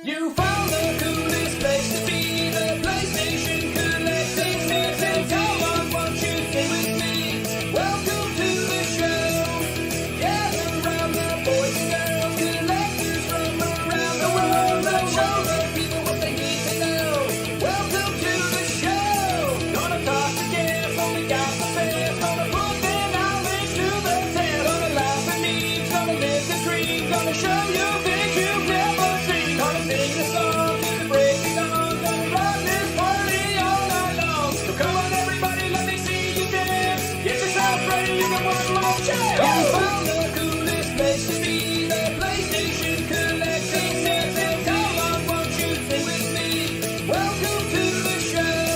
You found the coolest place to be, the PlayStation Collecting Season. Come on, won't you stay with me? Welcome to the show. Gather round the boys and girls, collectors from around the world. Let's show the people what they need to know. Welcome to the show. Gonna talk to guests, only got the best. Gonna put their knowledge to the test. Gonna laugh and eat, gonna live the dream. Gonna show you things you've never seen. Gonna sing the song to the break of dawn. Gonna rock this party all night long. So come on everybody, let me see you dance. Get yourself ready, you got one more chance. You found the coolest place to be, the PlayStation Collecting Season. Come on, won't you stay with me? Welcome to the show.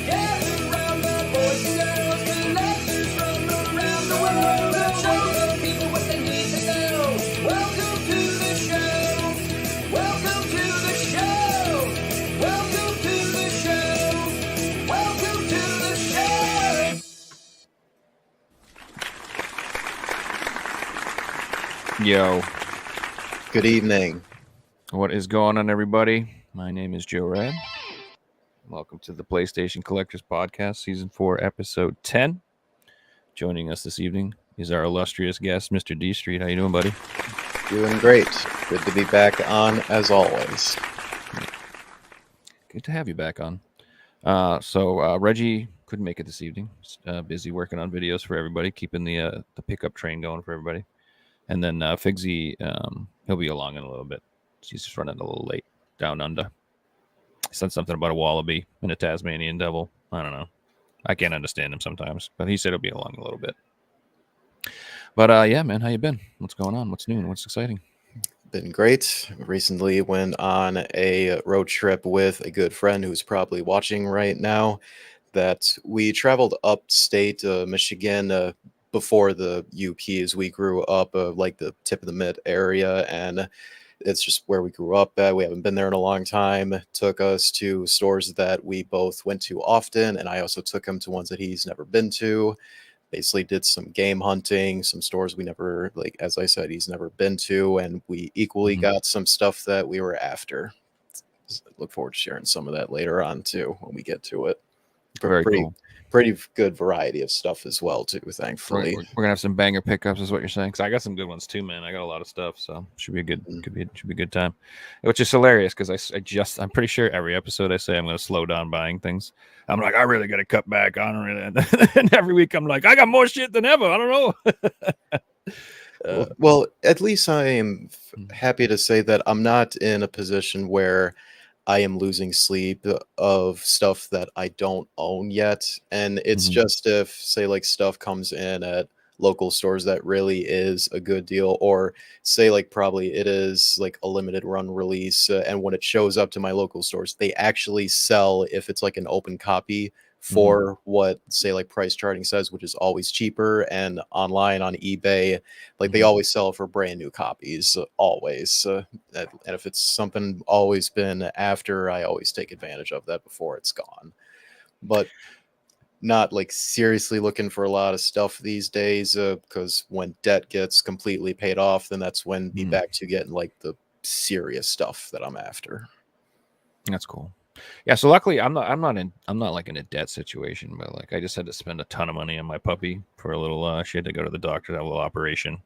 Gather round the boys and girls, collectors from around the world. Let's show the people what they need to know. Welcome to the show. Welcome to the show. Welcome to the show. Welcome to the show. Yo, Good evening. what is going on, everybody? My name is Joe Rad. Welcome to the PlayStation Collectors Podcast, Season 4, Episode 10. Joining us this evening is our illustrious guest, Mr. D Street. How you doing, buddy? Doing great. Good to be back on as always. Good to have you back on. Reggie couldn't make it this evening. Busy working on videos for everybody, keeping the pickup train going for everybody. And then Figsy, he'll be along in a little bit. He's just running a little late down under. He said something about a wallaby and a Tasmanian devil. I don't know. I can't understand him sometimes, but he said he'll be along a little bit. But yeah, man, how you been? What's going on? What's new and what's exciting? Been great. Recently went on a road trip with a good friend who's probably watching right now. That we traveled upstate Michigan before the UPs. We grew up like the tip of the mid area, and it's just where we grew up at. We haven't been there in a long time. Took us to stores that we both went to often, and I also took him to ones that he's never been to. Basically did some game hunting, some stores we never, like, as I said, he's never been to, and we equally got some stuff that we were after. Look forward to sharing some of that later on too when we get to it. Very cool. Pretty good variety of stuff as well too, thankfully. We're gonna have some banger pickups, is what you're saying? Because I got some good ones too, man. I got a lot of stuff, so should be a good, should be a good time. Which is hilarious because I'm pretty sure every episode I say I'm gonna slow down buying things. I'm like, I really gotta cut back on it, and every week I'm like, I got more shit than ever. I don't know. Well, at least I am happy to say that I'm not in a position where I am losing sleep of stuff that I don't own yet. And it's just if, say, like stuff comes in at local stores that really is a good deal, or say, like, probably it is like a limited run release. And when it shows up to my local stores, they actually sell, if it's like an open copy, for what, say, like price charting says, which is always cheaper. And online on eBay, like they always sell for brand new copies, always. And if it's something always been after, I always take advantage of that before it's gone. But not like seriously looking for a lot of stuff these days, because when debt gets completely paid off, then that's when be back to getting like the serious stuff that I'm after. That's cool. Yeah, so luckily I'm not like in a debt situation, but like I just had to spend a ton of money on my puppy for a little she had to go to the doctor to have a little operation,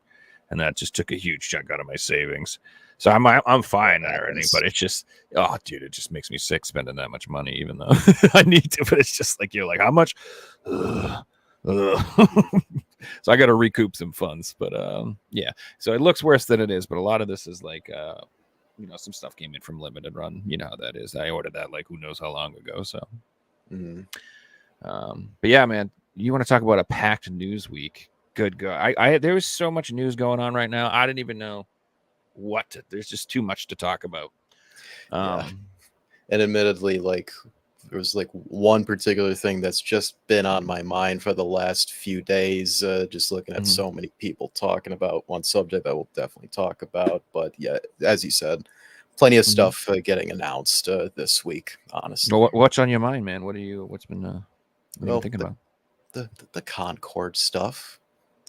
and that just took a huge chunk out of my savings. So I'm fine and everything, but it's just, oh dude, it just makes me sick spending that much money, even though I need to, but it's just like, you're like, how much? So I got to recoup some funds, but yeah, so it looks worse than it is, but a lot of this is like some stuff came in from limited run. You know how that is. I ordered that like who knows how long ago. So, but yeah, man, you want to talk about a packed news week? Good God, there was so much news going on right now. I didn't even know there's just too much to talk about. And admittedly, like there was like one particular thing that's just been on my mind for the last few days, just looking at so many people talking about one subject that we'll definitely talk about. But yeah, as you said, plenty of stuff getting announced this week, honestly. Well, what's on your mind, man? What's been what are you thinking about? The Concord stuff.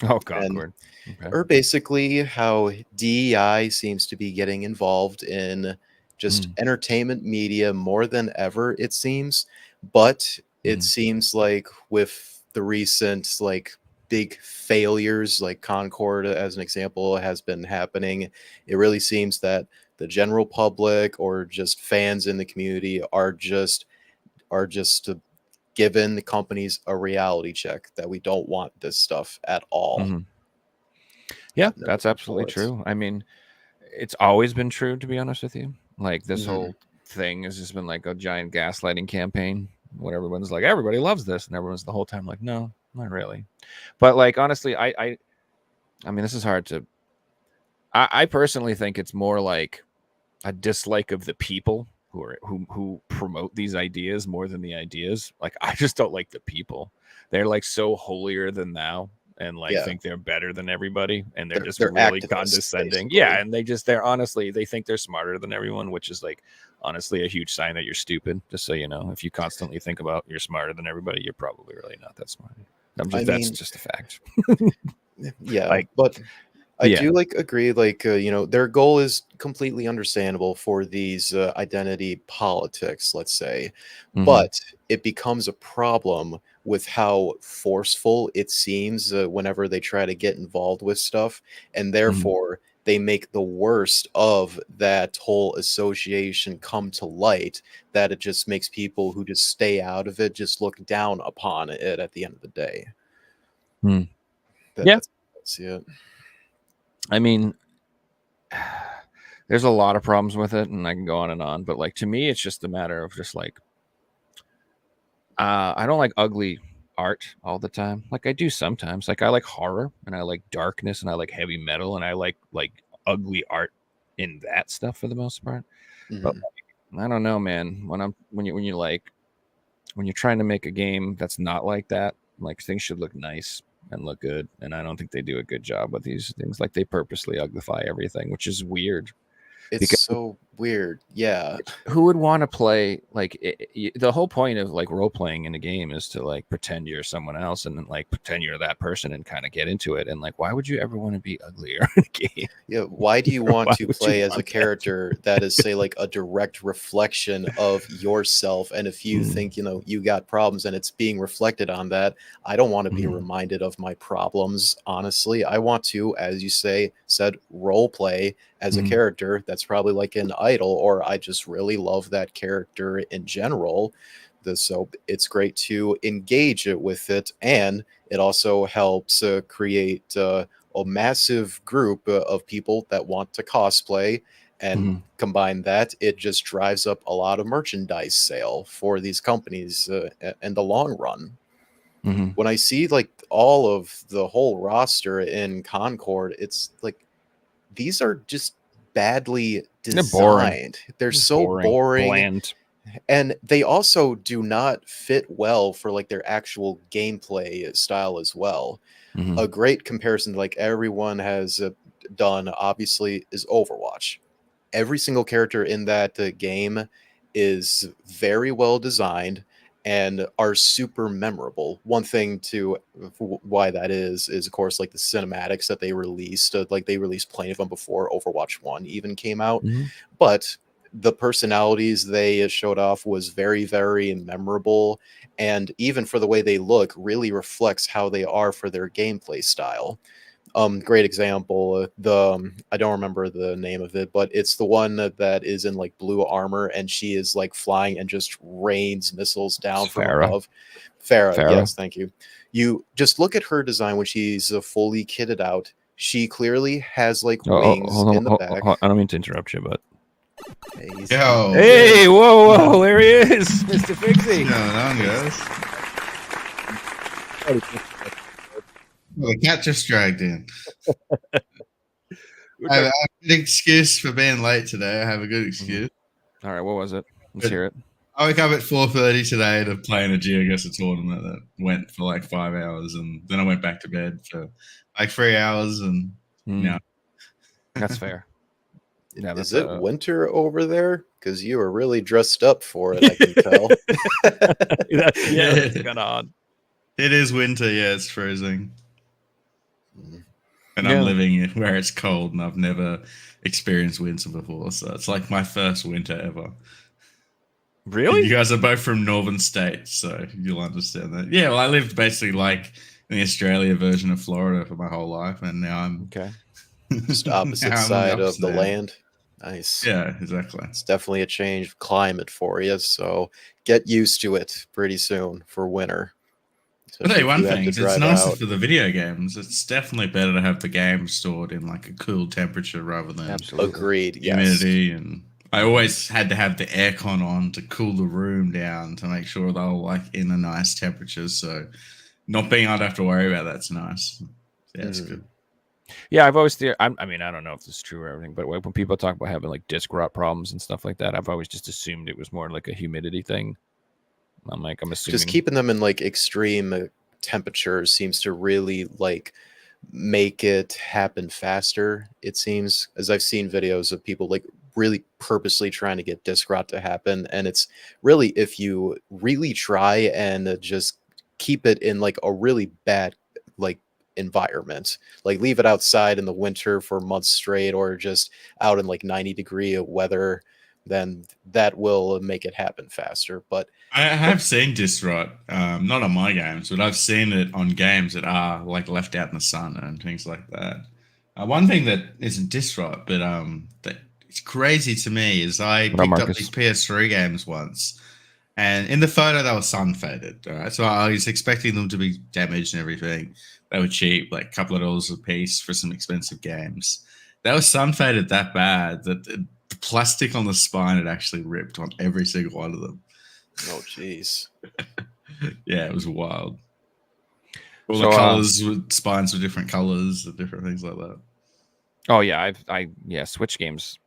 Oh, Concord. Okay. Or basically how DEI seems to be getting involved in just entertainment media more than ever, it seems. But it seems like with the recent like big failures, like Concord as an example has been happening, it really seems that the general public or just fans in the community are just giving the companies a reality check that we don't want this stuff at all. Yeah, that's absolutely true. I mean, it's always been true, to be honest with you. Like this whole thing has just been like a giant gaslighting campaign when everyone's like, everybody loves this, and everyone's the whole time like, no, not really. But like honestly, I mean, this is hard to. I personally think it's more like a dislike of the people who promote these ideas more than the ideas. Like I just don't like the people. They're like so holier than thou and like think they're better than everybody, and they're just really condescending. Basically. Yeah, and they're honestly they think they're smarter than everyone, which is like honestly a huge sign that you're stupid. Just so you know, if you constantly think about you're smarter than everybody, you're probably really not that smart. That's just a fact. Yeah, like, but I do like agree. Like their goal is completely understandable for these identity politics, let's say, but it becomes a problem with how forceful it seems whenever they try to get involved with stuff, and therefore they make the worst of that whole association come to light, that it just makes people who just stay out of it just look down upon it at the end of the day. That's it. I mean, there's a lot of problems with it, and I can go on and on, but like to me, it's just a matter of just like I don't like ugly art all the time. Like I do sometimes. Like I like horror, and I like darkness, and I like heavy metal, and I like ugly art in that stuff for the most part. But like, I don't know, man. When you're trying to make a game that's not like that, like things should look nice and look good, and I don't think they do a good job with these things. Like they purposely uglify everything, which is weird. It's so weird. Yeah. Who would want to play like the whole point of like role playing in a game is to like pretend you're someone else and then like pretend you're that person and kind of get into it. And like, why would you ever want to be uglier in a game? Yeah. Why do you want to play as a character that is, say, like a direct reflection of yourself? And if you think, you got problems and it's being reflected on that, I don't want to be reminded of my problems. Honestly, I want to, as you said, role play as a character that's probably like an idol, or I just really love that character in general. So it's great to engage it with it, and it also helps create a massive group of people that want to cosplay, and combine that, it just drives up a lot of merchandise sale for these companies in the long run. When I see like all of the whole roster in Concord, it's like these are just badly designed. They're so boring, bland. And they also do not fit well for like their actual gameplay style as well. A great comparison, like everyone has done, obviously, is Overwatch. Every single character in that game is very well designed and are super memorable. One thing to why that is of course like the cinematics that they released. Like they released plenty of them before Overwatch 1 even came out, but the personalities they showed off was very, very memorable, and even for the way they look, really reflects how they are for their gameplay style. Great example, I don't remember the name of it, but it's the one that is in like blue armor, and she is like flying and just rains missiles down from above. Pharah, yes, thank you. You just look at her design when she's fully kitted out. She clearly has like wings in the back. I don't mean to interrupt you, but Hey, whoa, there he is, Mr. Fixie. What's going on, guys? Well, the cat just dragged in. I have an excuse for being late today. I have a good excuse. All right, what was it? Let's hear it. I woke up at 4:30 today to play in a Geoguessr tournament that went for like 5 hours, and then I went back to bed for like 3 hours, and that's fair. Yeah, is it winter over there? Because you are really dressed up for it, I can tell. It's kind of odd. It is winter, yeah, it's freezing. And I'm living where it's cold, and I've never experienced winter before, so it's like my first winter ever. Really? You guys are both from northern states, so you'll understand that. Yeah, well, I lived basically like in the Australia version of Florida for my whole life, and now I'm Okay. Just now opposite I'm on side of opposite the end. land. Nice. Yeah, exactly. It's definitely a change of climate for you, so get used to it pretty soon for winter. I'll tell Especially you if one you have thing: to if it's drive nicer out. for the video games, it's definitely better to have the game stored in like a cool temperature rather than Absolutely. Agreed. Yes. humidity. And I always had to have the aircon on to cool the room down to make sure they were like in a nice temperature. So not being able to have to worry about that's nice. Yeah, it's Mhm. good. Yeah, I've always I mean, I don't know if this is true or everything, but when people talk about having like disc rot problems and stuff like that, I've always just assumed it was more like a humidity thing. I'm assuming. Just keeping them in like extreme temperatures seems to really like make it happen faster. It seems, as I've seen videos of people like really purposely trying to get disc rot to happen, and it's really, if you really try and just keep it in like a really bad like environment, like leave it outside in the winter for months straight, or just out in like 90-degree weather, then that will make it happen faster. But I have seen disc rot, not on my games, but I've seen it on games that are like left out in the sun and things like that. One thing that isn't disc rot, but that it's crazy to me is I What up, picked up Marcus? these PS3 games once, and in the photo they were sun faded. All right, so I was expecting them to be damaged and everything. They were cheap, like a couple of dollars a piece for some expensive games. They were sun faded that bad that the plastic on the spine had actually ripped on every single one of them. oh jeez. Yeah, it was wild. All So, the colors, spines were different colors, different things like that. Oh yeah, Switch games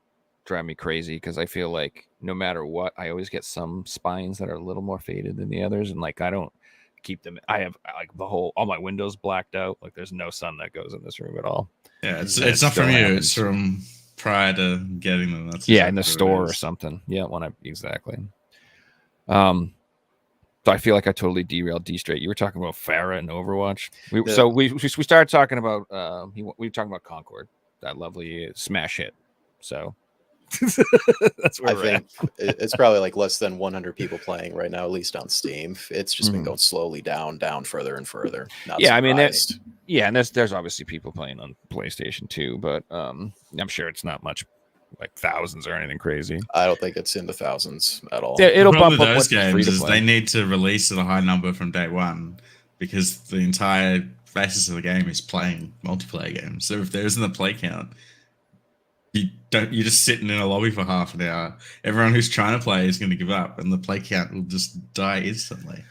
drive me crazy because I feel like no matter what, I always get some spines that are a little more faded than the others, and like I don't keep them. I have like all my windows blacked out. Like there's no sun that goes in this room at all. Yeah, it's And it not from still you. happens. It's from prior to getting them. That's Yeah, in the exactly what it store or is. something. Yeah, exactly. So I feel like I totally derailed D-Straight. You were talking about Farah and Overwatch. We started talking about we were talking about Concord, that lovely smash hit. So that's where I we're at. think it's probably like less than 100 people playing right now, at least on Steam. It's just been Mhm. going slowly down, further and further. Not Yeah, I mean, surprised. Yeah, and there's obviously people playing on PlayStation too, but I'm sure it's not much like thousands or anything crazy. I don't think it's in the thousands at all. Yeah, it'll The bump problem up with when those it's free games to is play. they need to release at a high number from day one because the entire basis of the game is playing multiplayer games. So if there isn't a play count, you're just sitting in a lobby for half an hour. Everyone who's trying to play is going to give up, and the play count will just die instantly.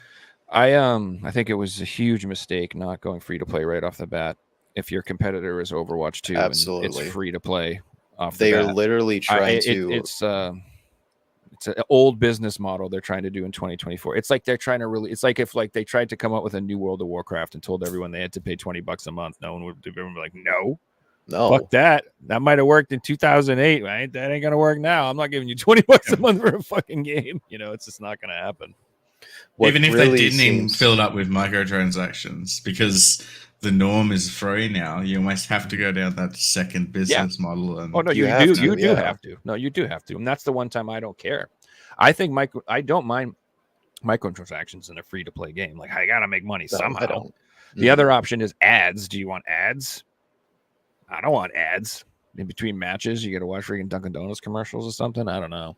I think it was a huge mistake not going free to play right off the bat. If your competitor is Overwatch 2 and Absolutely. it's free to play off They the are bat. literally trying to. It's an old business model they're trying to do in 2024. It's like they're trying to really. It's like if like they tried to come up with a new World of Warcraft and told everyone they had to pay $20 a month. No one would. Everyone would be like, no, No, fuck that. That might have worked in 2008, right? That ain't gonna work now. I'm not giving you $20 a month for a fucking game. You know, it's just not gonna happen. what Even if really they didn't even seems- fill it up with microtransactions, because the norm is free now, you almost have to go down that second business model. And Oh no, You you have do. to, You do yeah. have to. No, you do have to. And that's the one time I don't care. I think I don't mind microtransactions in a free to play game. Like I gotta make money No, somehow. I don't. The other option is ads. Do you want ads? I don't want ads in between matches. You got to watch freaking Dunkin' Donuts commercials or something. I don't know.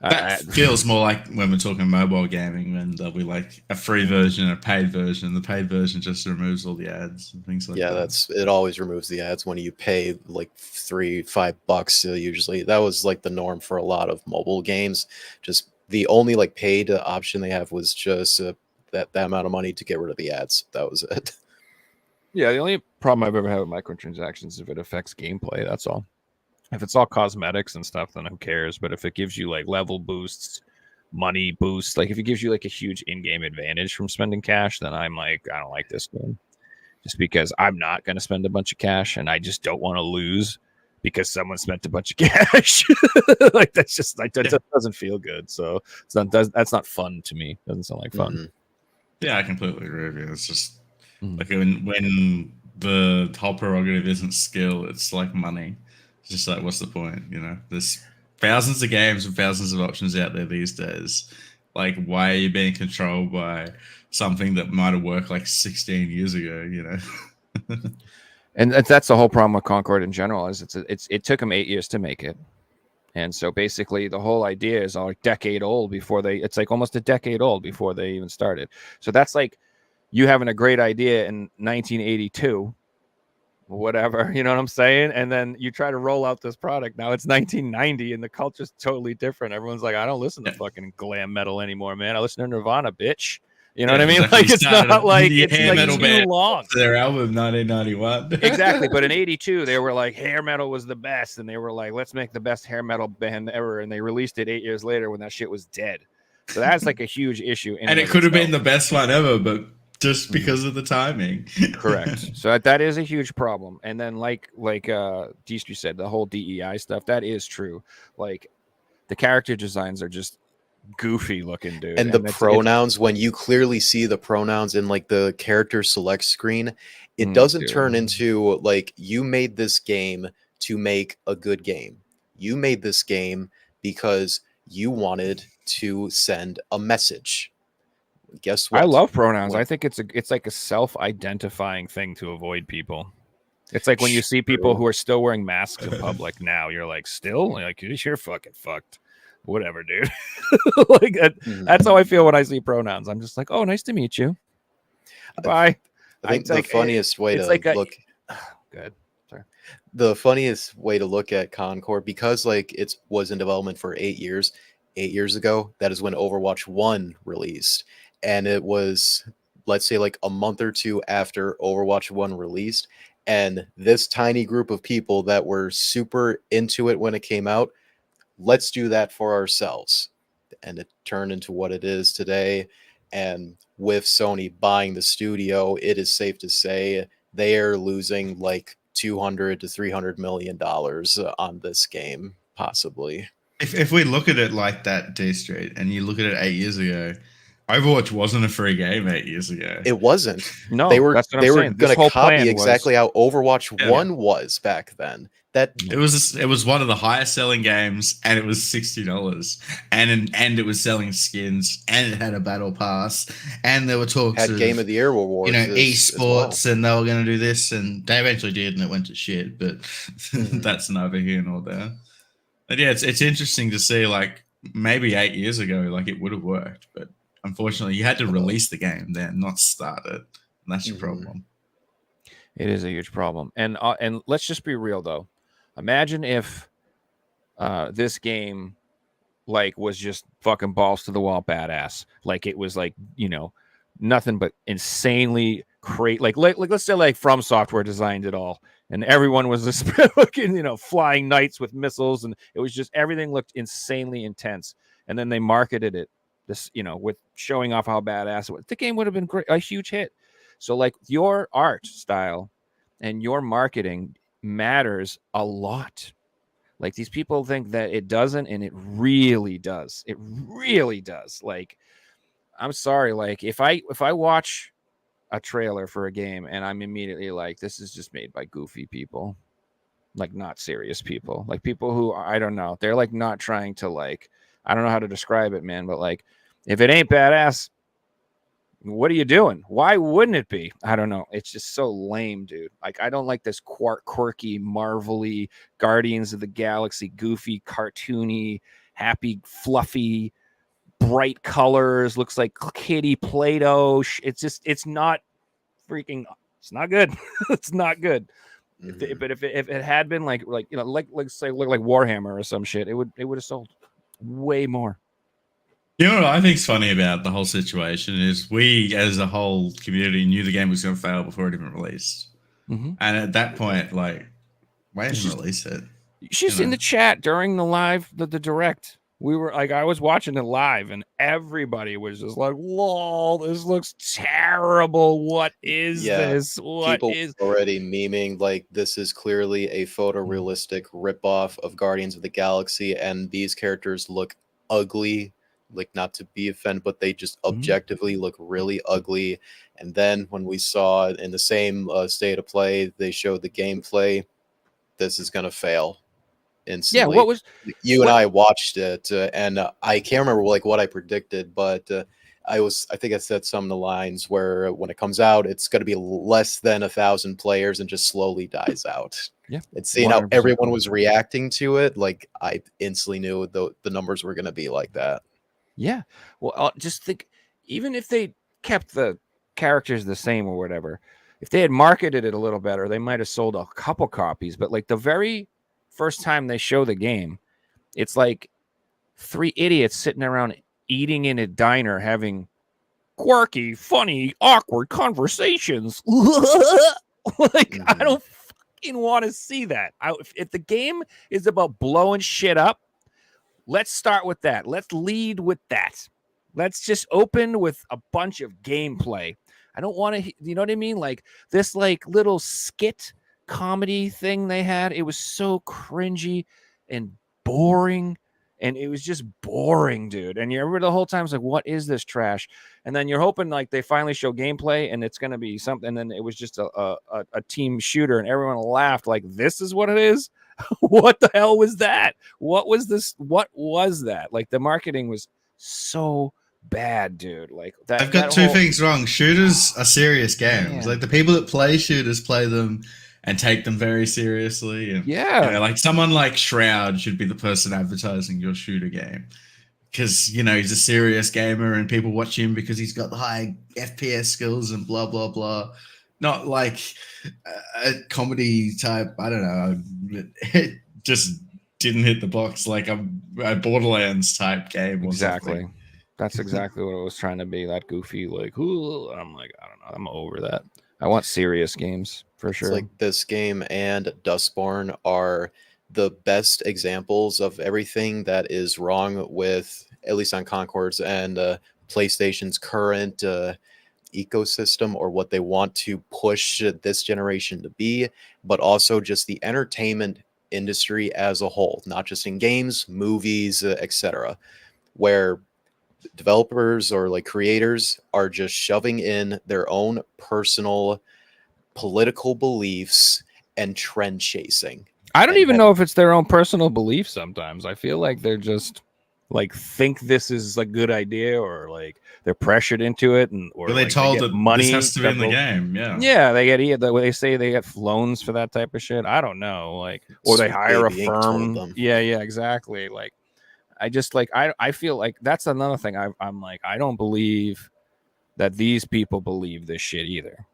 that feels more like when we're talking mobile gaming, when there'll be like a free version and a paid version. The paid version just removes all the ads and things like Yeah, that. it always removes the ads when you pay like $3-5 usually. That was like the norm for a lot of mobile games. Just the only like paid option they have was just that amount of money to get rid of the ads. That was it. Yeah, the only problem I've ever had with microtransactions is if it affects gameplay. That's all. If it's all cosmetics and stuff, then who cares? But if it gives you like level boosts, money boosts, like if it gives you like a huge in-game advantage from spending cash, then I'm like, I don't like this game. Just because I'm not going to spend a bunch of cash and I just don't want to lose because someone spent a bunch of cash. Like that's just like that doesn't feel good. So that's not fun to me. Doesn't sound like fun. Mhm. Yeah, I completely agree with you. It's just Mhm. like when the whole prerogative isn't skill, it's like money. It's just like, what's the point? You know, there's thousands of games and thousands of options out there these days. Like, why are you being controlled by something that might have worked like 16 years ago? You know. And that's the whole problem with Concord in general. Is it took them 8 years to make it. And so basically the whole idea is a decade old before it's like almost a decade old before they even started. So that's like you having a great idea in 1982, whatever, you know what I'm saying? And then you try to roll out this product. Now it's 1990 and the culture's totally different. Everyone's like, I don't listen to fucking glam metal anymore, man. I listen to Nirvana, bitch. You know what I mean? Exactly. Like, it's not like the it's hair like metal too band long. Their album 1991. Exactly. But in 82, they were like, hair metal was the best. And they were like, let's make the best hair metal band ever. And they released it 8 years later when that shit was dead. So that's like a huge issue. And it could have been the best one ever, but just because of the timing. Correct. So that is a huge problem. And then like Deestry said, the whole DEI stuff, that is true. Like the character designs are just goofy looking, dude. And the pronouns, when you clearly see the pronouns in like the character select screen, it doesn't turn into like, you made this game to make a good game. You made this game because you wanted to send a message. Guess what? I love pronouns. I think it's like a self-identifying thing to avoid people. It's like when you see people who are still wearing masks in public now, you're like, still? Like, you're fucking fucked. Whatever, dude. Like that's how I feel when I see pronouns. I'm just like, oh, nice to meet you. Bye. I think the funniest way to look. Good. Sorry. The funniest way to look at Concord, because like it was in development for 8 years. 8 years ago, that is when Overwatch 1 released, and it was, let's say, like a month or two after Overwatch 1 released, and this tiny group of people that were super into it when it came out, let's do that for ourselves. And it turned into what it is today. And with Sony buying the studio, it is safe to say they are losing like $200 to $300 million on this game, possibly. If we look at it like that, D Street, and you look at it 8 years ago, Overwatch wasn't a free game 8 years ago. It wasn't. No, they were going to copy exactly how Overwatch 1 was back then. That it was one of the highest selling games, and it was $60, and it was selling skins, and it had a battle pass, and there were talks had of Game of the Year awards, esports, and they were going to do this, and they eventually did, and it went to shit. But that's neither here nor there. But yeah, it's interesting to see, like, maybe 8 years ago, like, it would have worked, but unfortunately, you had to release the game then, not start it. And that's your problem. It is a huge problem. And let's just be real, though. Imagine if this game, like, was just fucking balls to the wall badass. Like, it was, like, you know, nothing but insanely great. Like let's say, like, From Software designed it all. And everyone was this fucking, you know, flying knights with missiles. And it was just, everything looked insanely intense. And then they marketed it, this, you know, with showing off how badass it was. The game would have been great, a huge hit. So, like, your art style and your marketing matters a lot. Like, these people think that it doesn't, and it really does. It really does. Like, I'm sorry, like, if I watch a trailer for a game and I'm immediately like, this is just made by goofy people, like, not serious people, like people who, I don't know, they're like not trying to, like, I don't know how to describe it, man, but like, if it ain't badass, what are you doing? Why wouldn't it be? I don't know. It's just so lame, dude. Like, I don't like this quirky, marvelly, Guardians of the Galaxy, goofy, cartoony, happy, fluffy, bright colors, looks like kitty Play-Doh. It's not freaking, it's not good. It's not good. But if it had been like, you know, like say, look like Warhammer or some shit, it would have sold way more. You know what I think's funny about the whole situation is we, as a whole community, knew the game was going to fail before it even released. And at that point, like, why didn't release it? She's in the chat during the live, the direct. We were like, I was watching it live, and everybody was just like, "Lol, this looks terrible. What is this? What people is already memeing like this is clearly a photorealistic ripoff of Guardians of the Galaxy, and these characters look ugly." Like, not to be offended, but they just objectively look really ugly. And then when we saw in the same state of play, they showed the gameplay. This is gonna fail. instantly. What was You what? and I watched it, and I can't remember like what I predicted, but I think I said some of the lines where when it comes out, it's going to be less than 1,000 players and just slowly dies out. Yeah, And seeing how 100% everyone was reacting to it, like I instantly knew the numbers were going to be like that. Yeah. Well, just think, even if they kept the characters the same or whatever, if they had marketed it a little better, they might have sold a couple copies. But like the very first time they show the game, it's like three idiots sitting around eating in a diner having quirky, funny, awkward conversations. Like, I don't fucking want to see that. If the game is about blowing shit up, let's start with that. Let's lead with that. Let's just open with a bunch of gameplay. I don't want to, you know what I mean? Like this, like little skit comedy thing they had. It was so cringy and boring. And it was just boring, dude. And you remember the whole time, it's like, what is this trash? And then you're hoping like they finally show gameplay and it's going to be something. And then it was just a team shooter and everyone laughed like, this is what it is. What the hell was that? What was this? What was that? Like the marketing was so bad, dude. Like that. I've got two things wrong. Shooters are serious games. Man. Like the people that play shooters play them and take them very seriously. And, Yeah. you know, like someone like Shroud should be the person advertising your shooter game. Because, you know, he's a serious gamer and people watch him because he's got the high FPS skills and blah, blah, blah. Not like a comedy type, I don't know. It just didn't hit the box like a Borderlands type game. Or Exactly. something. That's exactly what it was trying to be. That goofy, like, ooh, I'm like, I don't know. I'm over that. I want serious games for sure. It's like this game and Dustborn are the best examples of everything that is wrong with, at least on Concord's and PlayStation's current ecosystem, or what they want to push this generation to be, but also just the entertainment industry as a whole, not just in games, movies, etc., where developers or like creators are just shoving in their own personal political beliefs and trend chasing. I don't and even have- know if it's their own personal belief sometimes. I feel like they're just like think this is a good idea, or like they're pressured into it, and or Well, they like, told get that money this has to be in the go- game. Yeah. Yeah, they get they say they get loans for that type of shit. I don't know, like, or they Sweet hire a Baby Inc. told firm. them. Yeah, exactly. Like, I just like I feel like that's another thing. I'm like, I don't believe that these people believe this shit either.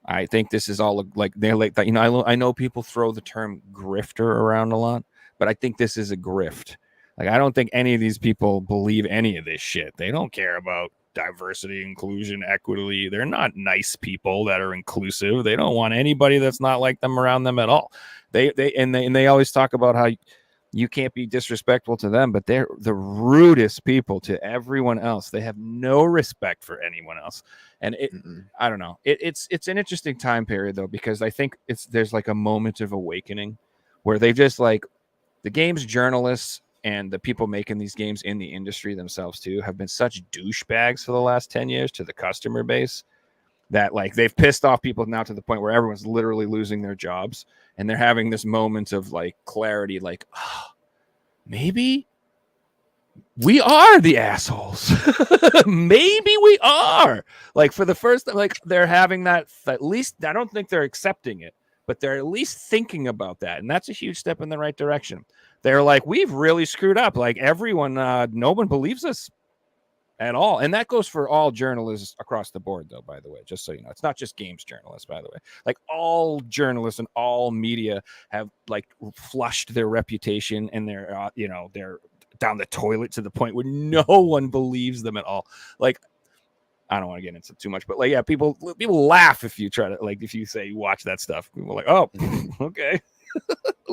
I think this is all like they're like that. You know, I know people throw the term grifter around a lot, but I think this is a grift. Like, I don't think any of these people believe any of this shit. They don't care about diversity, inclusion, equity. They're not nice people that are inclusive. They don't want anybody that's not like them around them at all. They always talk about how you can't be disrespectful to them, but they're the rudest people to everyone else. They have no respect for anyone else. And I don't know. It's an interesting time period though, because I think there's like a moment of awakening where they just like the games journalists and the people making these games in the industry themselves too have been such douchebags for the last 10 years to the customer base that like they've pissed off people now to the point where everyone's literally losing their jobs, and they're having this moment of like clarity, like, oh, maybe we are the assholes. Maybe we are. Like for the first time, like they're having that, at least I don't think they're accepting it, but they're at least thinking about that. And that's a huge step in the right direction. They're like, we've really screwed up. Like everyone, no one believes us at all. And that goes for all journalists across the board, though, by the way, just so you know. It's not just games journalists, by the way. Like all journalists and all media have like flushed their reputation and their, they're down the toilet to the point where no one believes them at all. Like, I don't want to get into too much, but like, yeah, people laugh if you try to, like, if you say watch that stuff. People are like, oh, okay.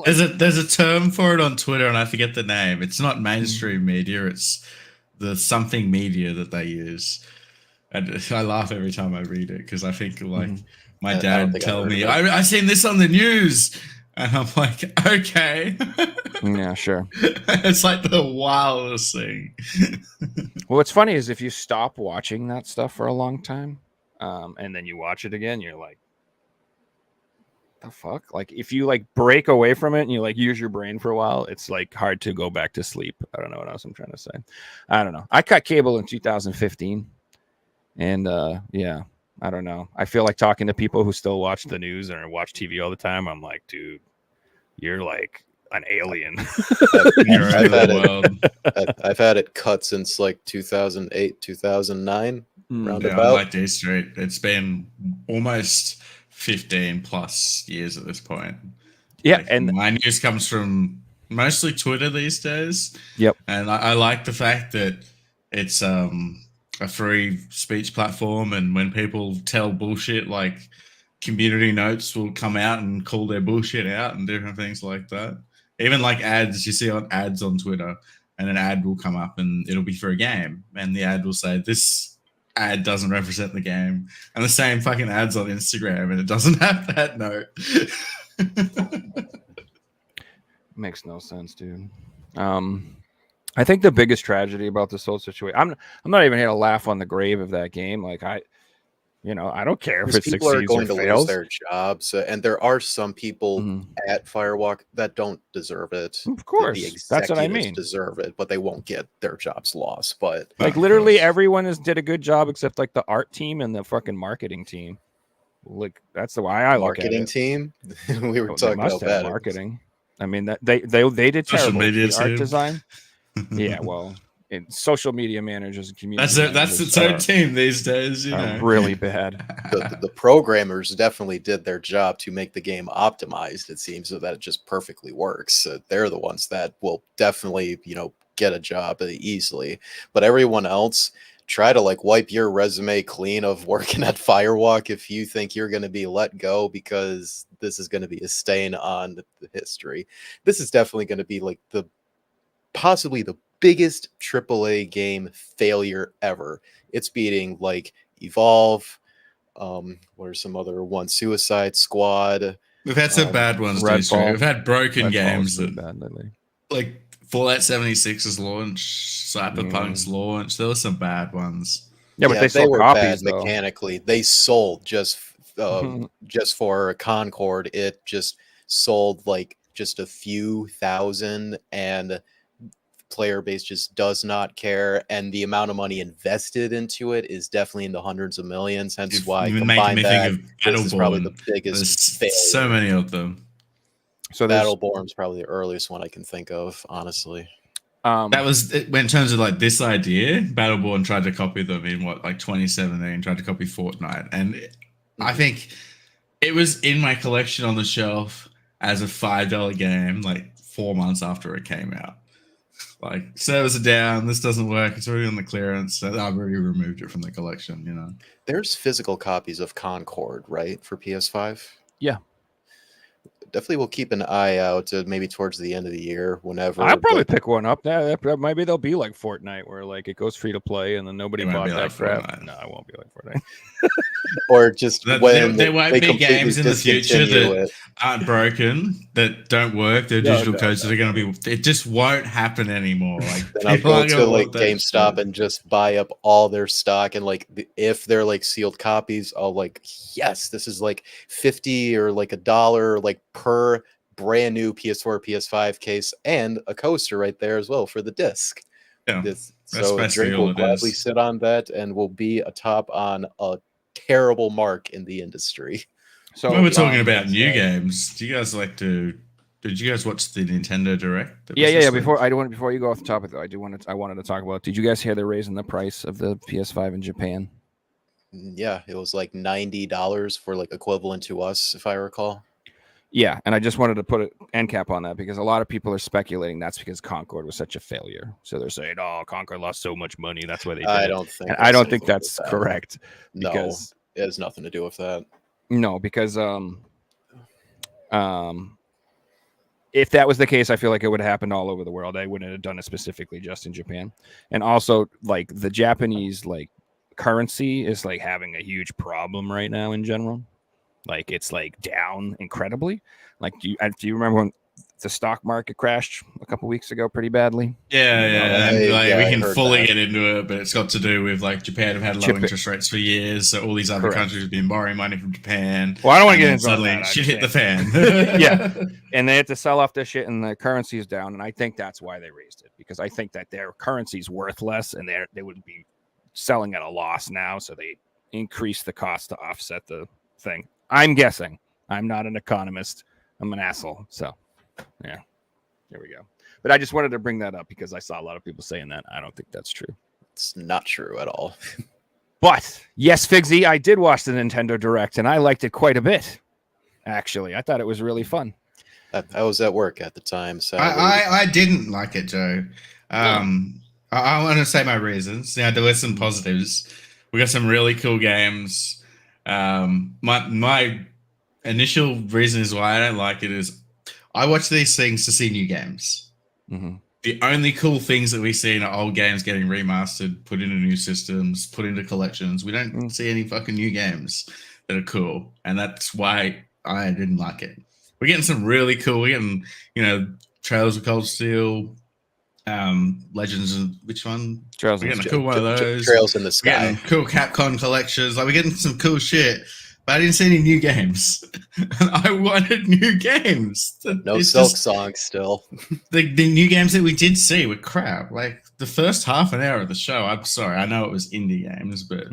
There's a term for it on Twitter, and I forget the name. It's not mainstream media; it's the something media that they use. And I laugh every time I read it because I think like my dad tell me, "I've seen this on the news," and I'm like, "Okay, Yeah, sure." It's like the wildest thing. Well, what's funny is if you stop watching that stuff for a long time, and then you watch it again, you're like, the fuck? Like if you like break away from it and you like use your brain for a while, it's like hard to go back to sleep. I don't know what else I'm trying to say. I don't know. I cut cable in 2015, and yeah, I don't know. I feel like talking to people who still watch the news or watch TV all the time. I'm like, dude, you're like an alien. You're I've out of had the it. world. I've had it cut since like 2008, 2009, Mm. roundabout. Yeah, I'm like D Street. It's been almost 15 plus years at this point. Yeah, Like, and my news comes from mostly Twitter these days. Yep. And I like the fact that it's a free speech platform, and when people tell bullshit, like community notes will come out and call their bullshit out and different things like that. Even like ads, you see on ads on Twitter, and an ad will come up and it'll be for a game, and the ad will say this ad doesn't represent the game, and the same fucking ads on Instagram, and it doesn't have that note. makes no sense, dude. I think the biggest tragedy about this whole situation, I'm not even here to laugh on the grave of that game. Like I don't care if Because it people are succeeds or going to lose fails. their jobs, and there are some people Mhm. at Firewalk that don't deserve it. Of course, the that's what I executives mean. deserve it, but they won't get their jobs lost. But Like Of literally course. everyone did a good job except like the art team and the fucking marketing team. Like that's the way I look at marketing it. team, we were Oh, they talking must about have that. marketing. I mean that they did Social terrible. media The art team. design. Yeah, well, in social media managers and community That's its managers own team these days, you are know. really bad. The programmers definitely did their job to make the game optimized, it seems, so that it just perfectly works. They're the ones that will definitely, get a job easily. But everyone else, try to like wipe your resume clean of working at Firewalk if you think you're going to be let go, because this is going to be a stain on the history. This is definitely going to be like possibly the biggest AAA game failure ever. It's beating like Evolve. What are some other ones? Suicide Squad. We've had some bad ones, Redfall. We've had broken Redfall games is really that, bad lately. like Fallout 76's launch, Cyberpunk's launch. There were some bad ones. Yeah, but they sold were copies bad though. mechanically. They sold just for Concord. It just sold like just a few thousand, and player base just does not care, and the amount of money invested into it is definitely in the hundreds of millions. Hence You've why been combine making me that, think of this is probably the Battleborn. biggest There's failure. so many of them. So there's Battleborn's probably the earliest one I can think of, honestly. That was in terms of like this idea. Battleborn tried to copy them in 2017. Tried to copy Fortnite, and I think it was in my collection on the shelf as a $5 game, like 4 months after it came out. Like, servers are down. This doesn't work. It's already on the clearance. So I've already removed it from the collection. There's physical copies of Concord, right, for PS5? Yeah. Definitely will keep an eye out maybe towards the end of the year, whenever. I'll probably like, pick one up. Maybe they'll be like Fortnite, where like it goes free to play, and then nobody It won't bought be that like crap. Fortnite. No, it won't be like Fortnite. or just when there won't they be completely games in the future discontinue that it. aren't broken, that don't work. They're digital no, codes that are going to be. It just won't happen anymore. Like Then I'll people go aren't to gonna like want that GameStop shit. and just buy up all their stock, and like if they're like sealed copies, I'll like, yes, this is like 50 or like $1 like per brand new PS4 PS5 case, and a coaster right there as well for the disc. Yeah. This, That's so basically Drake all will it gladly is. sit on that and will be atop on a terrible mark in the industry. So When we're talking about that's new right. games, do you guys like to? Did you guys watch the Nintendo Direct? that was yeah. this week? Before you go off the topic though, I wanted to talk about. Did you guys hear they're raising the price of the PS5 in Japan? Yeah, it was like $90 for like equivalent to us, if I recall. Yeah, and I just wanted to put an end cap on that because a lot of people are speculating that's because Concord was such a failure. So they're saying, "Oh, Concord lost so much money, that's why they did I it." don't think. And I don't think anything to do that's with that. correct. No, Because it has nothing to do with that. no, because if that was the case, I feel like it would have happened all over the world. I wouldn't have done it specifically just in Japan. And also, like the Japanese like currency is like having a huge problem right now in general. Like it's like down incredibly. Like do you remember when the stock market crashed a couple weeks ago pretty badly. Yeah, and like, yeah, we I can heard fully that. get into it, but it's got to do with like Japan have had low interest rates for years, so all these other Correct. countries have been borrowing money from Japan. Well, I don't want to and get then into all suddenly that. shit hit the fan. Yeah. And they had to sell off their shit, and the currency is down. And I think that's why they raised it, because I think that their currency is worth less, and they would be selling at a loss now, so they increase the cost to offset the thing. I'm guessing. I'm not an economist. I'm an asshole. So, yeah, there we go. But I just wanted to bring that up because I saw a lot of people saying that. I don't think that's true. It's not true at all. But yes, Figsy, I did watch the Nintendo Direct, and I liked it quite a bit. Actually, I thought it was really fun. I was at work at the time, so I didn't like it, Joe. I want to say my reasons. Now, there were some positives. We got some really cool games. My initial reason is why I don't like it is I watch these things to see new games. Mm-hmm. The only cool things that we see are old games getting remastered, put into new systems, put into collections. We don't see any fucking new games that are cool, and that's why I didn't like it. We're getting some really cool. We're getting, Trails of Cold Steel, Legends of which one? Trails We're in getting the a cool one of those. Trails in the We're Sky. getting cool Capcom collections. Like, we're getting some cool shit. But I didn't see any new games. And I wanted new games. No It's Silk just- Song still. the new games that we did see were crap. Like the first half an hour of the show. I'm sorry, I know it was indie games, but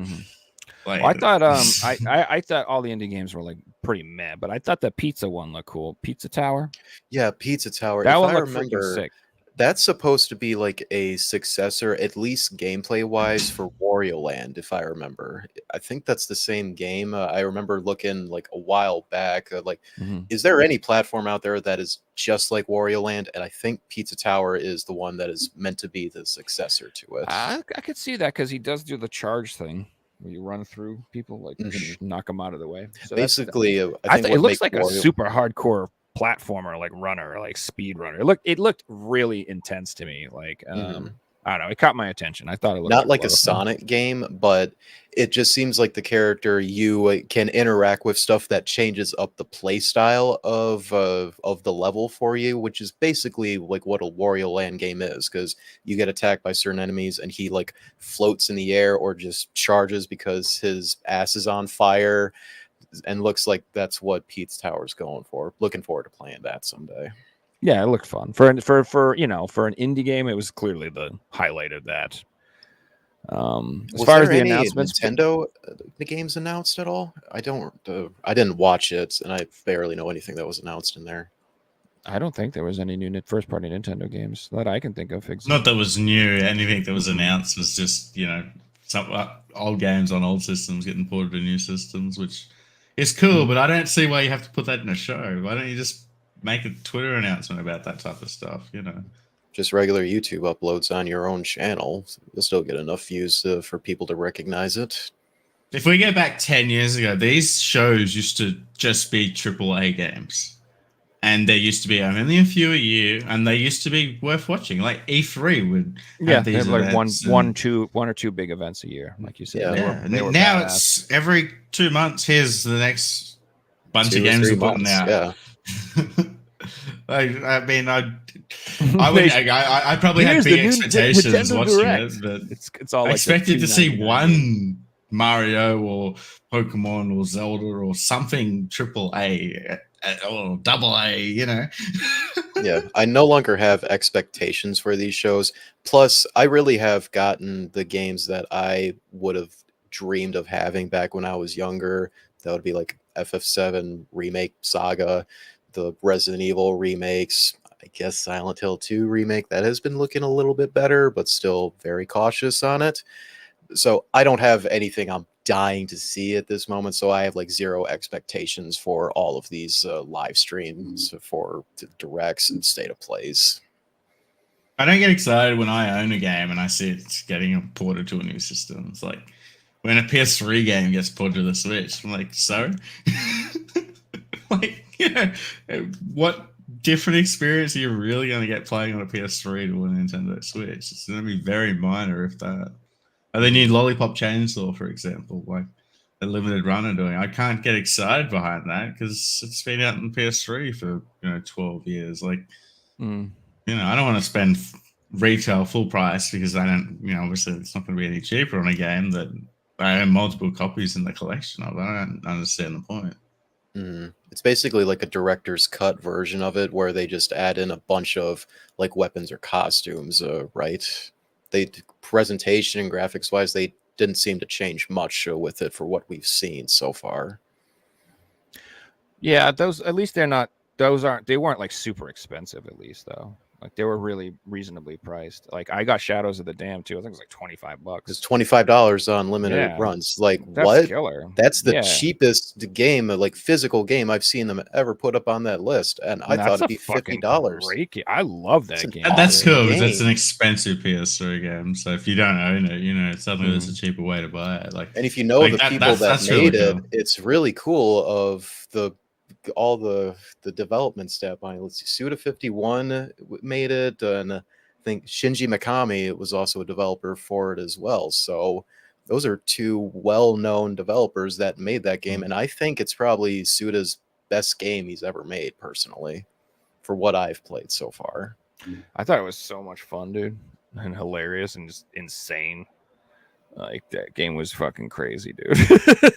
like Well, I thought I thought all the indie games were like pretty meh, but I thought the pizza one looked cool. Pizza Tower. Yeah, Pizza Tower. That If one I looked freaking remember, sick. that's supposed to be like a successor, at least gameplay wise, for Wario Land. If I remember, I think that's the same game. I remember looking like a while back. Mhm. Is there any platform out there that is just like Wario Land? And I think Pizza Tower is the one that is meant to be the successor to it. I could see that because he does do the charge thing where you run through people, like Mhm. knock them out of the way. So that's- Basically, I think it what looks makes like a Wario- super hardcore platformer, like runner, like speed runner. It looked really intense to me. Like Mhm. I don't know, it caught my attention. I thought it looked not like lot a of fun. Sonic game, but it just seems like the character you can interact with stuff that changes up the play style of the level for you, which is basically like what a Wario Land game is, because you get attacked by certain enemies and he like floats in the air or just charges because his ass is on fire, and looks like that's what Pete's Tower's going for. Looking forward to playing that someday. Yeah, it looked fun for an indie game. It was clearly the highlight of that. As Was far as there the any announcements, Nintendo the games announced at all? I didn't watch it, and I barely know anything that was announced in there. I don't think there was any new first party Nintendo games that I can think of. not that was new. Anything that was announced was just some old games on old systems getting ported to new systems, which is cool. But I don't see why you have to put that in a show. Why don't you just make a Twitter announcement about that type of stuff? Just regular YouTube uploads on your own channel. You'll still get enough views for people to recognize it. If we go back 10 years ago, these shows used to just be AAA games. And there used to be only a few a year, and they used to be worth watching. Like E3 would have they these have like events one or two big events a year, like you said. Yeah. They were now badass. it's every 2 months. Here's the next bunch 2 of or games 3 we're putting months, out. Yeah. I mean, I probably had Here's big the new expectations Nintendo watching Direct. it, but It's all I like expected to see $2.99. one Mario or Pokemon or Zelda or something AAA or AA. Yeah, I no longer have expectations for these shows. Plus, I really have gotten the games that I would have dreamed of having back when I was younger. That would be like FF7 Remake Saga, the Resident Evil remakes, I guess Silent Hill 2 remake. That has been looking a little bit better, but still very cautious on it. So I don't have anything I'm dying to see at this moment. So I have like zero expectations for all of these live streams for directs and state of plays. I don't get excited when I own a game and I see it's getting ported to a new system. It's like when a PS3 game gets ported to the Switch. I'm like, so? What different experience are you really going to get playing on a PS3 to a Nintendo Switch? It's going to be very minor, if that. They need Lollipop Chainsaw, for example. Like, a limited run are doing. I can't get excited behind that because it's been out on PS3 for 12 years. Like, Mm. I don't want to spend retail full price because I don't. Obviously it's not going to be any cheaper on a game that I own multiple copies in the collection of. I don't understand the point. It's basically like a director's cut version of it where they just add in a bunch of like weapons or costumes, right? Presentation and graphics wise, they didn't seem to change much with it for what we've seen so far. Yeah, those at least they weren't like super expensive at least though. Like they were really reasonably priced. Like I got Shadows of the Dam too. I think it was like $25. It's $25 on limited Yeah, runs. Like that's what? killer. That's the Yeah. cheapest game, like physical game I've seen them ever put up on that list, and I thought it'd be $50. Great game. I love that It's an game. That's awesome cool because it's an game. expensive PS3 game. So if you don't own it, suddenly there's a cheaper way to buy it. Like, And if you know like the that- people that that's really made it, cool. it's really cool. Of all the development staff behind it. Let's see, Suda51 made it, and I think Shinji Mikami was also a developer for it as well. So those are two well-known developers that made that game, and I think it's probably Suda's best game he's ever made, personally, for what I've played so far. I thought it was so much fun, dude, and hilarious and just insane. Like that game was fucking crazy, dude.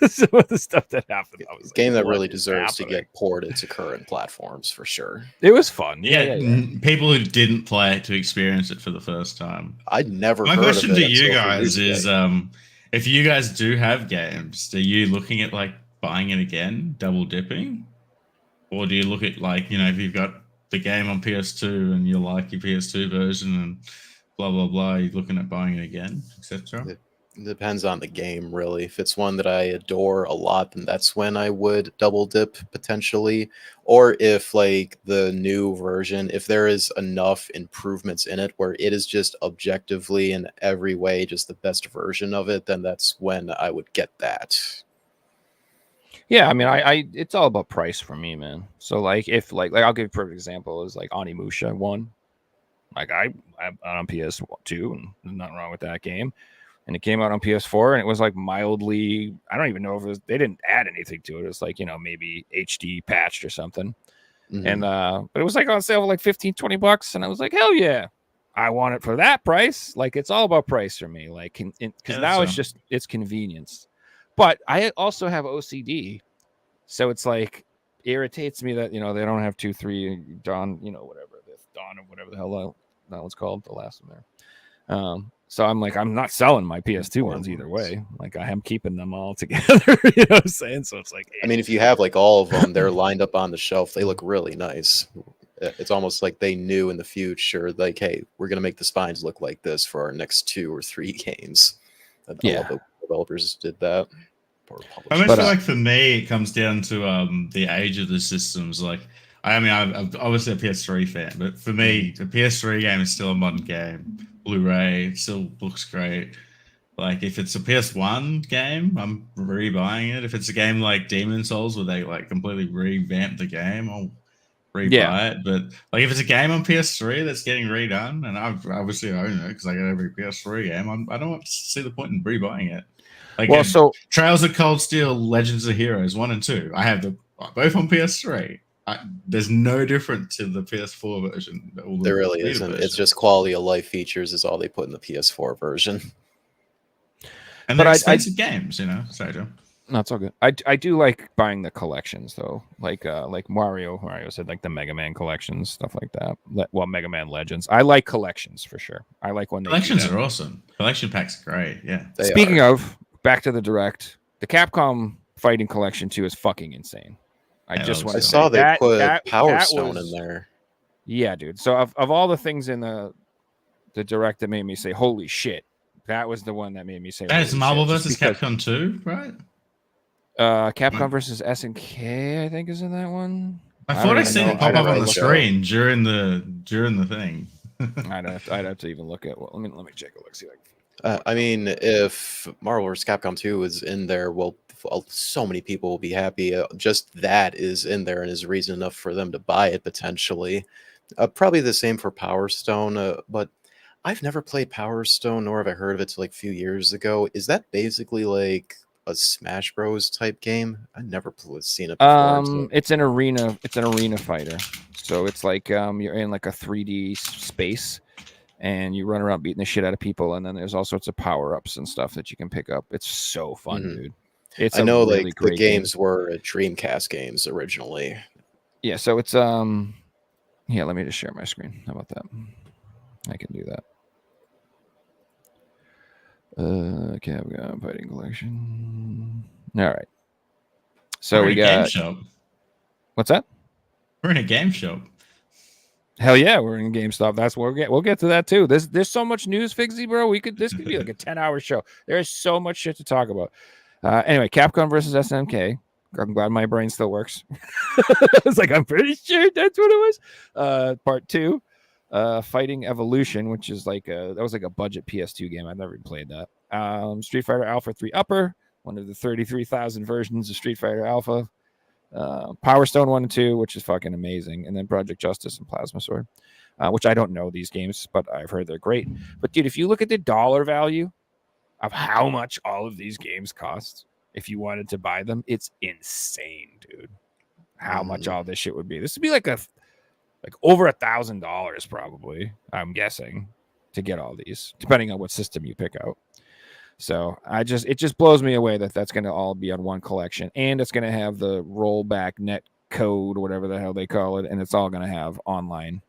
Some of the stuff that happened, I was Game like, that what really is deserves to happening? get ported to current platforms for sure. It was fun. Yeah, Yeah. people who didn't play it to experience it for the first time. I'd never My heard question of it to you until guys recently. is, if you guys do have games, are you looking at like buying it again, double dipping, or do you look at like if you've got the game on PS2 and you like your PS2 version and blah blah blah, you're looking at buying it again, etc. It depends on the game, really. If it's one that I adore a lot, then that's when I would double dip potentially. Or if like the new version, if there is enough improvements in it where it is just objectively in every way just the best version of it, then that's when I would get that. Yeah, I mean, I it's all about price for me, man. So like, if like I'll give you a perfect example is like Onimusha 1. Like I'm on PS2, and there's nothing wrong with that game. And it came out on PS4, and it was like mildly, I don't even know if it was, they didn't add anything to it. It was like, maybe HD patched or something. Mhm. And but it was like on sale for like $15-20, and I was like, hell yeah, I want it for that price. Like it's all about price for me. Like because now it's convenience. But I also have OCD, so it's like irritates me that they don't have 2-3 Dawn, whatever this Dawn or whatever the hell that one's called, the last one there. So I'm like, I'm not selling my PS2 ones either way. Like I am keeping them all together. You know what I'm saying? So it's like, I mean, if you have like all of them, they're lined up on the shelf. They look really nice. It's almost like they knew in the future, like, hey, we're gonna make the spines look like this for our next 2 or 3 games. And all Yeah. the developers did that. I mean, But, feel like for me, it comes down to the age of the systems. Like, I mean, I'm obviously a PS3 fan, but for me, the PS3 game is still a modern game. Blu-ray still looks great. Like, if it's a PS1 game, I'm rebuying it. If it's a game like Demon Souls where they like completely revamp the game, I'll rebuy it. But like, if it's a game on PS3 that's getting redone, and I've obviously own it because I get every PS3 game, I don't see the point in rebuying it. Like, well, so Trails of Cold Steel, Legends of Heroes 1 and 2. I have them both on PS3. There's no difference to the PS4 version. There really isn't. It's just quality of life features is all they put in the PS4 version. And they're expensive games, Sorry, Joe. No, it's all good. I do like buying the collections though, like Mario said, like the Mega Man collections, stuff like that. Well, Mega Man Legends. I like collections for sure. I like when they collections are awesome. Collection packs are great. Yeah. Speaking of, back to the Direct, the Capcom Fighting Collection 2 is fucking insane. I saw they put Power Stone in there. Yeah, dude. So of all the things in the Direct that made me say, holy shit, that was the one that made me say, that is Marvel shit, vs. Capcom 2, right? Capcom versus SNK, I think, is in that one. I thought I seen it pop up on the screen during the thing. I'd have to even look at. Well, let me check a look. See, I mean, if Marvel vs. Capcom 2 is in there, well, so many people will be happy. Just that is in there and is reason enough for them to buy it potentially. Probably the same for Power Stone, but I've never played Power Stone, nor have I heard of it till like a few years ago. Is that basically like a Smash Bros type game. I never seen it before. So. It's an arena. It's an arena fighter. So it's like you're in like a 3D space, and you run around beating the shit out of people, and then there's all sorts of power ups and stuff that you can pick up. It's so fun, dude. It's I know really like great the games were Dreamcast games originally. Yeah, so it's yeah, let me just share my screen. How about that? I can do that. Okay, we got fighting collection. All right. So We're we in a game got shop. what's that? We're in a game shop. Hell yeah, we're in GameStop. That's what we'll get to that too. There's so much news, Figsy, bro. This could be like a 10-hour show. There's so much shit to talk about. Anyway, Capcom versus SNK. I'm glad my brain still works. It's like I'm pretty sure that's what it was. Part 2, Fighting Evolution, which is like that was like a budget PS2 game. I've never played that. Street Fighter Alpha 3 Upper, one of the 33,000 versions of Street Fighter Alpha. Power Stone 1 and 2, which is fucking amazing, and then Project Justice and Plasma Sword, which I don't know these games, but I've heard they're great. But dude, if you look at the dollar value of how much all of these games cost, if you wanted to buy them, it's insane, dude. How much all this shit would be. This would be like over $1,000 probably, I'm guessing, to get all these, depending on what system you pick out. So it just blows me away that that's going to all be on one collection, and it's going to have the rollback net code, whatever the hell they call it, and it's all going to have online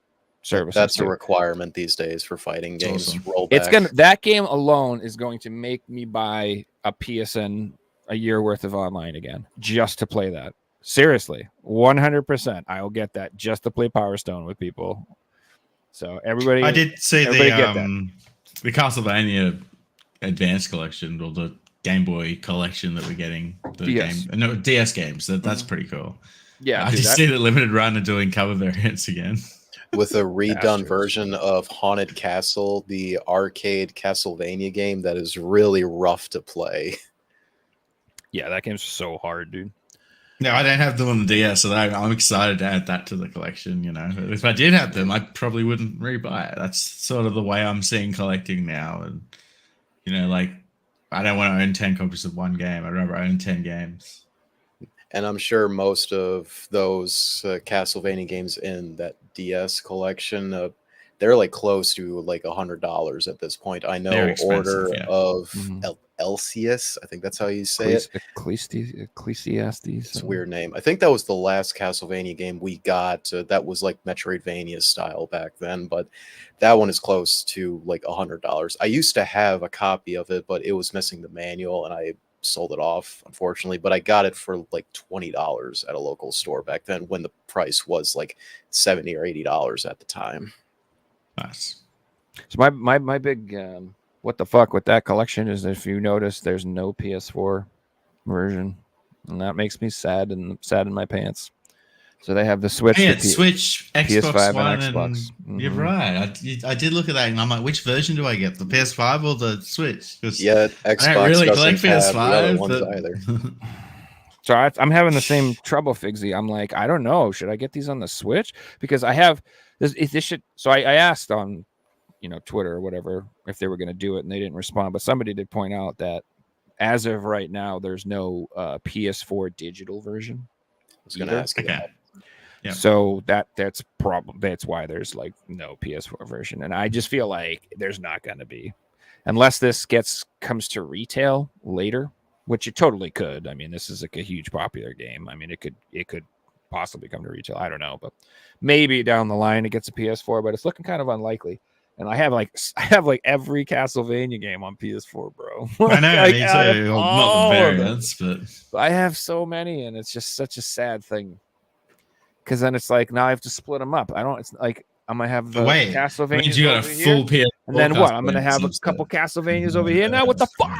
services. That's a requirement these days for fighting games. Awesome. Rollback. That game alone is going to make me buy a PSN a year worth of online again just to play that. Seriously, 100%. I'll get that just to play Power Stone with people. So everybody, I did see the Castlevania Advanced Collection, or the Game Boy collection that we're getting. DS games. That's pretty cool. Yeah, I just see that Limited Run are doing cover variants again. With a redone version of Haunted Castle, the arcade Castlevania game that is really rough to play. Yeah, that game's so hard, dude. No, I don't have them on the DS, so I'm excited to add that to the collection. You know, if I did have them, I probably wouldn't rebuy it. That's sort of the way I'm seeing collecting now. And you know, like, I don't want to own 10 copies of one game. I'd rather own 10 games. And I'm sure most of those Castlevania games in that DS collection, they're like close to like $100 at this point. I know Order of Elsius, I think that's how you say it. Ecclesiastes. It's a weird name. I think that was the last Castlevania game we got that was like Metroidvania style back then, but that one is close to like $100. I used to have a copy of it, but it was missing the manual, and I sold it off, unfortunately. But I got it for like $20 at a local store back then, when the price was like $70 or $80 at the time. Nice. So my big what the fuck with that collection is, if you notice, there's no PS4 version, and that makes me sad in my pants. So they have the Switch, Switch, Xbox PS5, One, and Xbox. You're right. I did look at that, and I'm like, which version do I get? The PS5 or the Switch? Yeah, Xbox I don't really collect doesn't have the other PS5 ones either. So I'm having the same trouble, Figsy. I'm like, I don't know. Should I get these on the Switch? Because I have this shit. So I asked on, Twitter or whatever, if they were going to do it, and they didn't respond. But somebody did point out that as of right now, there's no PS4 digital version. I was going to ask you that. Yeah. So that's why there's like no PS4 version, and I just feel like there's not going to be, unless this comes to retail later, which it totally could. I mean, this is like a huge popular game. I mean, it could possibly come to retail. I don't know, but maybe down the line it gets a PS4, but it's looking kind of unlikely. And I have like every Castlevania game on PS4, bro. I know, like, me too. Not the variants, but I have so many, and it's just such a sad thing. Because then it's like, now I have to split them up. It's like I'm gonna have the Castlevania. You got a full PS4, and then what? I'm gonna have a couple Castlevanias over here. Now what the fuck?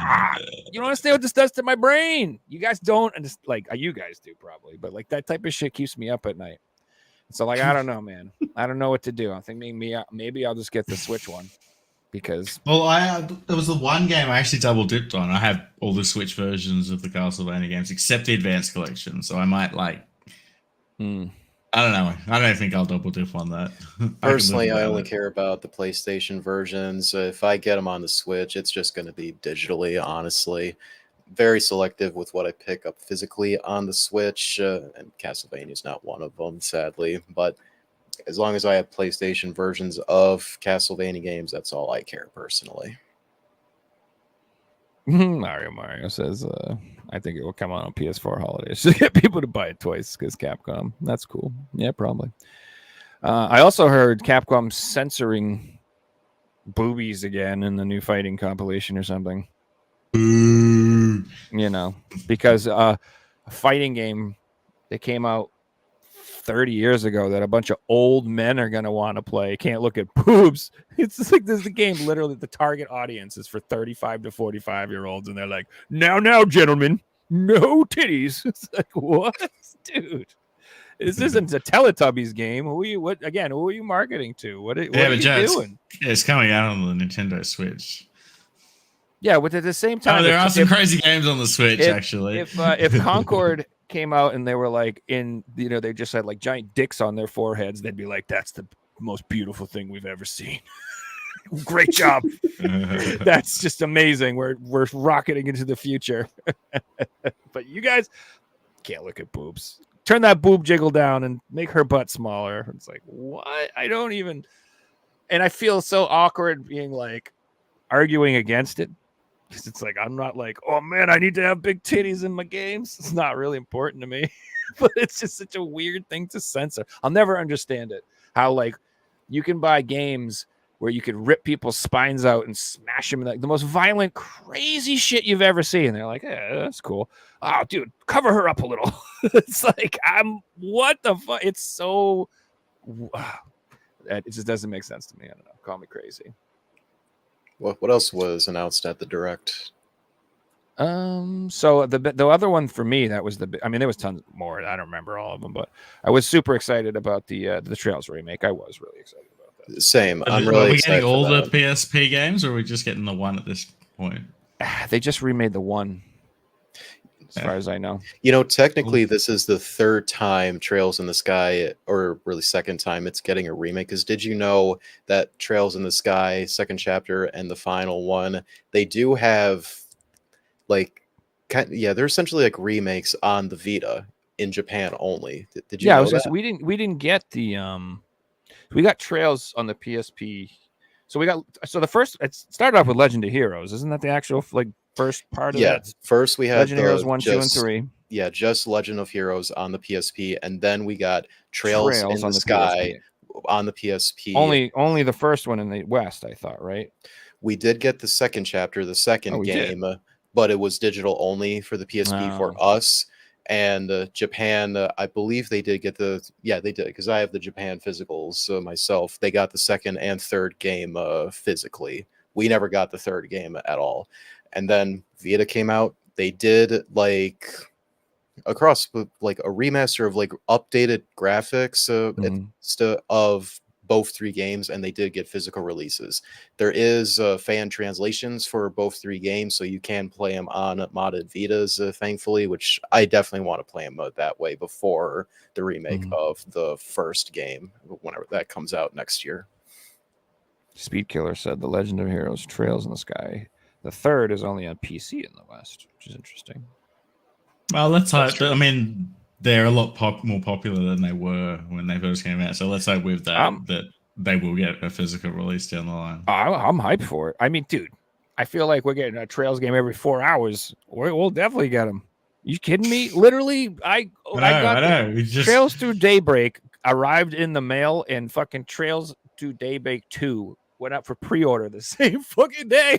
You don't understand what this does to my brain. You guys don't, and just like you guys do probably, but like that type of shit keeps me up at night. So like, I don't know, man. I don't know what to do. I think maybe I'll just get the Switch one, because there was the one game I actually double dipped on. I have all the Switch versions of the Castlevania games except the Advanced Collection, so I might like. I don't know. I don't think I'll double dip on that. Personally, I only care about the PlayStation versions. If I get them on the Switch, it's just going to be digitally, honestly. very selective with what I pick up physically on the Switch, and Castlevania is not one of them, sadly. But as long as I have PlayStation versions of Castlevania games, that's all I care personally. Mario says, I think it will come out on PS4 holidays to get people to buy it twice because Capcom. That's cool. Yeah, probably. I also heard Capcom censoring boobies again in the new fighting compilation or something. You know, because a fighting game that came out 30 years ago that a bunch of old men are going to want to play can't look at boobs. It's just like this is the game literally the target audience is for 35 to 45-year-olds and they're like, now gentlemen, no titties. It's like, what? Dude, this isn't a Teletubbies game. Who are you marketing to? What are you doing? It's coming out on the Nintendo Switch. Yeah, but at the same time, there are some crazy games on the Switch, actually. If Concord came out and they were like they just had like giant dicks on their foreheads, they'd be like, that's the most beautiful thing we've ever seen. Great job. That's just amazing. We're rocketing into the future. But you guys can't look at boobs. Turn that boob jiggle down and make her butt smaller. It's like, what? And I feel so awkward being like arguing against it. Because it's like, I'm not like, oh man, I need to have big titties in my games. It's not really important to me. But it's just such a weird thing to censor. I'll never understand it. How like you can buy games where you could rip people's spines out and smash them, like the most violent, crazy shit you've ever seen. They're like, yeah, that's cool. Oh, dude, cover her up a little. It's like, what the fuck? It's so, it just doesn't make sense to me. I don't know. Call me crazy. What else was announced at the Direct? So the other one for me, that was there was tons more. I don't remember all of them, but I was super excited about the Trails remake. I was really excited about that. Same. I'm Are really we excited getting all for the that. PSP games, or are we just getting the one at this point? They just remade the one, as far as I know. You know, technically, this is the third time Trails in the Sky, or really second time, it's getting a remake. Because did you know that Trails in the Sky, second chapter, and the final one, they do have, like, they're essentially like remakes on the Vita in Japan only. Did you know that? We didn't get the we got Trails on the PSP. So the first, it started off with Legend of Heroes. Isn't that the actual like first part of that? First we had Legend of Heroes 1, 2, and 3. Yeah, just Legend of Heroes on the PSP, and then we got Trails in on the Sky on the PSP. Only the first one in the West, I thought, right? We did get the second chapter, the second game, but it was digital only for the PSP for us. And Japan, I believe they did get they did, because I have the Japan physicals myself. They got the second and third game physically. We never got the third game at all. And then Vita came out. They did like across like a remaster of like updated graphics of both three games, and they did get physical releases. There is fan translations for both three games, so you can play them on modded Vitas, thankfully, which I definitely want to play them that way before the remake of the first game, whenever that comes out next year. Speed Killer said The Legend of Heroes Trails in the Sky. The third is only on PC in the West, which is interesting. Well, let's hope. I mean, they're a lot more popular than they were when they first came out. So let's hope with that that they will get a physical release down the line. I'm hyped for it. I mean, dude, I feel like we're getting a Trails game every 4 hours. We'll definitely get them. You kidding me? Literally, I got Trails Through Daybreak arrived in the mail, and fucking Trails Through Daybreak 2 went up for pre-order the same fucking day.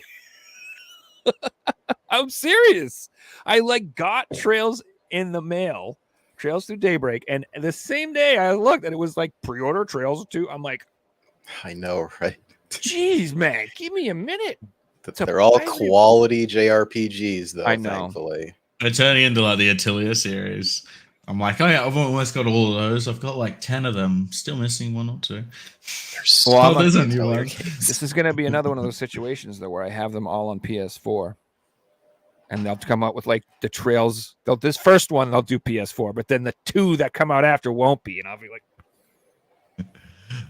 I'm serious. I got Trails in the mail, Trails Through Daybreak, and the same day I looked and it was like pre-order Trails 2. I'm like, I know, right? Jeez, man, give me a minute. They're all quality JRPGs, though. I know. Thankfully, they're turning into like the Atelier series. I'm like, oh yeah, I've almost got all of those. I've got like 10 of them. Still missing one or two. There's a new one. This is going to be another one of those situations though where I have them all on PS4, and they'll come out with like the Trails. This first one they'll do PS4, but then the two that come out after won't be, and I'll be like,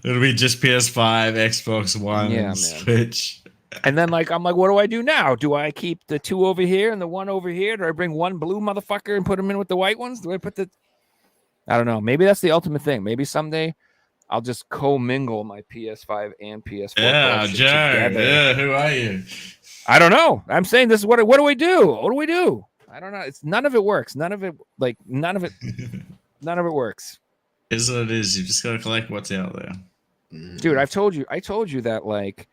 it'll be just PS5, Xbox One, Yeah, man. Switch. And then like I'm like, what do I do now? Do I keep the 2 over here and the 1 over here? Do I bring one blue motherfucker and put them in with the white ones? Do I put the I don't know. Maybe that's the ultimate thing. Maybe someday I'll just commingle my PS5 and PS4 Yeah, collection Joe. together. Yeah, who are you? I don't know. I'm saying this is what do we do? What do we do? I don't know. It's none of it works. None of it works. Is what it is. You just gotta collect what's out there. Dude, I told you that like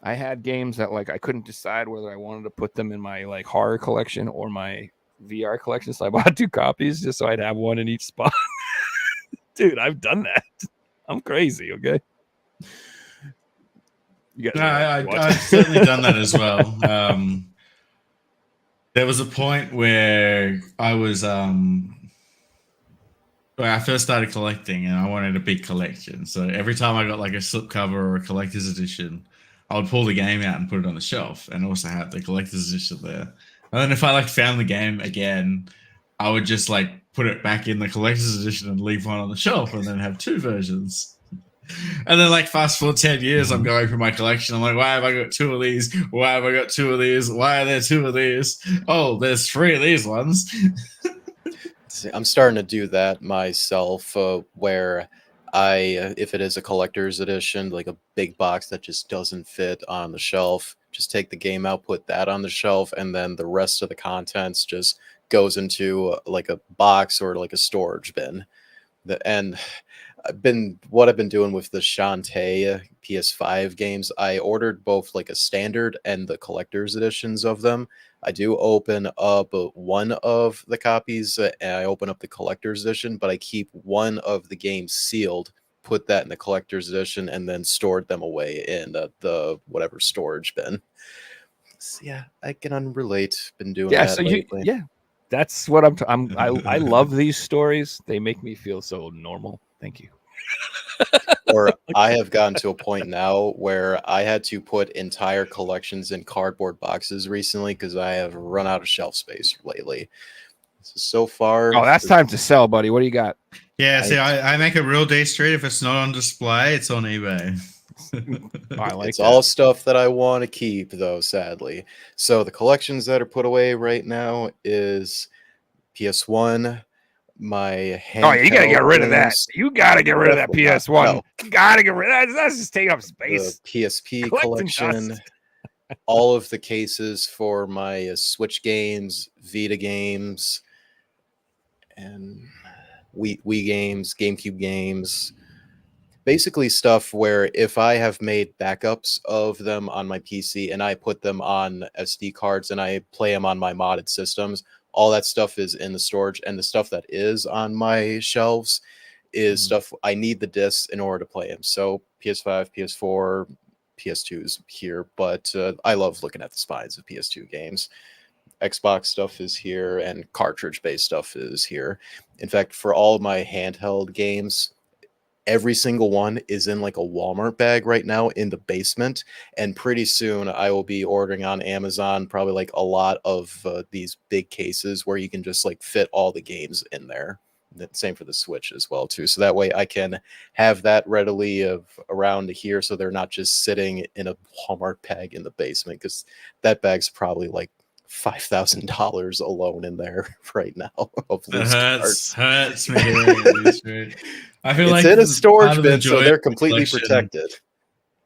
I had games that like I couldn't decide whether I wanted to put them in my like horror collection or my VR collection. So I bought 2 copies just so I'd have one in each spot. Dude, I've done that. I'm crazy, okay? You No, guys I've certainly done that as well. There was a point where I was when I first started collecting and I wanted a big collection. So every time I got like a slipcover or a collector's edition, I would pull the game out and put it on the shelf and also have the collector's edition there. And then if I like found the game again, I would just like put it back in the collector's edition and leave one on the shelf and then have 2 versions. And then like fast forward 10 years, I'm going through my collection. I'm like, why have I got 2 of these? Why have I got 2 of these? Why are there 2 of these? Oh, there's 3 of these ones. See, I'm starting to do that myself, where if it is a collector's edition, like a big box that just doesn't fit on the shelf, just take the game out, put that on the shelf, and then the rest of the contents just goes into like a box or like a storage bin. And what I've been doing with the Shantae PS5 games, I ordered both like a standard and the collector's editions of them. I do open up one of the copies and I open up the collector's edition, but I keep one of the games sealed, put that in the collector's edition, and then stored them away in the whatever storage bin. So yeah, I can unrelate. Been doing that lately. That's what I love these stories. They make me feel so normal. Thank you. Or I have gotten to a point now where I had to put entire collections in cardboard boxes recently because I have run out of shelf space lately. So far, Oh, that's time to sell, buddy. What do you got? Yeah, see, I make a real D Street. If it's not on display, it's on eBay. Oh, I like it's that. all stuff that I want to keep, though, sadly. So the collections that are put away right now is PS1, my handheld. Oh, yeah, you gotta get rid of that. games, You gotta get rid of that Definitely not. PS1. No. You gotta get rid of that. That's just taking up the space. PSP Collecting collection, dust. all of the cases for my Switch games, Vita games, and Wii games, GameCube games. Basically stuff where if I have made backups of them on my PC and I put them on SD cards and I play them on my modded systems, all that stuff is in the storage, and the stuff that is on my shelves is stuff I need the discs in order to play them. So PS5, PS4, PS2's here, but I love looking at the spines of PS2 games. Xbox stuff is here, and cartridge-based stuff is here. In fact, for all of my handheld games, every single one is in like a Walmart bag right now in the basement, and pretty soon I will be ordering on Amazon probably like a lot of these big cases where you can just like fit all the games in there. Same for the Switch as well too, so that way I can have that readily around here, so they're not just sitting in a Walmart bag in the basement, because that bag's probably like $5,000 alone in there right now. Of loose cards. Hurts me. I feel It's like in a part storage of the bin, so joy they're of completely collection protected.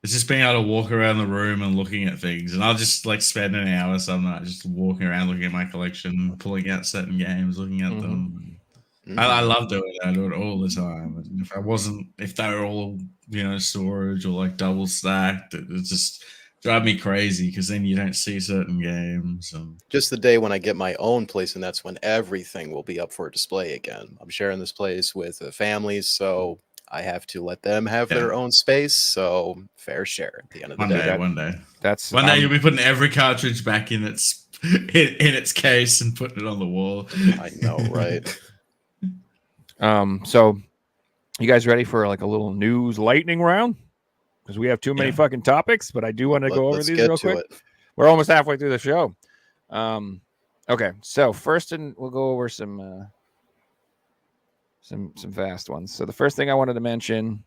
It's just being able to walk around the room and looking at things. And I'll just like spend an hour some night just walking around looking at my collection, pulling out certain games, looking at them. I love doing that. I do it all the time. And if they were all, storage or like double stacked, it just drive me crazy, because then you don't see certain games. Just the day when I get my own place, and that's when everything will be up for display again. I'm sharing this place with families, so I have to let them have their own space. So fair share at the end of the day. One day. That's One day you'll be putting every cartridge back in its case and putting it on the wall. I know, right? So you guys ready for like a little news lightning round? Because we have too many fucking topics, but I do want to go over these real quick. We're almost halfway through the show. Okay, so first, we'll go over some fast ones. So the first thing I wanted to mention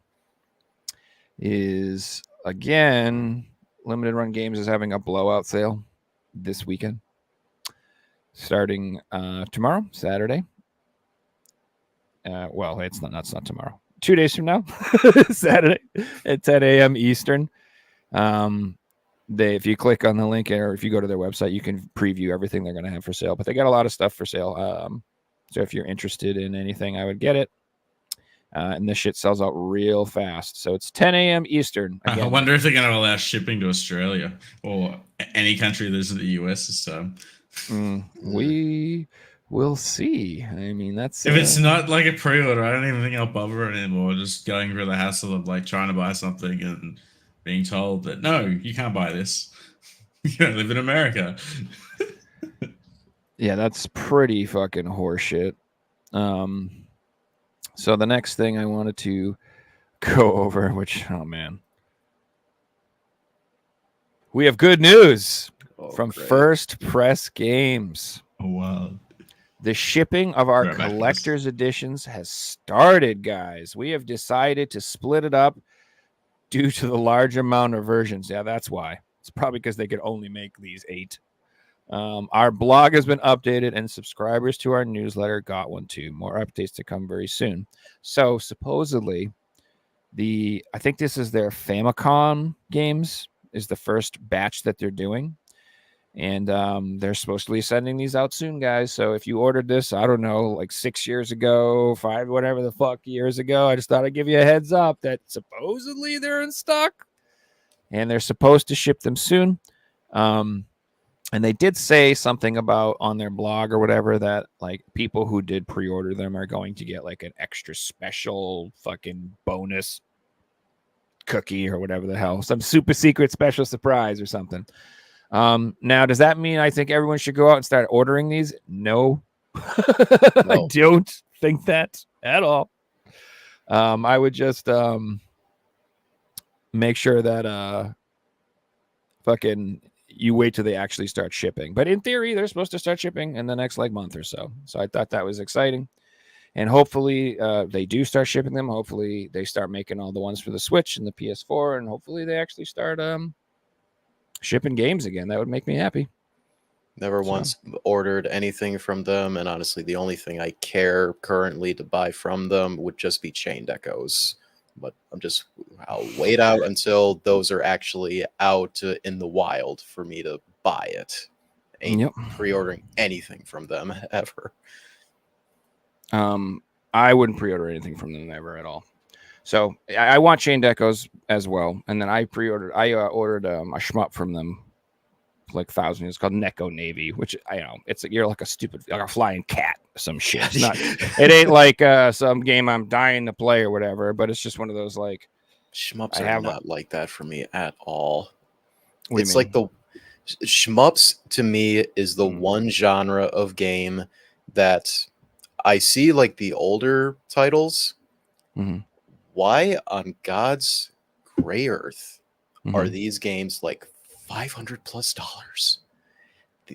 is, again, Limited Run Games is having a blowout sale this weekend, starting tomorrow, Saturday. Well, it's not. That's not tomorrow. 2 days from now, Saturday at 10 a.m. Eastern. If you click on the link or if you go to their website, you can preview everything they're going to have for sale. But they got a lot of stuff for sale. So if you're interested in anything, I would get it. And this shit sells out real fast. So it's 10 a.m. Eastern. I Again, wonder if they're going to allow shipping to Australia or any country that isn't the US this time. We will see. I mean, that's If it's not like a pre-order, I don't even think I'll bother anymore. Just going through the hassle of like trying to buy something and being told that no, you can't buy this. You don't live in America. yeah, that's pretty fucking horseshit. So the next thing I wanted to go over, which oh man, we have good news from great. First Press Games. Oh wow. The shipping of our Right back to this. collector's editions has started, guys. We have decided to split it up due to the large amount of versions. Yeah, that's why. It's probably because they could only make these 8. Our blog has been updated, and subscribers to our newsletter got one too. More updates to come very soon. So supposedly, I think this is their Famicom games is the first batch that they're doing. And they're supposed to be sending these out soon, guys. So if you ordered this, I don't know, like 6 years ago, 5, whatever the fuck years ago, I just thought I'd give you a heads up that supposedly they're in stock. And they're supposed to ship them soon. And they did say something about on their blog or whatever that like people who did pre-order them are going to get like an extra special fucking bonus cookie or whatever the hell. Some super secret special surprise or something. Now, does that mean I think everyone should go out and start ordering these? No. I don't think that at all. I would just make sure that fucking you wait till they actually start shipping. But in theory, they're supposed to start shipping in the next like month or so. So I thought that was exciting. And hopefully they do start shipping them. Hopefully they start making all the ones for the Switch and the PS4. And hopefully they actually start shipping games again. That would make me happy. Never once ordered anything from them, and honestly, the only thing I care currently to buy from them would just be Chained Echoes. But I'll wait out until those are actually out in the wild for me to buy it. Ain't pre-ordering anything from them ever. I wouldn't pre-order anything from them ever at all. So I want Chained Echoes as well, and then I ordered a shmup from them, like 1,000. It's called Neko Navy, which I know you're like a flying cat, some shit. It's not, it ain't like some game I'm dying to play or whatever, but it's just one of those like shmups are not like that for me at all. What It's like the shmups to me is the one genre of game that I see like the older titles. Mm-hmm. Why on God's gray earth are these games like $500+?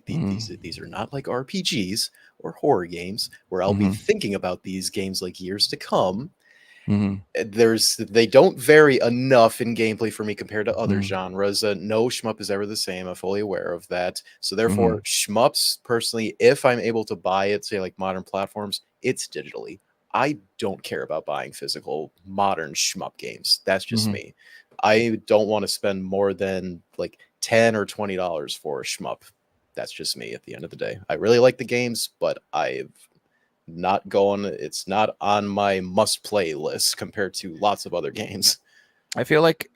These are not like RPGs or horror games where I'll be thinking about these games like years to come. They don't vary enough in gameplay for me compared to other genres. No shmup is ever the same. I'm fully aware of that. So therefore, shmups personally, if I'm able to buy it, say like modern platforms, it's digitally. I don't care about buying physical modern shmup games. That's just me. I don't want to spend more than like $10 or $20 for a shmup. That's just me at the end of the day. I really like the games, but it's not on my must play list compared to lots of other games. I feel like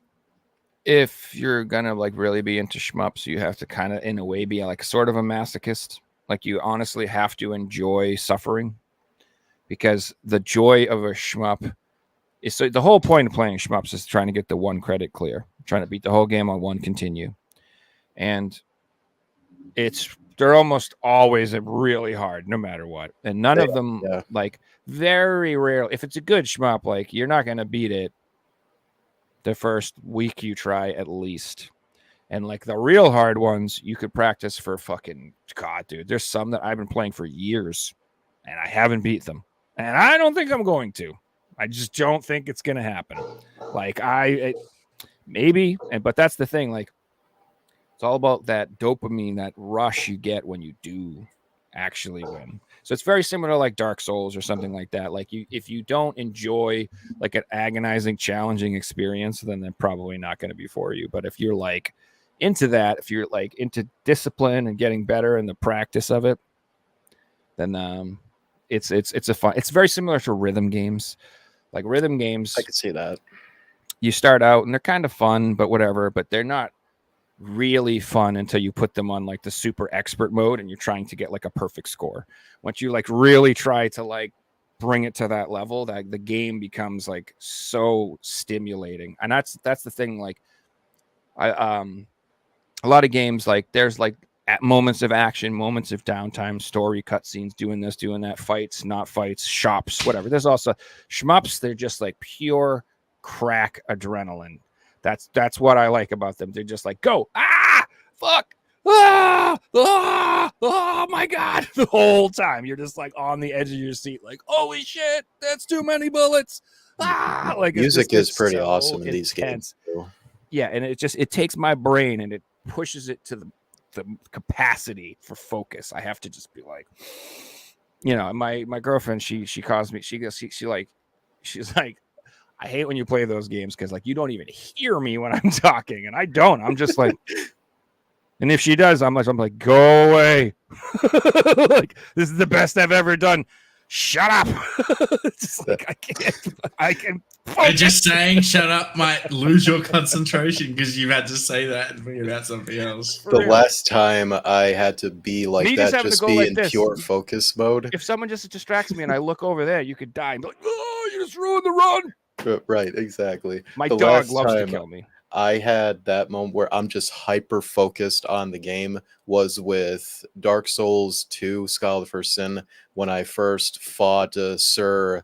if you're gonna like really be into shmups, you have to kind of in a way be like sort of a masochist. Like you honestly have to enjoy suffering, because the joy of a shmup is so the whole point of playing shmups is trying to get the one credit clear, trying to beat the whole game on one continue. And they're almost always really hard, no matter what. And none of them, like very rarely, if it's a good shmup, like you're not going to beat it the first week you try at least. And like the real hard ones, you could practice for fucking God, dude. There's some that I've been playing for years and I haven't beat them. And I don't think I'm going to. I just don't think it's going to happen. Like maybe, but that's the thing. Like It's all about that dopamine, that rush you get when you do actually win. So it's very similar to like Dark Souls or something like that. Like if you don't enjoy like an agonizing, challenging experience, then they're probably not going to be for you. But if you're like into that, if you're like into discipline and getting better and the practice of it, then it's a fun. It's very similar to rhythm games. Like rhythm games, I could see that. you start out and they're kind of fun, but whatever. But they're not really fun until you put them on like the super expert mode and you're trying to get like a perfect score. Once you like really try to like bring it to that level, that the game becomes like so stimulating. And that's the thing. Like a lot of games, like there's like at moments of action, moments of downtime, story cutscenes, doing this, doing that, fights, not fights, shops, whatever. There's also shmups. They're just like pure crack adrenaline. That's what I like about them. They're just like, go, fuck, oh my god, the whole time you're just like on the edge of your seat, like, holy shit, that's too many bullets. Like Music is pretty so awesome in these games. Too. Yeah, and it takes my brain and it pushes it to the capacity for focus. I have to just be like, my girlfriend, she calls me, she's like, I hate when you play those games because like you don't even hear me when I'm talking, and I don't. I'm just like, and if she does, I'm like, go away. Like this is the best I've ever done. Shut up. Just like I can. And just saying shut up might lose your concentration because you had to say that and figure out something else. The last time I had to be like that, just be like in pure focus mode. If someone just distracts me and I look over there, you could die and be like, oh, you just ruined the run. Right, exactly. My dog loves to kill me. I had that moment where I'm just hyper focused on the game was with Dark Souls 2, Scholar of the First Sin, when I first fought Sir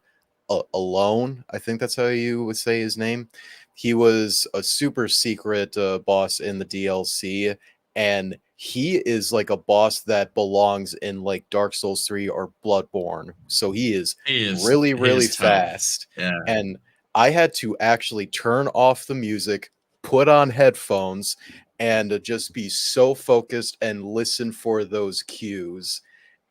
Alone. I think that's how you would say his name. He was a super secret boss in the DLC, and he is like a boss that belongs in like Dark Souls 3 or Bloodborne. So he is really fast. Yeah. And I had to actually turn off the music, put on headphones, and just be so focused and listen for those cues.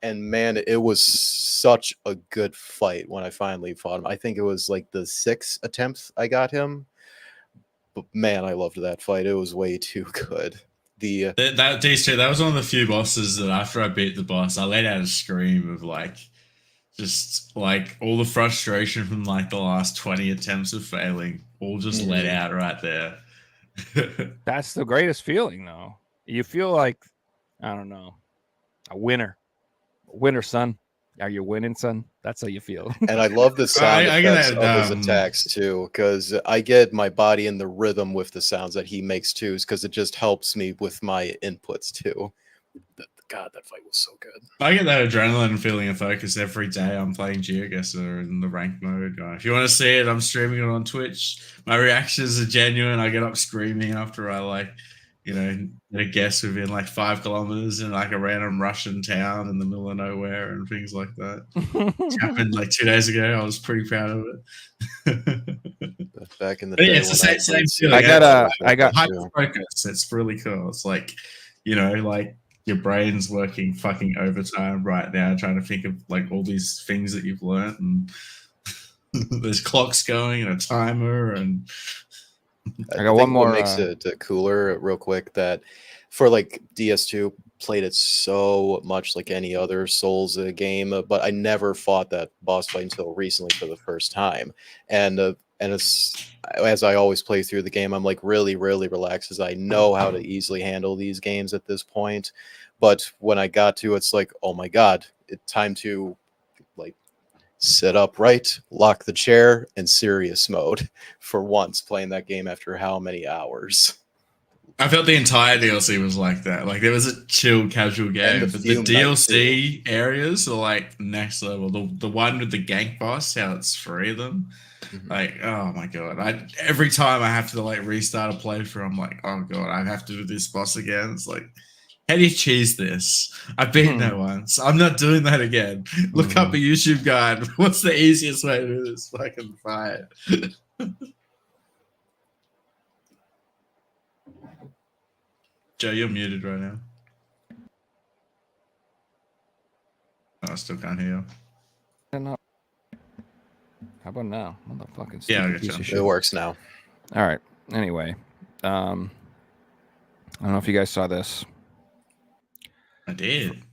And man, it was such a good fight when I finally fought him. I think it was like the 6th attempt I got him. But man, I loved that fight. It was way too good. That was one of the few bosses that after I beat the boss, I let out a scream of like just like all the frustration from like the last 20 attempts of failing all just let out right there. That's the greatest feeling though. You feel like, I don't know, a winner, son. Are you winning, son? That's how you feel. And I love the sound effects of his attacks too, because I get my body in the rhythm with the sounds that he makes too, because it just helps me with my inputs too. God, that fight was so good. I get that adrenaline feeling of focus every day I'm playing GeoGuessr in the ranked mode. If you want to see it, I'm streaming it on Twitch. My reactions are genuine. I get up screaming after I get a guess within like 5 kilometers in like a random Russian town in the middle of nowhere and things like that. It happened like 2 days ago. I was pretty proud of it. Back in the day, it's the same feeling. I got hyper focus. It's really cool. It's like, like your brain's working fucking overtime right now, trying to think of like all these things that you've learned, and there's clocks going and a timer, and I got one more. What makes it cooler, real quick, that for like DS2 played it so much like any other Souls game, but I never fought that boss fight until recently for the first time, and it's, as I always play through the game, I'm like really relaxed as I know how to easily handle these games at this point. But when I got to, it's like, oh my god, it's time to like sit upright, lock the chair, and serious mode for once playing that game after how many hours. I felt the entire DLC was like that. Like there was a chill, casual game, but the DLC areas are like next level. The one with the gank boss, how it's 3 of them. Like, oh my god! Every time I have to like restart a playthrough, I'm like, oh god, I have to do this boss again. It's like, how do you cheese this? I've beaten that once. I'm not doing that again. Look up a YouTube guide. What's the easiest way to do this fucking fight? Joe, you're muted right now. Oh, I still can't hear you. How about now? Motherfucking Yeah, I stupid got piece you. of shit. It works now. All right. Anyway, I don't know if you guys saw this. I did.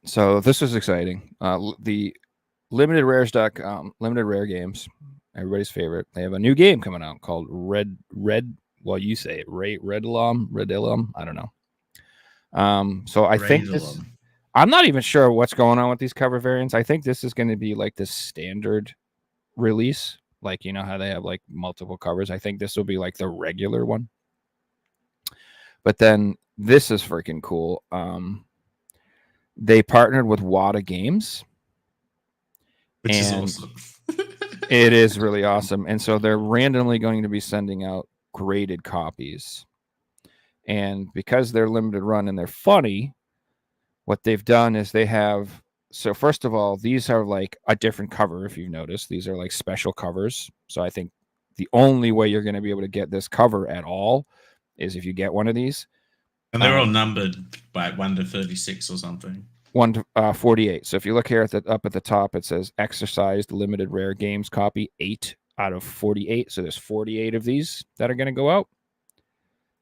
So this was exciting. The limitedRares.com, limited rare games, everybody's favorite. They have a new game coming out called Red. Well, you say it, Redillum. I don't know. So I think this. Radulum. I'm not even sure what's going on with these cover variants. I think this is going to be like the standard release. Like, you know how they have like multiple covers. I think this will be like the regular one. But then this is freaking cool. They partnered with Wata Games. Which is And awesome. it is really awesome. And so they're randomly going to be sending out graded copies. And because they're limited run and they're funny, what they've done is they have, so first of all, these are like a different cover. If you've noticed, these are like special covers. So I think the only way you're going to be able to get this cover at all is if you get one of these. And they're all numbered by 1 to 36 or something. 1 to 48. So if you look here up at the top, it says exercised limited rare games copy 8 out of 48. So there's 48 of these that are going to go out.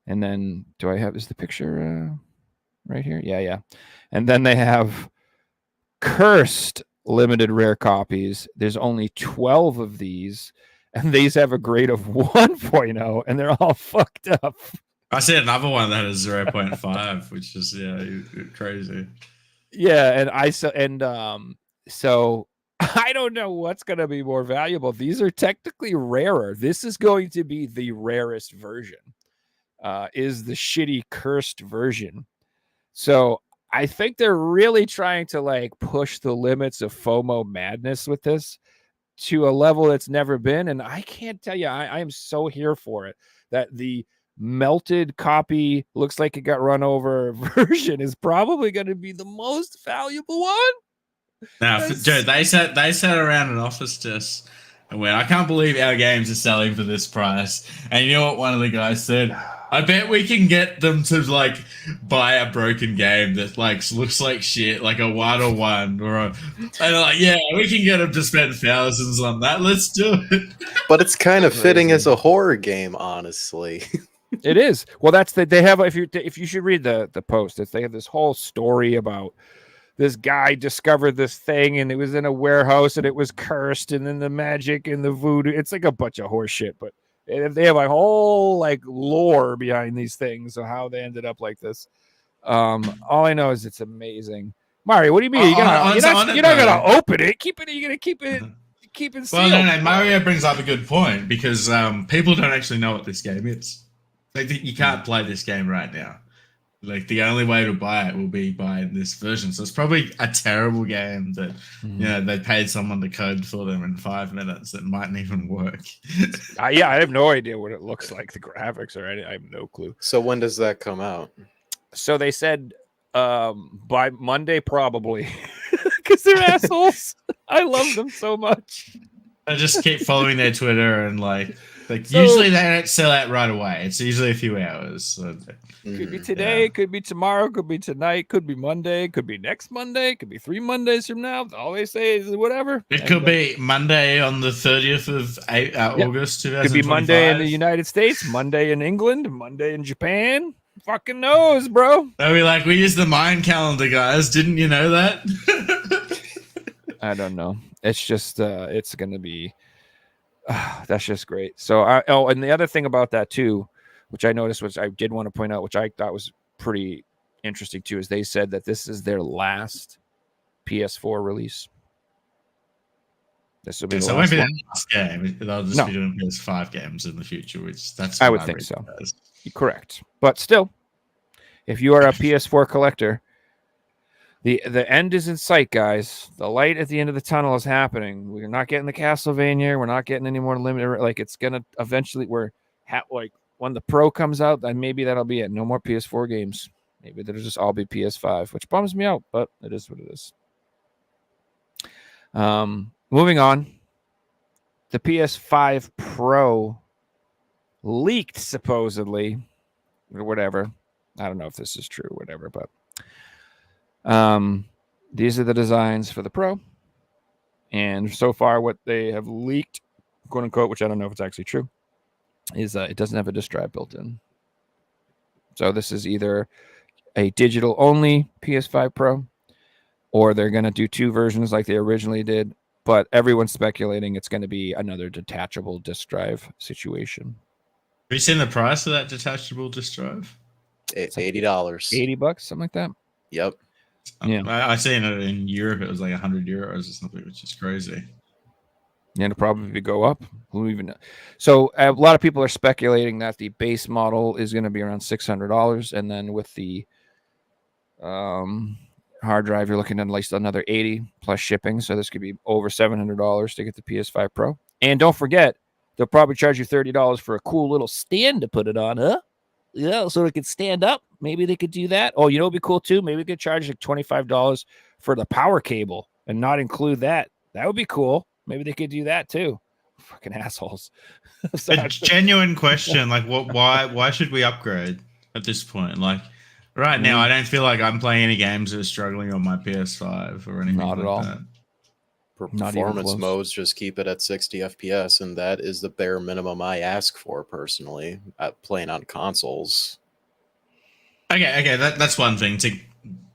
And then is the picture right here? Yeah. And then they have cursed limited rare copies. There's only 12 of these, and these have a grade of 1.0, and they're all fucked up. I see another one that is 0.5, which is crazy. Yeah, so I don't know what's going to be more valuable. These are technically rarer. This is going to be the rarest version. Is the shitty cursed version. So I think they're really trying to like push the limits of FOMO madness with this to a level that's never been. And I can't tell you, I am so here for it. That the melted copy looks like it got run over version is probably going to be the most valuable one. Now, Joe, they sat around an office desk and went, I can't believe our games are selling for this price. And you know what one of the guys said? I bet we can get them to like buy a broken game that like looks like shit, like a 101 or and they're like, yeah, we can get them to spend thousands on that. Let's do it. But it's kind of fitting as a horror game, honestly. It is. Well, they have, if you should read the post, they have this whole story about this guy discovered this thing and it was in a warehouse and it was cursed, and then the magic and the voodoo. It's like a bunch of horse shit, but they have a whole like lore behind these things of how they ended up like this. All I know is it's amazing. Mario, what do you mean? You're not gonna open it. You're gonna keep it sealed. Well, no. Mario brings up a good point because people don't actually know what this game is. Like you can't play this game right now. Like the only way to buy it will be buying this version. So it's probably a terrible game that they paid someone to code for them in 5 minutes that mightn't even work. I have no idea what it looks like, the graphics or anything. I have no clue. So when does that come out? So they said by Monday probably, because they're assholes. I love them so much. I just keep following their Twitter and usually they don't sell out right away. It's usually a few hours. So. Could be today, could be tomorrow, could be tonight, could be Monday, could be next Monday, could be 3 Mondays from now. All they say is whatever. It could be Monday on the 30th of August 2025. Could be Monday in the United States, Monday in England, Monday in Japan. Fucking knows, bro. They'll be like, we use the Mayan calendar, guys. Didn't you know that? I don't know. It's just, it's going to be, that's just great. So, and the other thing about that too, which I noticed, which I did want to point out, which I thought was pretty interesting too, is they said that this is their last PS4 release. This will be so it won't be the last game. They'll just be doing PS5 games in the future, which that's I would think so. Correct. But still, if you are a PS4 collector, the end is in sight, guys. The light at the end of the tunnel is happening. We're not getting the Castlevania. We're not getting any more limited. Like it's gonna eventually. When the Pro comes out, then maybe that'll be it. No more PS4 games. Maybe they'll just all be PS5, which bums me out, but it is what it is. Moving on. The PS5 Pro leaked, supposedly, or whatever. I don't know if this is true or whatever, but these are the designs for the Pro. And so far, what they have leaked, quote unquote, which I don't know if it's actually true, is it doesn't have a disk drive built in. So this is either a digital only PS5 Pro, or they're going to do 2 versions like they originally did. But everyone's speculating it's going to be another detachable disk drive situation. Have you seen the price of that detachable disk drive? $80. $80, something like that. Yep. Yeah. I seen it in Europe. It was like 100 euros or something, which is crazy. And it'll probably go up. Who even know? So a lot of people are speculating that the base model is going to be around $600, and then with the hard drive, you're looking at least another $80 plus shipping. So this could be over $700 to get the PS5 Pro. And don't forget, they'll probably charge you $30 for a cool little stand to put it on, huh? Yeah, so it could stand up. Maybe they could do that. Oh, you know, it'd be cool too. Maybe we could charge like $25 for the power cable and not include that. That would be cool. Maybe they could do that too. Fucking assholes. A genuine question, like why should we upgrade at this point? Like right now, I don't feel like I'm playing any games that are struggling on my PS5 or anything. Not at like all. that. Not even Performance close. modes just keep it at 60 FPS, and that is the bare minimum I ask for personally at playing on consoles. Okay, that's one thing.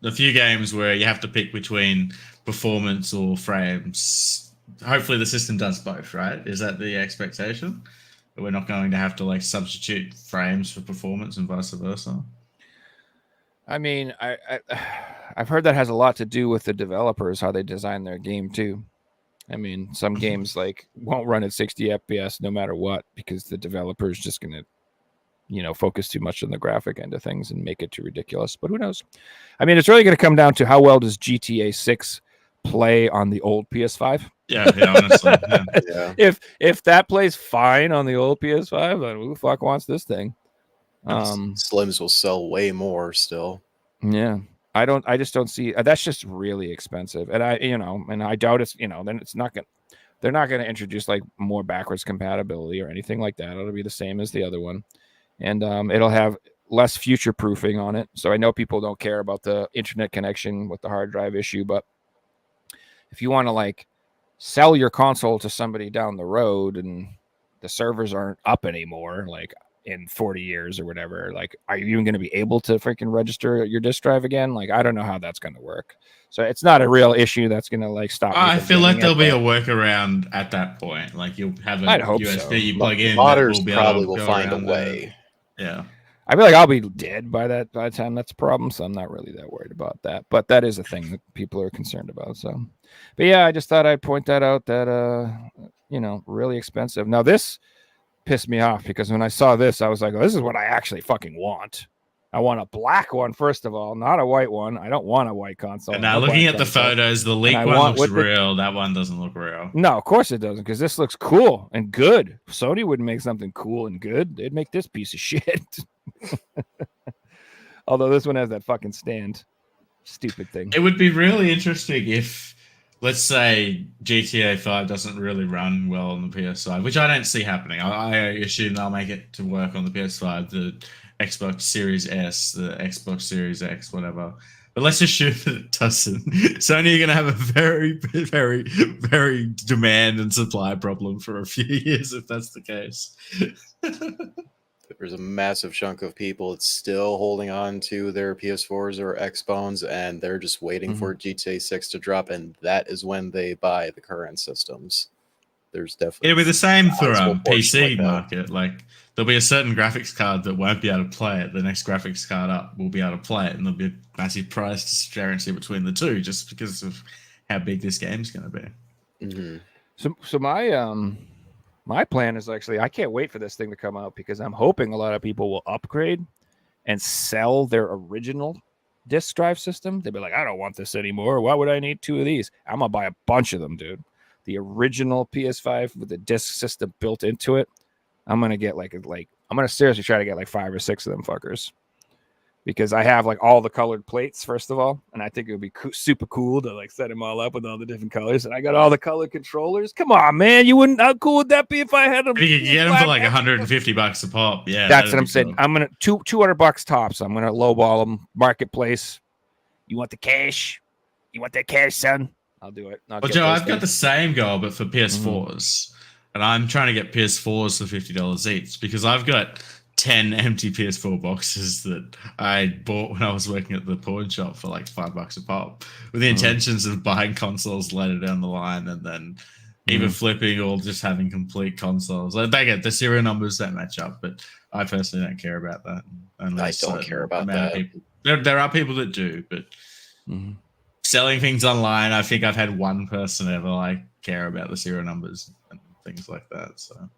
A few games where you have to pick between performance or frames. Hopefully, the system does both, right? Is that the expectation? That we're not going to have to like substitute frames for performance and vice versa. I mean, I've heard that has a lot to do with the developers, how they design their game too. I mean, some games like won't run at 60 FPS no matter what, because the developer is just going to, you know, focus too much on the graphic end of things and make it too ridiculous. But who knows? I mean, it's really going to come down to how well does GTA 6 play on the old PS5. Yeah, honestly. Yeah. Yeah. If that plays fine on the old PS5, then who the fuck wants this thing? Slims will sell way more still. Yeah. I just don't see that's just really expensive. And I doubt it's, then it's not they're not going to introduce like more backwards compatibility or anything like that. It'll be the same as the other one. And it'll have less future proofing on it. So I know people don't care about the internet connection with the hard drive issue, but if you want to like sell your console to somebody down the road and the servers aren't up anymore, like in 40 years or whatever, like, are you even going to be able to freaking register your disk drive again? Like, I don't know how that's going to work. So it's not a real issue that's going to like stop. I feel like there'll be a workaround at that point. Like you'll have a I'd hope USB so. you plug in. Modders that probably will will go find a around way. Yeah. I feel like I'll be dead by the time that's a problem. So I'm not really that worried about that. But that is a thing that people are concerned about. So, but yeah, I just thought I'd point that out that, really expensive. Now this pissed me off because when I saw this, I was like, oh, this is what I actually fucking want. I want a black one, first of all, not a white one. I don't want a white console. And now looking at the photos, the leak one looks real. That one doesn't look real. No, of course it doesn't, because this looks cool and good. Sony wouldn't make something cool and good. They'd make this piece of shit. Although this one has that fucking stand. Stupid thing. It would be really interesting if, let's say, GTA 5 doesn't really run well on the PS5, which I don't see happening. I assume they'll make it to work on the PS5, the Xbox Series S, the Xbox Series X, whatever. But let's assume that it doesn't. Sony are going to have a very, very, very demand and supply problem for a few years if that's the case. There's a massive chunk of people that's still holding on to their PS4s or Xbones, and they're just waiting for GTA 6 to drop, and that is when they buy the current systems. There's definitely it'll be the same for sizable portion PC like that. market. Like there'll be a certain graphics card that won't be able to play it. The next graphics card up will be able to play it, and there'll be a massive price disparity between the two, just because of how big this game's going to be. Mm-hmm. So my plan is actually, I can't wait for this thing to come out because I'm hoping a lot of people will upgrade and sell their original disk drive system. They'll be like, I don't want this anymore. Why would I need 2 of these? I'm gonna buy a bunch of them, dude. The original PS5 with the disk system built into it. I'm gonna get like I'm gonna seriously try to get like 5 or 6 of them fuckers. because I have like all the colored plates first of all, and I think it would be super cool to like set them all up with all the different colors. And I got all the colored controllers. Come on, man, you wouldn't? How cool would that be if I had them? You can get them for like $150 a pop. Yeah, That's that'd what I'm be saying. cool. I'm gonna $200 tops. I'm gonna lowball them. Marketplace. You want the cash? You want that cash, son? I'll do it. I'll Well, get Joe, those I've got things. the same goal, but for PS4s. And I'm trying to get PS4s for $50 each because I've got 10 empty PS4 boxes that I bought when I was working at the pawn shop for like $5 a pop with the intentions of buying consoles later down the line and then either flipping or just having complete consoles. Like, they get the serial numbers that match up, but I personally don't care about that. Unless I don't a care about amount of that. people. There are people that do, but Mhm. selling things online, I think I've had one person ever like care about the serial numbers and things like that. So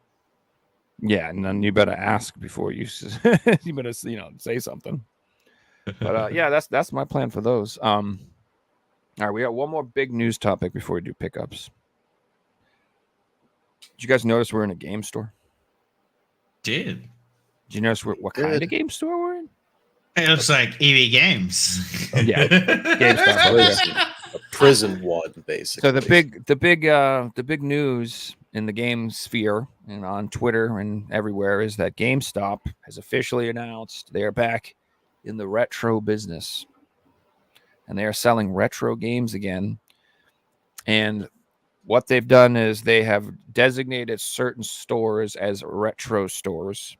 Yeah, and then you better ask before you you better say something. But yeah, that's my plan for those. All right, we got one more big news topic before we do pickups. Did you guys notice we're in a game store? did. Did you notice what kind of game store we're in? It looks like EV Games. Yeah, GameStop. A prison one, basically. So the big news in the game sphere and on Twitter and everywhere is that GameStop has officially announced they are back in the retro business, and they are selling retro games again. And what they've done is they have designated certain stores as retro stores.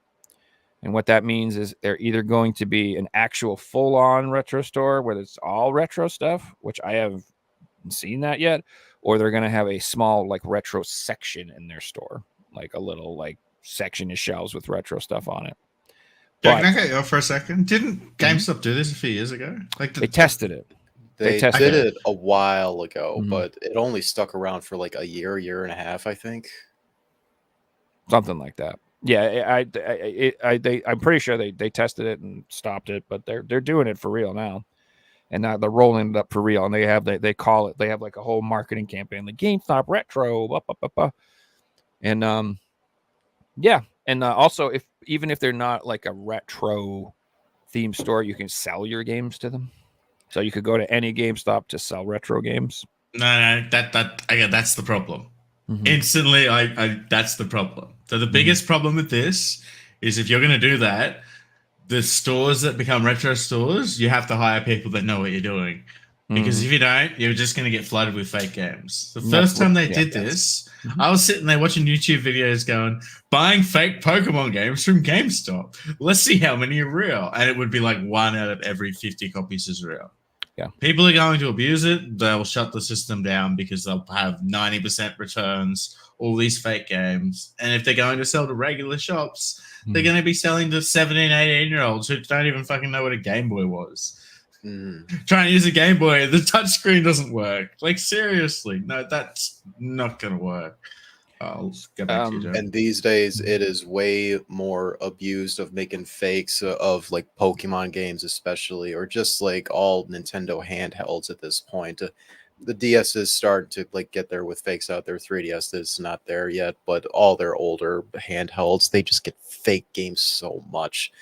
And what that means is they're either going to be an actual full-on retro store where it's all retro stuff, which I haven't seen that yet, or they're going to have a small like retro section in their store, like a little like section of shelves with retro stuff on it. Yeah, But can I cut you off for a second? Didn't GameStop do this a few years ago? Like they tested it. They tested did it a while ago, Mhm. but it only stuck around for like a year and a half, I think. Something like that. Yeah, I'm pretty sure they tested it and stopped it, but they're doing it for real now, and now they're rolling it up for real. And they call it, they have like a whole marketing campaign, like GameStop Retro, and yeah, and also even if they're not like a retro theme store, you can sell your games to them. So you could go to any GameStop to sell retro games. No, that's the problem. Mhm. Instantly, I that's the problem. So the biggest problem with this is if you're going to do that, the stores that become retro stores, you have to hire people that know what you're doing. Because if you don't, you're just going to get flooded with fake games. The first time they did this, I was sitting there watching YouTube videos going, buying fake Pokemon games from GameStop. Let's see how many are real. And it would be like 1 out of every 50 copies is real. Yeah. People are going to abuse it. They'll shut the system down because they'll have 90% returns, all these fake games. And if they're going to sell to regular shops, they're going to be selling to 17, 18-year-olds who don't even fucking know what a Game Boy was. Trying to use a Game Boy, the touchscreen doesn't work. Like, seriously. No, that's not going to work. I'll get back to you, Joe. And these days, it is way more abused of making fakes of like Pokemon games, especially, or just like all Nintendo handhelds at this point. The DS is starting to like get there with fakes out there. 3DS is not there yet, but all their older handhelds, they just get fake games so much.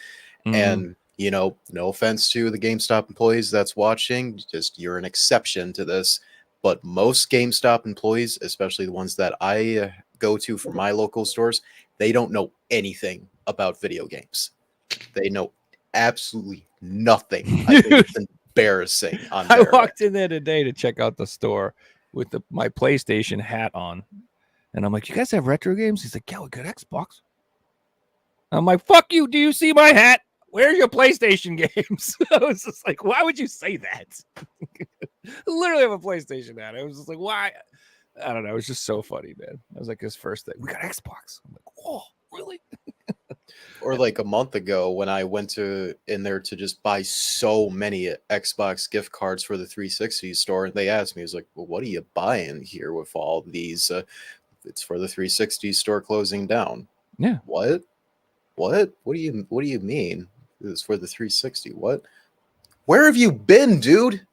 And no offense to the GameStop employees that's watching, just you're an exception to this. But most GameStop employees, especially the ones that I go to for my local stores, they don't know anything about video games. They know absolutely nothing. I think it's embarrassing. I walked in there today to check out the store with my PlayStation hat on, and I'm like, "You guys have retro games?" He's like, "Yeah, we got Xbox." I'm like, "Fuck you! Do you see my hat? Where's your PlayStation games?" I was just like, "Why would you say that?" I literally have a PlayStation hat. I was just like, "Why?" I don't know. It was just so funny, man. I was like, his first thing, we got Xbox. I'm like, "Oh, really?" Or like a month ago when I went in there to just buy so many Xbox gift cards for the 360 store, and they asked me, "I was like, well, what are you buying here with all these? It's for the 360 store closing down." Yeah. What? What do you mean? It's for the 360. What? Where have you been, dude?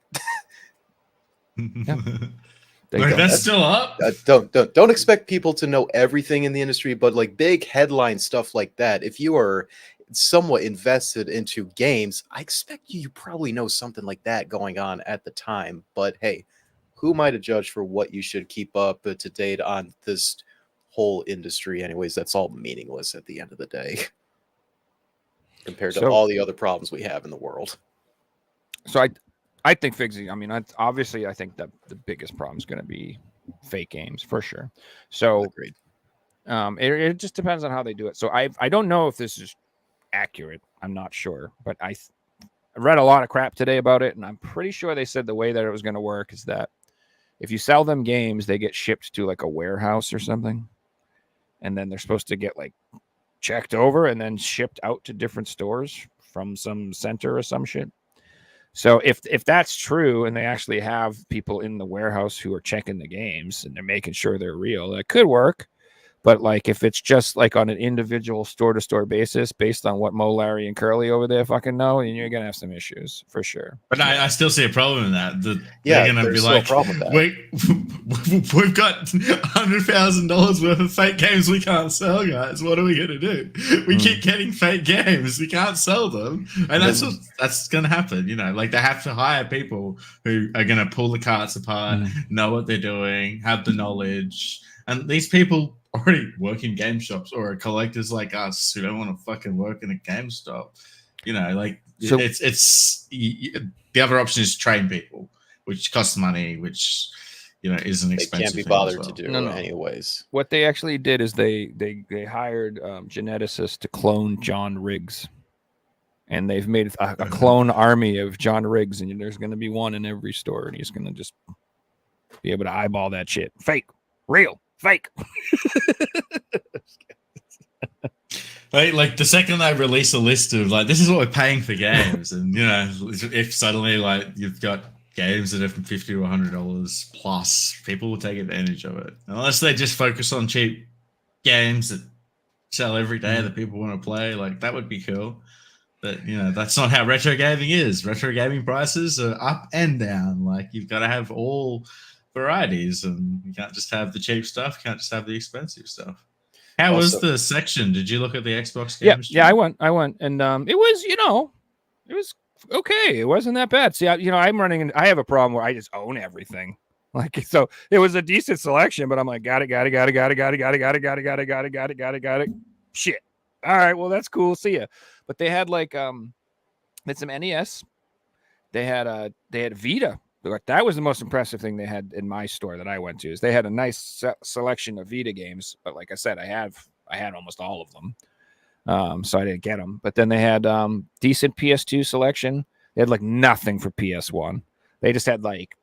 Like, that's still up? Don't expect people to know everything in the industry, but like big headline stuff like that. If you are somewhat invested into games, I expect you probably know something like that going on at the time. But hey, who am I to judge for what you should keep up to date on this whole industry? Anyways, that's all meaningless at the end of the day compared to So- all the other problems we have in the world. So I think Figsy. I mean, obviously, I think that the biggest problem is going to be fake games for sure. So Agreed. it just depends on how they do it. So I don't know if this is accurate. I'm not sure, but I read a lot of crap today about it, and I'm pretty sure they said the way that it was going to work is that if you sell them games, they get shipped to like a warehouse or something, and then they're supposed to get like checked over and then shipped out to different stores from some center or some shit. So if that's true and they actually have people in the warehouse who are checking the games and they're making sure they're real, that could work. But like if it's just like on an individual store-to-store basis based on what Mo, Larry, and Curly over there fucking know, then you're gonna have some issues for sure. But I still see a problem in that. Yeah, They're going to there's be still a like, problem with that. we've got $100,000 worth of fake games we can't sell, guys. What are we going to do? We keep getting fake games. We can't sell them. And that's going to happen. You know, like they have to hire people who are going to pull the carts apart, know what they're doing, have the knowledge. And these people already work in game shops or are collectors like us who don't want to fucking work in a GameStop. You know, like So- the other option is train people, which costs money, which is an They expensive. can't be thing as bothered well. to do No. anyways. What they actually did is they hired geneticists to clone John Riggs, and they've made a clone army of John Riggs, and there's going to be one in every store, and he's going to just be able to eyeball that shit. Fake, real, fake. Like the second they release a list of like this is what we're paying for games, and if suddenly like you've got games that are from $50 to $100 plus, people will take advantage of it. Unless they just focus on cheap games that sell every day that people want to play, like that would be cool. But that's not how retro gaming is. Retro gaming prices are up and down. Like you've got to have all varieties, and you can't just have the cheap stuff. You can't just have the expensive stuff. How was Also- the section? Did you look at the Xbox Yeah, games? yeah, I went, and it was, it was okay. It wasn't that bad. See, I'm running, I have a problem where I just own everything. Like, so it was a decent selection, but I'm like, got it. Shit. All right, well, that's cool. See ya. But they had like, had some NES. They had Vita. Like, that was the most impressive thing they had in my store that I went to. Is they had a nice selection of Vita games, but like I said, I had almost all of them, so I didn't get them. But then they had decent PS2 selection. They had like nothing for PS1. They just had like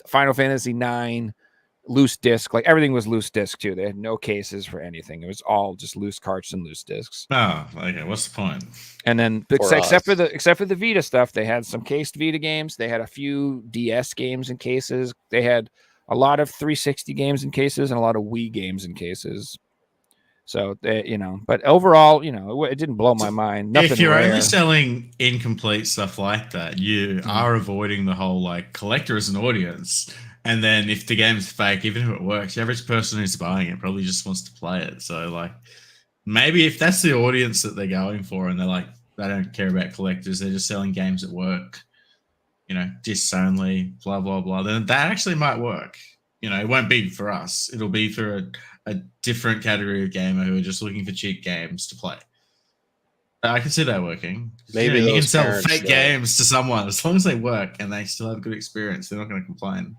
Final Fantasy 9 loose disc. Like everything was loose disc too. They had no cases for anything. It was all just loose carts and loose discs. Oh, okay. What's the point? And then For except for us. the Vita stuff, they had some cased Vita games. They had a few DS games in cases. They had a lot of 360 games in cases and a lot of Wii games in cases. So they, but overall, it didn't blow my mind. Nothing If you're rare. only selling incomplete stuff like that, you are avoiding the whole like collector as an audience. And then if the game's fake, even if it works, the average person who's buying it probably just wants to play it. So like maybe if that's the audience that they're going for and they're like, they don't care about collectors, they're just selling games that work, discs only, blah, blah, blah, then that actually might work. It won't be for us. It'll be for a different category of gamer who are just looking for cheap games to play. I can see that working. Maybe you can those sell parents, fake though. games to someone as long as they work and they still have a good experience. They're not going to complain.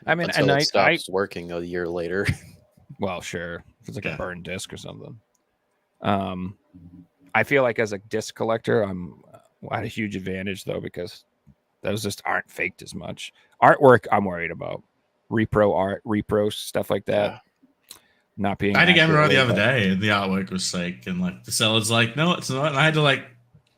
I mean, Until and it stops working a year later. well, sure, if it's like Yeah. a burned disc or something. I feel like as a disc collector, I'm at a huge advantage though, because those just aren't faked as much. Artwork, I'm worried about. Repro stuff like that. Not being. I had a game around the accurately, other but- day and the artwork was fake, and like the seller's like, no, it's not. And I had to like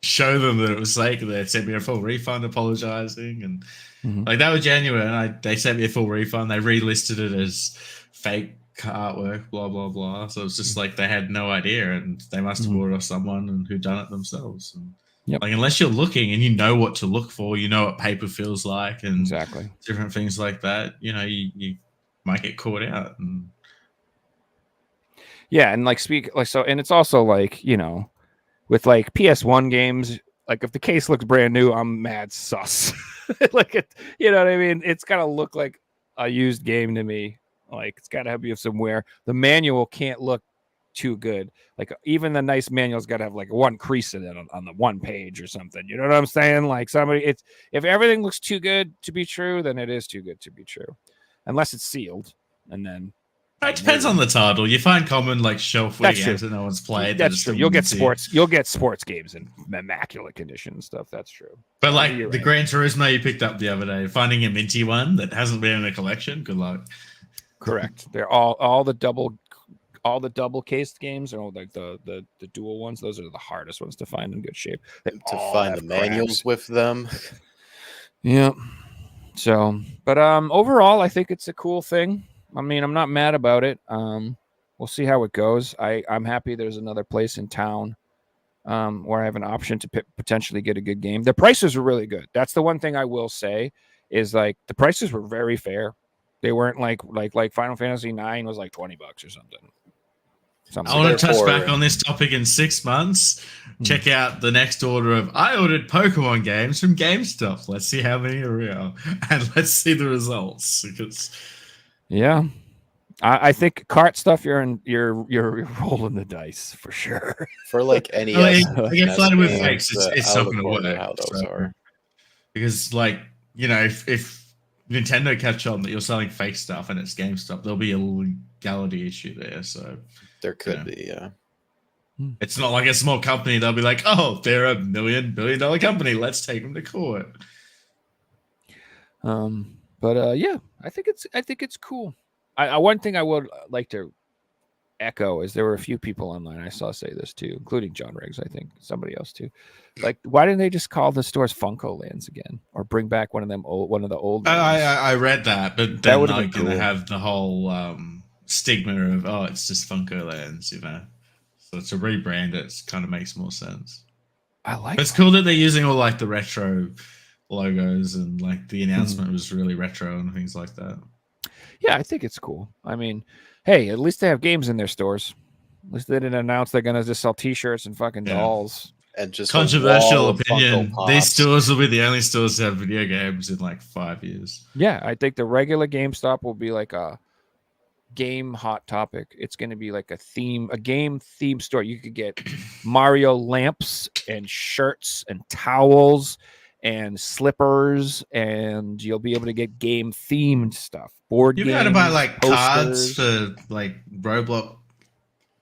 show them that it was fake, and they sent me a full refund apologizing, and Mhm. like that was genuine. They sent me a full refund. They relisted it as fake artwork, blah blah blah. So it's just like they had no idea, and they must have Mhm. bought it off someone and who done it themselves. And Yep. like unless you're looking and you know what to look for, you know what paper feels like, and Exactly. different things like that. You might get caught out. And Yeah, and and it's also like with like PS1 games, like if the case looks brand new, I'm mad sus. Like it, you know what I mean? It's gotta look like a used game to me. Like it's gotta have you some wear. The manual can't look too good. Like even the nice manual's got to have like one crease in it on the one page or something. You know what I'm saying? Like it's if everything looks too good to be true, then it is too good to be true, unless it's sealed. And then It depends on the title. You find common like shelfware That's games true. that no one's played. that's true. You'll get sports games in immaculate condition and stuff. That's true. But like You're the right. Gran Turismo you picked up the other day, finding a minty one that hasn't been in a collection. Good luck. Correct. They're all the double cased games, or like the dual ones. Those are the hardest ones to find in good shape. They To all find have the manuals cracks. with them. Yeah. So, but overall, I think it's a cool thing. I mean, I'm not mad about it. We'll see how it goes. I'm happy there's another place in town where I have an option to potentially get a good game. The prices were really good. That's the one thing I will say is like the prices were very fair. They weren't like Final Fantasy 9 was like $20 or something. I want to touch Therefore- back on this topic in 6 months. Check out the next order of I ordered Pokemon games from GameStop. Let's see how many are real, and let's see the results. Because Yeah. I think cart stuff you're rolling the dice for sure. For like NES. I get NES flooded with games, fakes. It's I not look going to forward work. how those So- are. Because like if Nintendo catch on that you're selling fake stuff and it's GameStop, there'll be a legality issue there. So There could Yeah. be, yeah. it's not like a small company. They'll be like, oh, they're a $1 billion company. Let's take them to court. But yeah, I think it's cool. One thing I would like to echo is there were a few people online I saw say this too, including John Riggs. I think somebody else too. Like, why didn't they just call the stores Funko Lands again, or bring back one of the old ones? I read that, but That then would've they're been going to cool. have the whole stigma of, oh, it's just Funko Lands, So to rebrand it kind of makes more sense. I like. But it's cool that they're using all like the retro logos and like the announcement was really retro and things like that. Yeah, I think it's cool. I mean, hey, at least they have games in their stores. At least they didn't announce they're gonna just sell T-shirts and fucking Yeah. dolls. And just a Controversial wall of opinion. Funko These Pops. stores will be the only stores to have video games in like 5 years. Yeah, I think the regular GameStop will be like a game hot topic. It's going to be like a game theme store. You could get Mario lamps and shirts and towels and slippers, and you'll be able to get game themed stuff. Board You've games, got to buy like cards posters. for like Roblox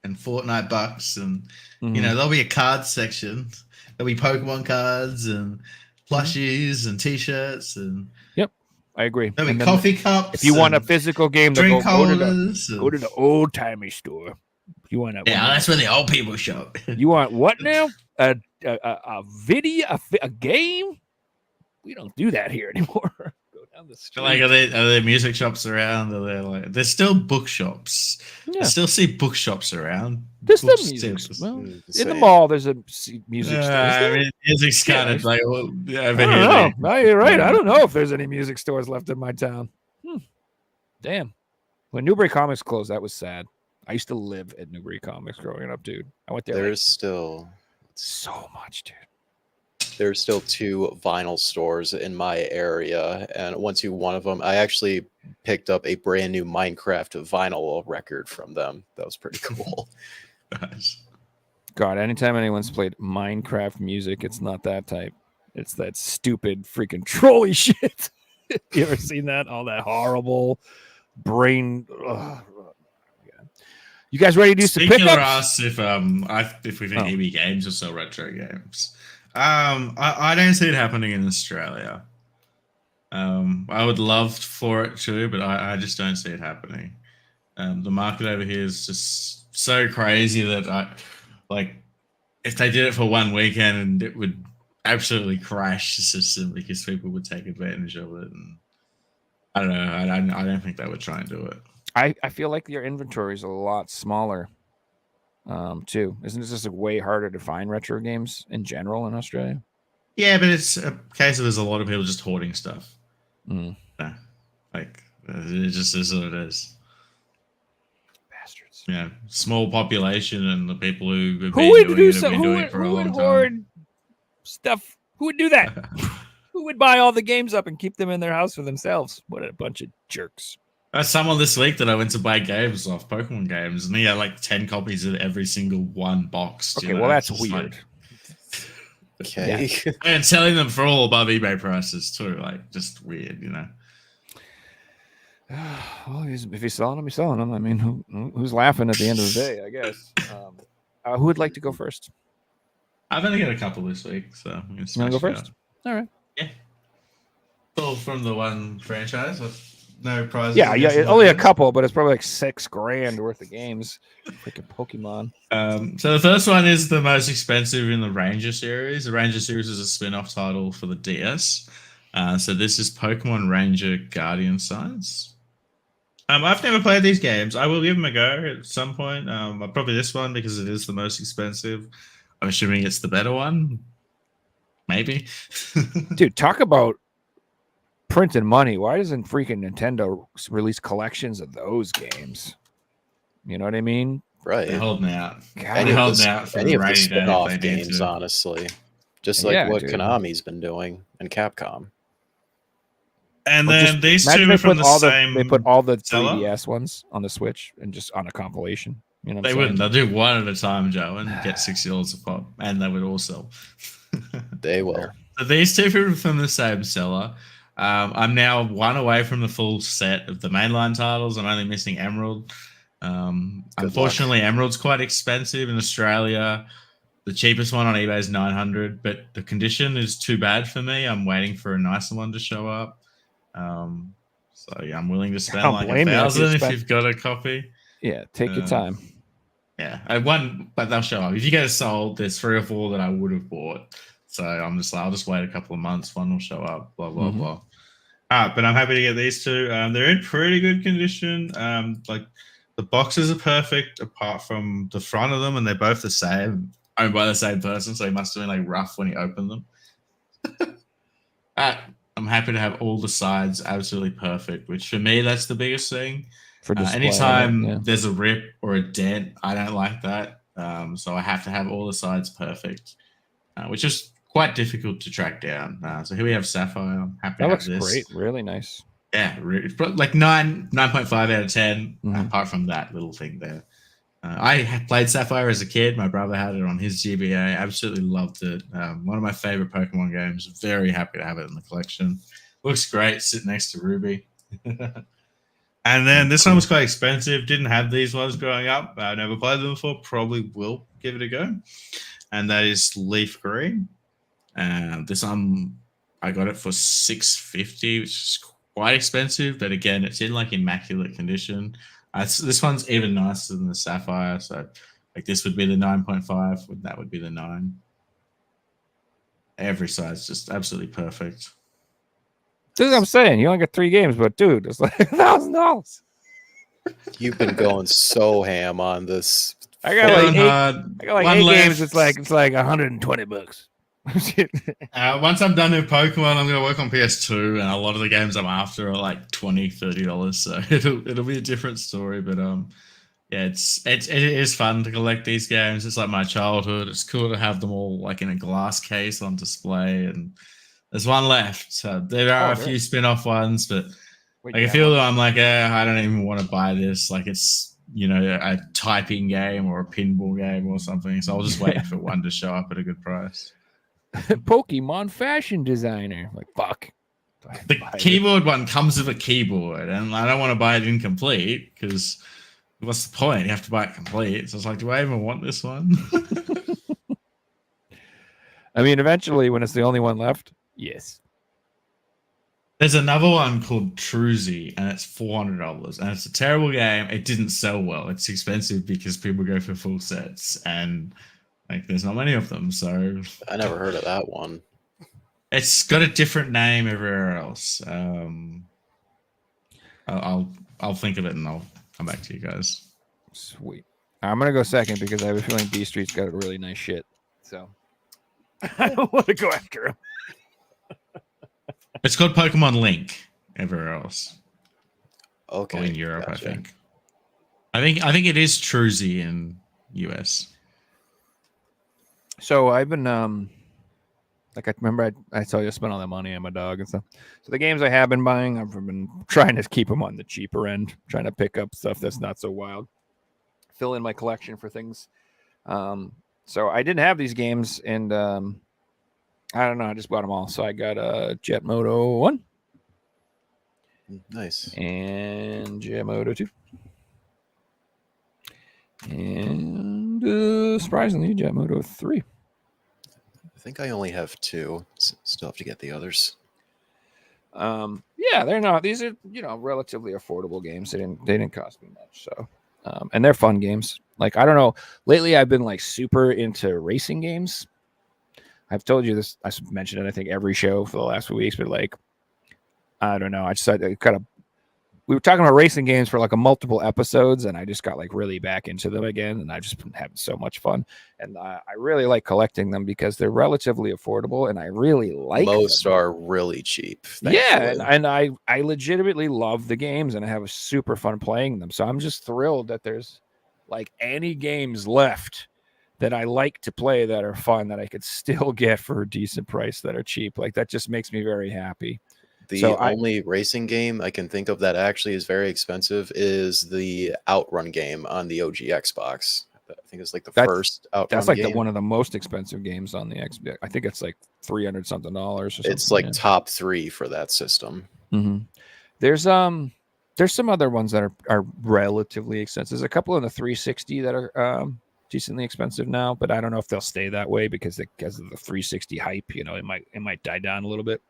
and Fortnite bucks, and Mhm. there'll be a card section. There'll be Pokemon cards and plushies and T-shirts, and I agree. there'll And be then coffee cups. if you want a and physical game, then drink go to holders. the old timey store. If you want to, Yeah, that's where the old people shop. you want what now? A video, a game? We don't do that here anymore. Go down the street. Like, are there music shops around? Are there like? There's still bookshops. Yeah. I still see bookshops around. There's still Books music. still- Well, in the Same. mall, there's a music store. Is I there? mean, music's Yeah, kind of like over I here. don't know. No, you're right. I don't know if there's any music stores left in my town. Damn. When Newbury Comics closed, that was sad. I used to live at Newbury Comics growing up, dude. I went there like, There's still so much, dude. there's still 2 vinyl stores in my area, and went to one of them. I actually picked up a brand new Minecraft vinyl record from them. That was pretty cool. Nice. God, anytime anyone's played Minecraft music, it's not that type. It's that stupid freaking trolley shit. You ever seen that? All that horrible brain. Ugh. Yeah. You guys ready to do some Speaking of pickups? us, if we think Oh. EB Games will sell retro games, I don't see it happening in Australia. I would love for it to, but I just don't see it happening. The market over here is just so crazy that if they did it for one weekend, it would absolutely crash the system because people would take advantage of it. And I don't know. I don't think they would try and do it. I feel like your inventory is a lot smaller, too. Isn't it just like way harder to find retro games in general in Australia? Yeah, but it's a case of there's a lot of people just hoarding stuff. Mm. Yeah. Like it just is what it is. Bastards. small population and the people who have Who been would doing do it have so? been Who doing would, it for a who would long time. hoard stuff? Who would do that? Who would buy all the games up and keep them in their house for themselves? What a bunch of jerks! Someone this week that I went to buy games off, Pokemon games, and he had like 10 copies of every single one box. Okay, well that's weird. Okay. And selling them for all above eBay prices too, like just weird, Well, if he's selling them, he's selling them. I mean, who's laughing at the end of the day? I guess. Who would like to go first? I've only got a couple this week, so I'm gonna You want to go smash it first? out. All right. All from the one franchise with no prizes. Yeah, I guess, in my only a hands. couple, but it's probably like $6,000 worth of games. Freaking Pokemon. So the first one is the most expensive in the Ranger series. The Ranger series is a spin-off title for the DS. So this is Pokemon Ranger Guardian Science. I've never played these games. I will give them a go at some point. Probably this one because it is the most expensive. I'm assuming it's the better one. Maybe. Dude, talk about printing money. Why doesn't freaking Nintendo release collections of those games? You know what I mean? Right. They're holding out. God, Any They're of holding the, out for any the of the rainy day if spin-off they need games, to. honestly. Just like Yeah, what dude. Konami's been doing and Capcom. And Well, then just these imagine two they are from put the all same. they put all the seller? 3DS ones on the Switch and just on a compilation. You know what They I'm wouldn't. saying? They'll do one at a time, Joe, and get $60 a pop, and they would all sell. They will. So these two are from the same seller. I'm now one away from the full set of the mainline titles. I'm only missing Emerald. Unfortunately, Emerald's quite expensive in Australia. The cheapest one on eBay is $900, but the condition is too bad for me. I'm waiting for a nicer one to show up. So yeah, I'm willing to spend don't like blame you if you $1,000 if spend- you've got a copy. Yeah, take your time. Yeah, I won, but they'll show up. If you get it sold, there's 3 or 4 that I would have bought. So I'm just like, I'll just wait a couple of months. One will show up. Blah blah Mhm. blah. But I'm happy to get these two. They're in pretty good condition. Like the boxes are perfect apart from the front of them, and they're both the same, owned by the same person. So he must have been like rough when he opened them. I'm happy to have all the sides absolutely perfect, which for me that's the biggest thing. For display, Anytime yeah. there's a rip or a dent, I don't like that. So I have to have all the sides perfect, which is quite difficult to track down. So here we have Sapphire. I'm happy That to looks have this. great. Really nice. Yeah, it's like 9.5 out of 10. Mhm. Apart from that little thing there, I had played Sapphire as a kid. My brother had it on his GBA. Absolutely loved it. One of my favorite Pokemon games. Very happy to have it in the collection. Looks great. Sit next to Ruby. And then this one was quite expensive. Didn't have these ones growing up. I never played them before. Probably will give it a go. And that is Leaf Green. This one I got it for $650, which is quite expensive. But again, it's in like immaculate condition. This one's even nicer than the Sapphire. So like this would be the 9.5. That would be the 9. Every side's just absolutely perfect. This is what I'm saying. You only got 3 games, but dude, it's like $1,000. You've been going so ham on this. I got like Going 8. hard. I got like One 8 left. games. It's like $120. Once I'm done with Pokemon, I'm going to work on PS2, and a lot of the games I'm after are like $20-$30. So it'll be a different story. But yeah, it is fun to collect these games. It's like my childhood. It's cool to have them all like in a glass case on display, and there's one left. So there are a few spin-off ones, but Wait, like I feel that I'm like, I don't even want to buy this. Like it's a typing game or a pinball game or something. So I'll just wait for one to show up at a good price. Pokemon fashion designer. Like fuck. The keyboard one comes with a keyboard, and I don't want to buy it incomplete because what's the point? You have to buy it complete. So it's like, do I even want this one? I mean, eventually, when it's the only one left, yes. There's another one called Truzy, and it's $400, and it's a terrible game. It didn't sell well. It's expensive because people go for full sets, and like there's not many of them. So I never heard of that one. it's got a different name everywhere else. I'll think of it and I'll come back to you guys. Sweet. I'm gonna go second because I have a feeling B Street's got a really nice shit. So I don't want to go after him. It's called Pokemon Link everywhere else. Okay. Or in Europe, gotcha. I think. I think it is Truzy in US. So I've been like I remember I told you I spent all that money on my dog and stuff. So the games I have been buying, I've been trying to keep them on the cheaper end, trying to pick up stuff that's not so wild, fill in my collection for things. So I didn't have these games, and I don't know, I just bought them all. So I got a Jet Moto 1 Nice. and Jet Moto 2. And surprisingly, Jet Moto 3. I think I only have 2. Still have to get the others. Yeah, they're not. These are relatively affordable games. They didn't cost me much. So, and they're fun games. Like I don't know. Lately, I've been like super into racing games. I've told you this. I mentioned it. I think every show for the last few weeks. But like, I don't know. I just kind of. We were talking about racing games for like a multiple episodes, and I just got like really back into them again, and I've just been having so much fun. And I really like collecting them because they're relatively affordable, and I really like Most them. are really cheap. Yeah, thankfully. and I legitimately love the games, and I have a super fun playing them. So I'm just thrilled that there's like any games left that I like to play that are fun that I could still get for a decent price that are cheap. Like that just makes me very happy. The So only racing game I can think of that actually is very expensive is the Outrun game on the OG Xbox. I think it's like the first Outrun That's like game. one of the most expensive games on the Xbox. I think it's like $300 something or something. It's like top 3 for that system. Mm-hmm. There's some other ones that are relatively expensive. There's a couple in the 360 that are decently expensive now, but I don't know if they'll stay that way because of the 360 hype. It might die down a little bit.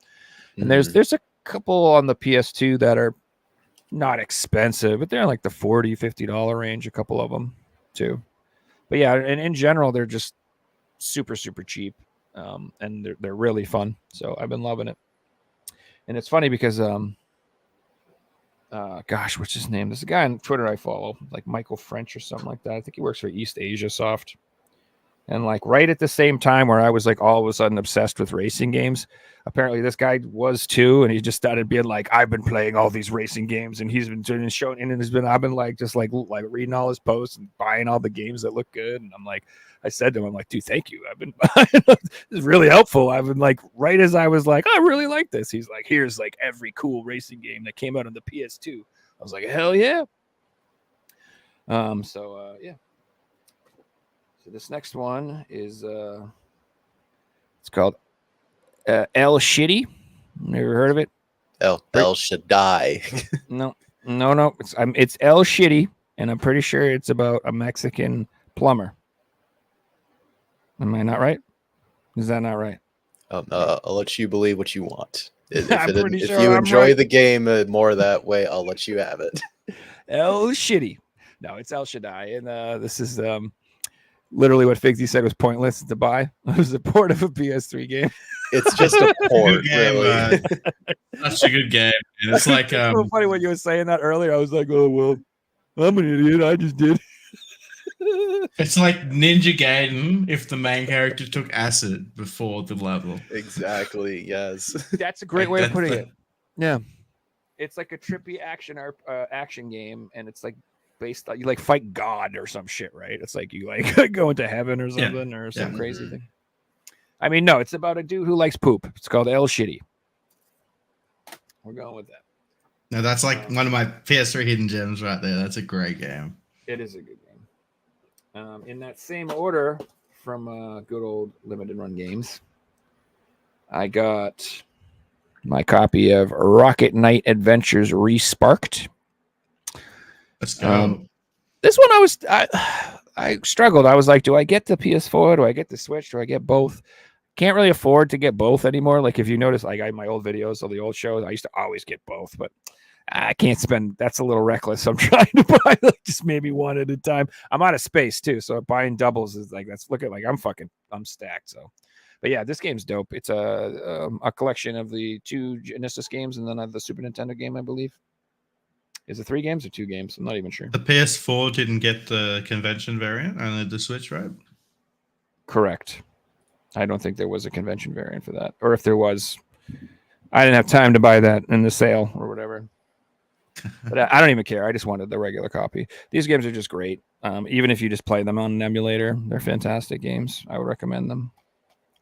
And there's a couple on the PS2 that are not expensive, but they're in like the $40-$50 range. A couple of them too. But yeah, and in general, they're just super, super cheap. And they're really fun. So I've been loving it. And it's funny because gosh, what's his name? There's a guy on Twitter I follow, like Michael French or something like that. I think he works for East Asia Soft. And like right at the same time where I was like all of a sudden obsessed with racing games, apparently this guy was too, and he just started being like, I've been playing all these racing games, and he's been doing showing, and I've been like just like reading all his posts and buying all the games that look good. And I'm like, I said to him, I'm like, dude, thank you. I've been this is really helpful. I've been like, right as I was like, I really like this. He's like, here's like every cool racing game that came out on the PS2. I was like, hell yeah. Yeah. So this next one is it's called El Shitty. Never heard of it? El Shaddai. No. It's El Shitty, and I'm pretty sure it's about a Mexican plumber. Am I not right? Is that not right? I'll let you believe what you want. If sure you I'm enjoy right. the game more that way, I'll let you have it. El Shitty. No, it's El Shaddai, and this is literally what Figsy said was pointless to buy. It was a port of a PS3 game. It's just a port, Good game, really. Such a good game. And it's like It's so funny when you were saying that earlier. I was like, oh well, I'm an idiot. I just did. it's like Ninja Gaiden if the main character took acid before the level. Exactly. Yes. That's a great Like, way of that's putting the- it. Yeah, it's like a trippy action game, and it's like based on you like fight God or some shit, right? It's like you like go into heaven or something or some Yeah. crazy thing. I mean, no, it's about a dude who likes poop. It's called El Shitty. We're going with that. No, that's like one of my PS3 hidden gems right there. That's a great game. It is a good game. In that same order from good old Limited Run Games, I got my copy of Rocket Knight Adventures Resparked. Let's go. This one I struggled. I was like, do I get the PS4? Do I get the Switch? Do I get both? Can't really afford to get both anymore. Like if you notice, like my old videos of the old shows, I used to always get both, but I can't spend. That's a little reckless. I'm trying to buy like just maybe one at a time. I'm out of space too, so buying doubles is like I'm stacked. So, but yeah, this game's dope. It's a collection of the 2 Genesis games and then the Super Nintendo game, I believe. Is it 3 games or 2 games? I'm not even sure. The PS4 didn't get the convention variant, only the Switch, right? Correct. I don't think there was a convention variant for that. Or if there was, I didn't have time to buy that in the sale or whatever. But I don't even care. I just wanted the regular copy. These games are just great. Even if you just play them on an emulator, they're fantastic games. I would recommend them.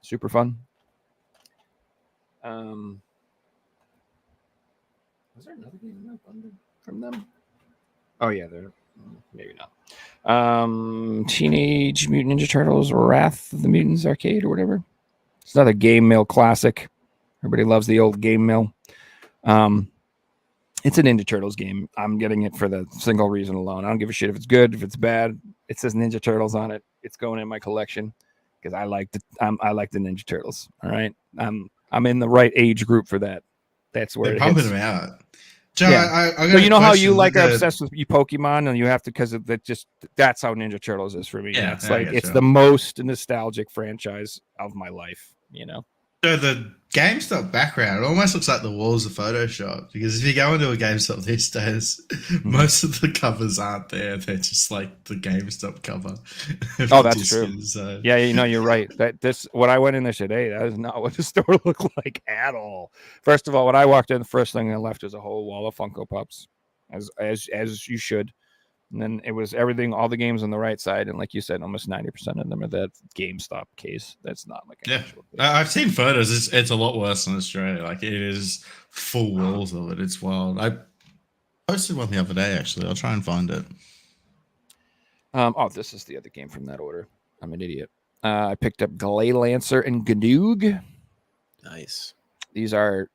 Super fun. Was there another game in that bundle from them? Oh yeah, there. Maybe not. Teenage Mutant Ninja Turtles: Wrath of the Mutants Arcade or whatever. It's another Game Mill classic. Everybody loves the old Game Mill. It's a Ninja Turtles game. I'm getting it for the single reason alone. I don't give a shit if it's good, if it's bad. It says Ninja Turtles on it. It's going in my collection because I like the Ninja Turtles. All right, I'm in the right age group for that. That's where They're it pumping hits. them out. Joe, Yeah. I So got you a know how question. you like are The- obsessed with you Pokemon, and you have to because of that. Just that's how Ninja Turtles is for me. Yeah, It's I like it's getcha. the most nostalgic franchise of my life. You know. So the GameStop background, it almost looks like the walls of Photoshop, because if you go into a GameStop these days, most of the covers aren't there. They're just like the GameStop cover. Oh, that's true. So. Yeah, you know, you're right. When I went in there today, that is not what the store looked like at all. First of all, when I walked in, the first thing I left was a whole wall of Funko Pops, as you should. And then it was everything, all the games on the right side, and like you said, almost 90% of them are that GameStop case. That's not like an Yeah. actual case. I've seen photos. It's a lot worse in Australia. Like, it is full walls of it. It's wild. I posted one the other day, actually. I'll try and find it. Oh, this is the other game from that order. I'm an idiot. I picked up Glay Lancer and Gnoog. Nice. These are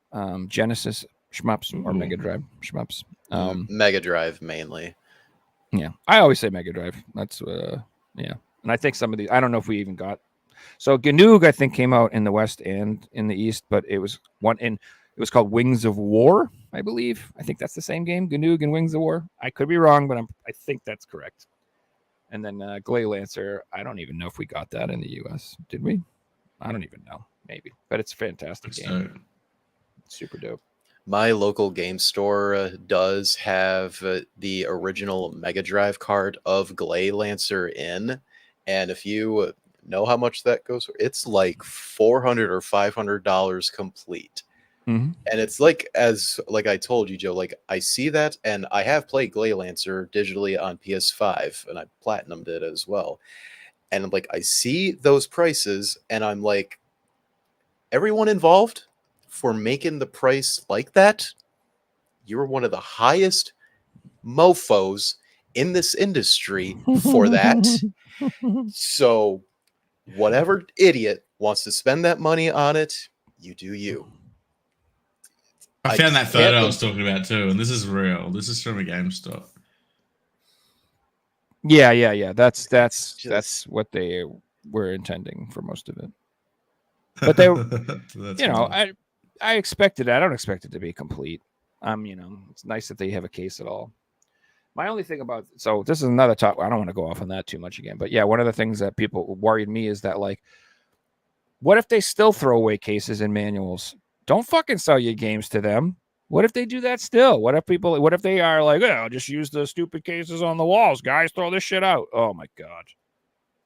Genesis shmups or Ooh. Mega Drive shmups. Mega Drive mainly. Yeah, I always say Mega Drive. That's yeah, and I think some of these. I don't know if we even got. So Gnoog, I think, came out in the West and in the East, but it was one in. It was called Wings of War, I believe. I think that's the same game, Gnoog and Wings of War. I could be wrong, but I think that's correct. And then Glay Lancer, I don't even know if we got that in the U.S. Did we? I don't even know. Maybe, but it's a fantastic game. So, Super dope. My local game store does have the original Mega Drive card of Glay Lancer in, and if you know how much that goes for, it's like $400 or $500 complete. Mm-hmm. And it's like I told you, Joe, like I see that, and I have played Glay Lancer digitally on PS5, and I platinumed it as well. And like I see those prices, and I'm like, everyone involved for making the price like that, you're one of the highest mofos in this industry for that. So whatever idiot wants to spend that money on it, you do you. I found that photo I can't- was talking about too, and this is real. This is from a GameStop. Yeah. That's just- what they were intending for most of it. But they, That's you know, wild. I expected it. I don't expect it to be complete. You know, it's nice that they have a case at all. My only thing about so this is another talk. I don't want to go off on that too much again, but yeah, one of the things that people worried me is that like, what if they still throw away cases and manuals? Don't fucking sell your games to them. What if they do that still? What if they are like, oh, just use the stupid cases on the walls, guys, throw this shit out. Oh my God.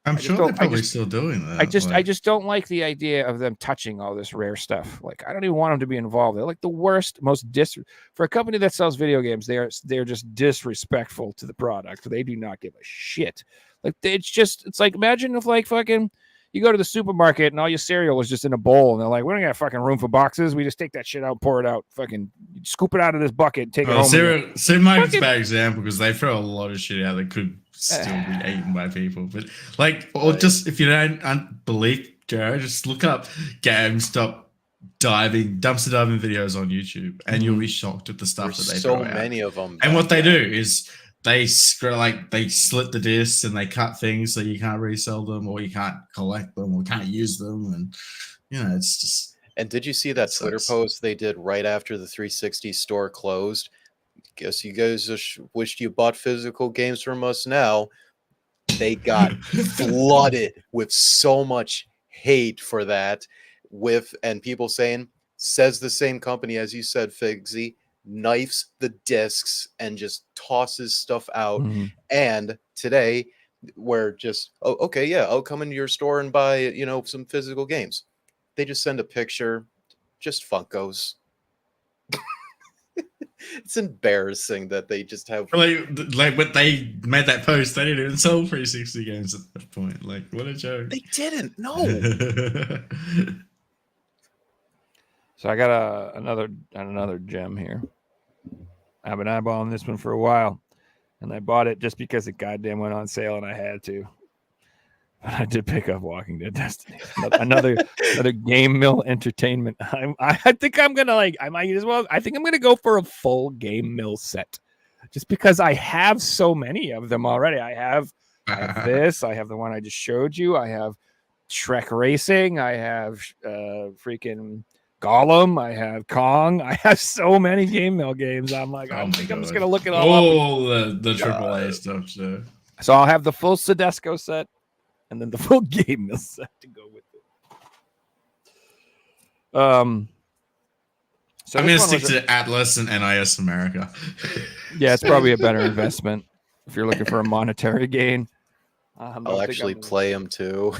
I'm just sure don't- they're I probably just- still doing that. I just like- don't like the idea of them touching all this rare stuff. Like I don't even want them to be involved. They're like the worst, most for a company that sells video games. They're just disrespectful to the product. They do not give a shit. Like it's like imagine if like fucking you go to the supermarket and all your cereal was just in a bowl and they're like, we don't got fucking room for boxes. We just take that shit out, pour it out, fucking scoop it out of this bucket, take it home. Supermarket's Fucking- a bad example because they throw a lot of shit out that could still be eaten by people. But like, or Right. just if you don't believe Joe, just look up GameStop dumpster diving videos on YouTube, and you'll be shocked at the stuff There's that they so throw out. many of them. And what they back do then. is they slit the discs and they cut things so you can't resell them or you can't collect them or can't use them, and you know it's just. And did you see that Twitter Sucks. post they did right after the 360 store closed? Guess you guys just wished you bought physical games from us now. They got flooded with so much hate for that, and people saying, says the same company as you said, Figsy, knifes the discs and just tosses stuff out. Mhm. And today we're just, oh, okay, yeah, I'll come into your store and buy, some physical games. They just send a picture, just Funkos. It's embarrassing that they just have. Like when they made that post, they didn't even sell 360 games at that point. Like, what a joke. They didn't. No. So I got another gem here. I've been eyeballing this one for a while, and I bought it just because it goddamn went on sale and I had to. But I did pick up Walking Dead Destiny. Another Game Mill Entertainment. I think I'm gonna I might as well. I think I'm gonna go for a full Game Mill set, just because I have so many of them already. I have this. I have the one I just showed you. I have Shrek Racing. I have freaking Gollum. I have Kong. I have so many Game Mill games. I'm like, I think I'm just gonna look it all up. The AAA stuff. So I'll have the full Sedesco set. And then the full Game Mill set to go with it. So I'm gonna stick to Atlas and NIS America. Yeah, it's probably a better investment if you're looking for a monetary gain. I'll actually play them too.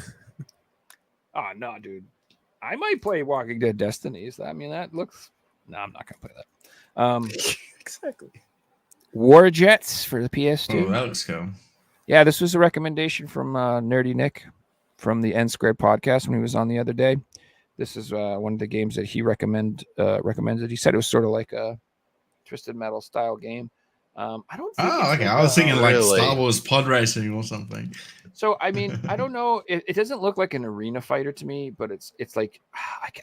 Oh no, dude! I might play Walking Dead Destinies. I mean, that looks. No, I'm not gonna play that. Exactly. War Jets for the PS2. Oh, that looks cool. Yeah, this was a recommendation from Nerdy Nick from the N Squared podcast when he was on the other day. This is one of the games that he recommended. He said it was sort of like a Twisted Metal style game. I don't think. Oh, okay. I was thinking like Star Wars pod racing or something. So I mean, I don't know. It doesn't look like an arena fighter to me, but it's like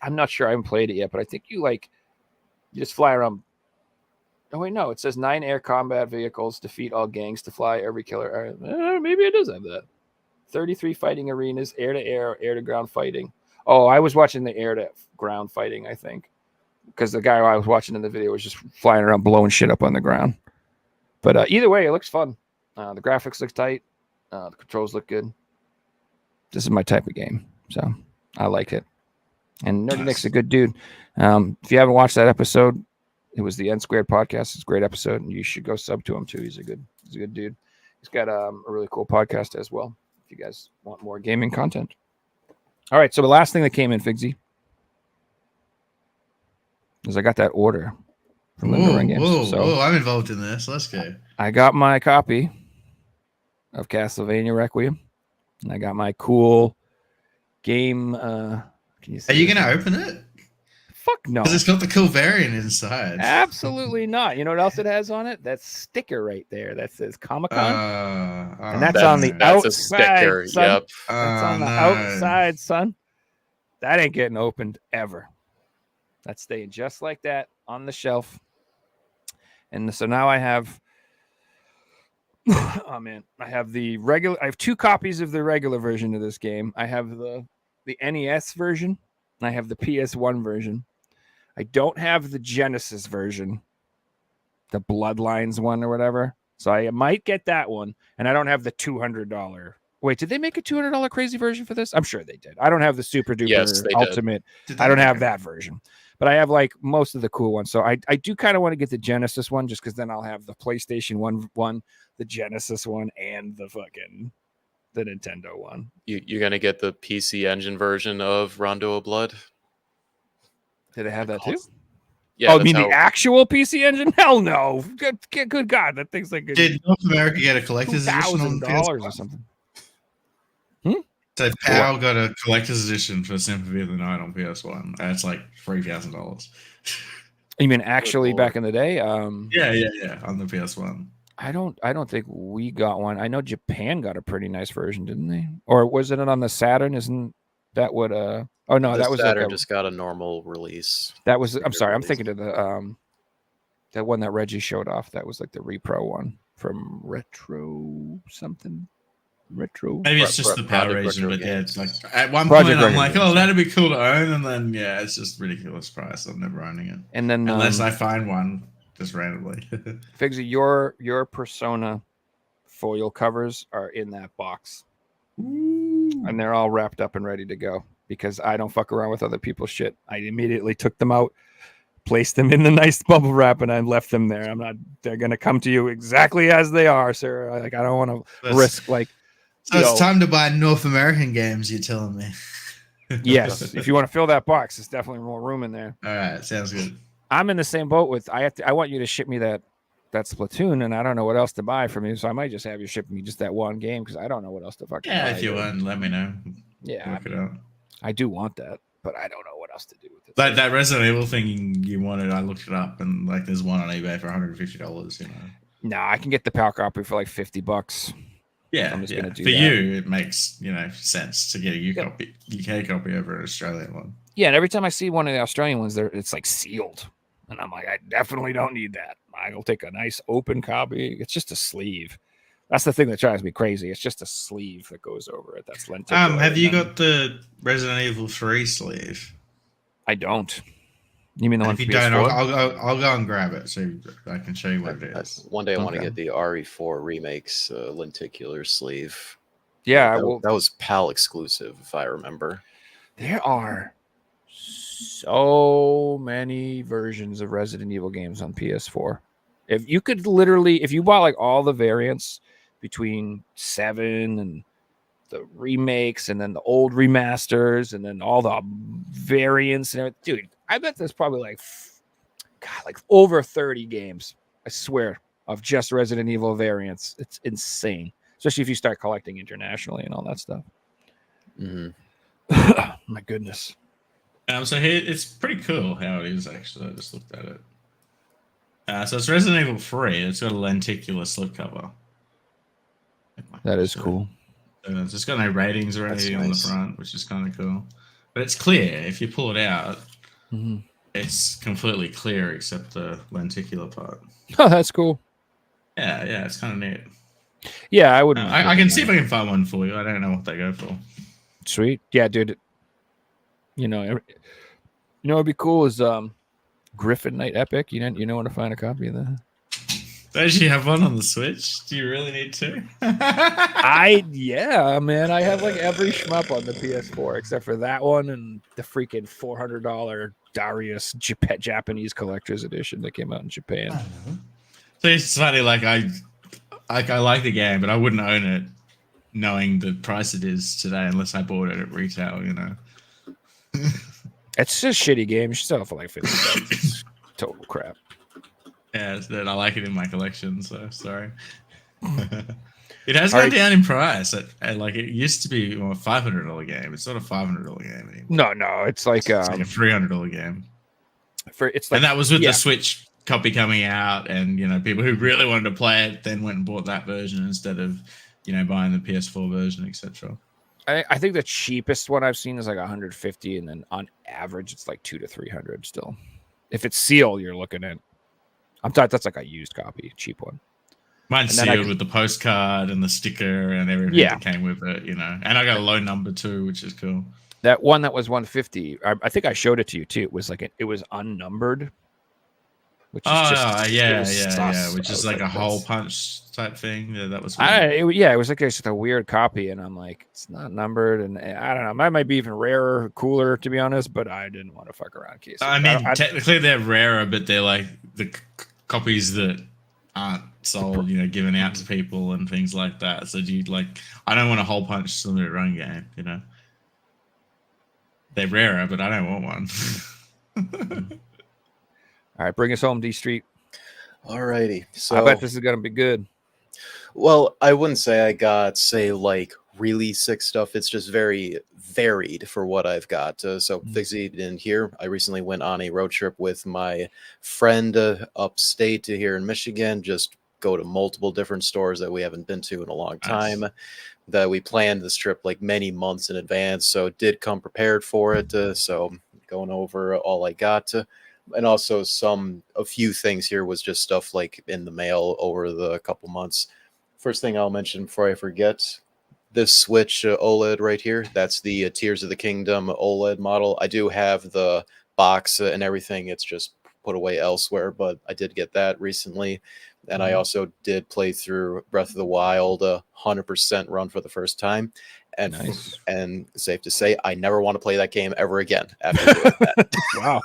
I'm not sure. I haven't played it yet, but I think you just fly around. Oh wait, no. It says 9 air combat vehicles, defeat all gangs to fly every killer. Maybe it does have that. 33 fighting arenas, air to air, air to ground fighting. Oh, I was watching the air to ground fighting, I think, because the guy I was watching in the video was just flying around blowing shit up on the ground. But either way, it looks fun. The graphics look tight. The controls look good. This is my type of game, so I like it. And Nerdy Nick's a good dude. If you haven't watched that episode, it was the N Squared podcast. It's a great episode, and you should go sub to him too. He's a good dude. He's got a really cool podcast as well. If you guys want more gaming content. All right, so the last thing that came in, Figsy, is I got that order from Linda Ring Games. Whoa, I'm involved in this. Let's go. I got my copy of Castlevania Requiem, and I got my cool game. Can you see? Are you gonna open it? Fuck no. Because it's got the cool variant inside. Absolutely not. You know what else it has on it? That sticker right there that says Comic-Con. And that's on the outside. A sticker. Son. Yep. That's on the outside, son. That ain't getting opened ever. That's staying just like that on the shelf. And so now I have oh man, I have the regular. I have 2 copies of the regular version of this game. I have the NES version, and I have the PS1 version. I don't have the Genesis version, the Bloodlines one or whatever. So I might get that one, and I don't have the $200. Wait, did they make a $200 crazy version for this? I'm sure they did. I don't have the super duper ultimate. I don't have that version, but I have like most of the cool ones. So I do kind of want to get the Genesis one just because then I'll have the PlayStation one, the Genesis one, and the Nintendo one. You're gonna get the PC Engine version of Rondo of Blood? Did they have that too? Yeah. Oh, you mean the actual PC Engine? Hell no! Good God, that thing's like did North America get a collector's edition on $2,000 or something? So PAL got a collector's edition for Symphony of the Night on PS1, and it's like $3,000. You mean actually back in the day? Yeah, on the PS1. I don't think we got one. I know Japan got a pretty nice version, didn't they? Or was it on the Saturn? Isn't that what? Oh no, that was Saturn like just got a normal release. That was. I'm sorry, I'm thinking of the that one that Reggie showed off. That was like the repro one from Retro something. Retro. Maybe it's just the Power Ranger, but yeah, it's like at one point I'm like, oh, that'd be cool to own, and then yeah, it's just ridiculous price. I'm never owning it, and then unless I find one just randomly. Figsy, your Persona foil covers are in that box, and they're all wrapped up and ready to go because I don't fuck around with other people's shit. I immediately took them out, placed them in the nice bubble wrap, and I left them there. I'm not. They're gonna come to you exactly as they are, sir. Like I don't want to risk like. So it's time to buy North American games, you're telling me. Yes. If you want to fill that box, there's definitely more room in there. All right. Sounds good. I'm in the same boat with I want you to ship me that Splatoon, and I don't know what else to buy from you, so I might just have you ship me just that one game because I don't know what else to fucking buy. If you want, let me know. Yeah, Work it out. I do want that, but I don't know what else to do with it. Like that Resident Evil thing you wanted, I looked it up, and like there's one on eBay for $150. You know. No, I can get the PAL copy for like $50. Yeah, I'm just gonna do for that. you, it makes sense to get a UK copy over an Australian one. Yeah, and every time I see one of the Australian ones, it's like sealed, and I'm like, I definitely don't need that. I'll take a nice open copy. It's just a sleeve. That's the thing that drives me crazy. It's just a sleeve that goes over it. That's lenticular. Have you got the Resident Evil 3 sleeve? I don't. You mean the one If for you don't, PS4? I'll go and grab it so I can show you what it is. One day I want to Okay. get the RE4 remakes lenticular sleeve. Yeah, That was PAL exclusive, if I remember. there are so many versions of Resident Evil games on PS4. If you could literally, if you bought like all the variants between 7 and the remakes and then the old remasters and then all the variants and everything, dude, I bet there's probably like over 30 games, I swear, of just Resident Evil variants. It's insane, especially if you start collecting internationally and all that stuff. Hmm. My goodness. So here, it's pretty cool how it is, actually. I just looked at it. So it's Resident Evil 3. It's got a lenticular slipcover. That is cool. It's just got no ratings or That's anything on the nice. front, which is kind of cool. But it's clear. If you pull it out, Mhm. it's completely clear except the lenticular part. Oh, that's cool. Yeah, it's kind of neat. Yeah, I wouldn't. I can see if I can find one for you. I don't know what they go for. Sweet. Yeah, dude. What'd be cool is Griffin Knight Epic. You know when to find a copy of that. Does you have one on the Switch? Do you really need to? Yeah, man. I have like every shmup on the PS4 except for that one and the freaking $400 Darius Japanese collector's edition that came out in Japan. So it's funny. Like I like the game, but I wouldn't own it, knowing the price it is today, unless I bought it at retail. You know. It's just a shitty game. You should sell it for like $50. It's total crap. Yeah, that I like it in my collection. So sorry. It has All gone right. down in price. Like it used to be a $500 game. It's not a $500 game anymore. No, it's like It's like a $300 game. it's like And that was with yeah. the Switch copy coming out, and people who really wanted to play it then went and bought that version instead of buying the PS4 version, etc. I think the cheapest one I've seen is like 150, and then on average it's like 200 to 300 still. If it's sealed, you're looking at. I'm thought that's like a used copy, cheap one. Mine's And then sealed with the postcard and the sticker and everything Yeah. that came with it, And I got a low number too, which is cool. That one that was 150, I think I showed it to you too. It was like it was unnumbered, which is just yeah, it was sus. which I is was like a hole that's- punch type thing. Yeah, that was weird. It was like just a weird copy, and I'm like, it's not numbered, and I don't know. Mine might be even rarer, cooler, to be honest, but I didn't want to fuck around. Case I mean, technically they're rarer, but they're like the copies that aren't sold, given out to people and things like that. So I don't want a hole punch limited run game, They're rarer, but I don't want one. All right, bring us home, D Street. Alrighty. So I bet this is gonna be good. Well, I wouldn't say I got, say, like really sick stuff. It's just very varied for what I've got. So, Figsy in here, I recently went on a road trip with my friend upstate here in Michigan. Just go to multiple different stores that we haven't been to in a long time. Nice. That we planned this trip like many months in advance. So, did come prepared for it. So, going over all I got. And also a few things here was just stuff like in the mail over the couple months. First thing I'll mention before I forget, this Switch OLED right here, that's the Tears of the Kingdom OLED model. I do have the box and everything. It's just put away elsewhere, but I did get that recently. And I also did play through Breath of the Wild 100% run for the first time. And, Nice. and safe to say, I never want to play that game ever again after doing that. Wow,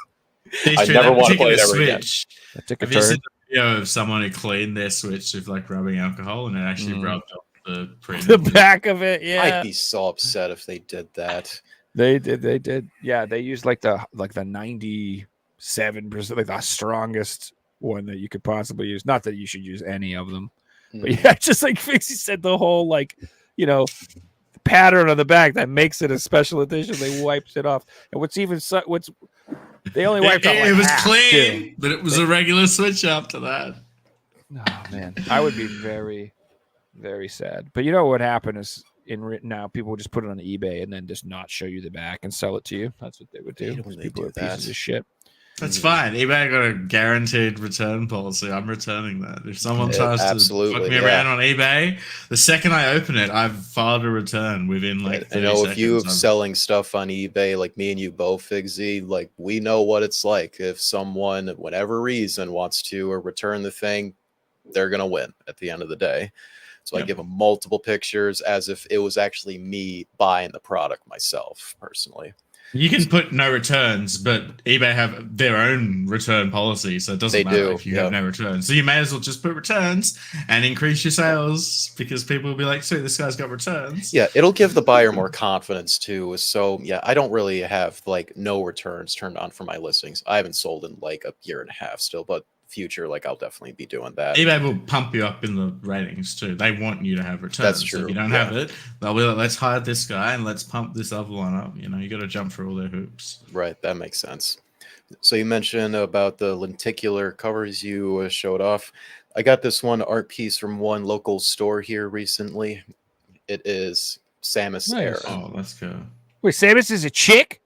I never want to play it ever again. Switch. that took a Have you turn. seen the video of someone who cleaned their Switch with like rubbing alcohol and it actually rubbed off the print? The back of it, I'd yeah. be so upset if they did that. They did. Yeah, they used like the 90 7%, like the strongest one that you could possibly use. Not that you should use any of them, but Mhm. yeah, just like Fixie said, the whole like, pattern on the back that makes it a special edition. They wiped it off, and they only wiped out. It Like was half, clean, too. but it was a regular switch after that. Oh man, I would be very, very sad. But you know what happened is now people would just put it on eBay and then just not show you the back and sell it to you. That's what they would do. hate it when Those they people do are pieces that. of shit. That's fine. eBay got a guaranteed return policy. I'm returning that. If someone tries to absolutely, fuck me yeah. around on eBay, the second I open it, I've filed a return within like 30 I know seconds. if you're I'm- selling stuff on eBay, like me and you both, Figsy, like we know what it's like. If someone, whatever reason, wants to return the thing, they're gonna win at the end of the day. So I Yep. give them multiple pictures as if it was actually me buying the product myself, personally. You can put no returns, but eBay have their own return policy, so it doesn't They matter do, if you have yeah. no returns. So you may as well just put returns and increase your sales because people will be like, "Sweet, this guy's got returns." Yeah, it'll give the buyer more confidence too. So yeah, I don't really have like no returns turned on for my listings. I haven't sold in like a year and a half still, but future, like I'll definitely be doing that. eBay will pump you up in the ratings too. They want you to have returns. That's So if true, you don't yeah. have it, they'll be like, "Let's hire this guy and let's pump this other one up." You got to jump through all their hoops. Right, that makes sense. So you mentioned about the lenticular covers you showed off. I got this one art piece from one local store here recently. It is Samus Nice. Aran. Oh, let's go. Wait, Samus is a chick?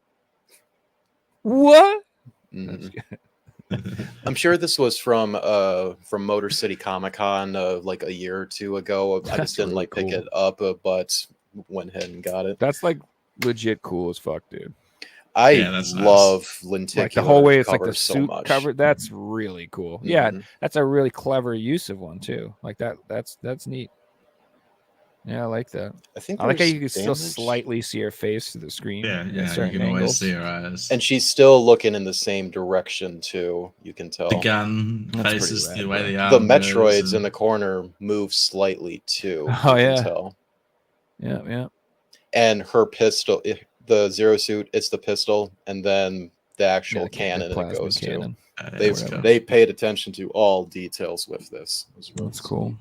What? Mhm. I'm sure this was from Motor City Comic Con like a year or two ago. I That's just didn't really like pick cool. it up, but went ahead and got it. That's like legit cool as fuck, dude. I Yeah, that's nice. love lenticular Like the whole way it's like the covers so suit much. cover. That's really cool. Yeah, Mhm. that's a really clever use of one too. Like that's neat. Yeah, I like that. I think I like how there's you can still damage. slightly see her face through the screen. Yeah, at yeah. You certain can angles. always see her eyes. And she's still looking in the same direction too. You can tell. the gun That's pretty faces rad, the way bro. the arm The goes Metroids in and- the corner move slightly too. Oh, you yeah. can tell. Yeah. And her pistol, the Zero Suit, it's the pistol, and then the actual Yeah, the cannon it plasma goes cannon. Yeah, to. let's go. They paid attention to all details with this. It was really That's cool.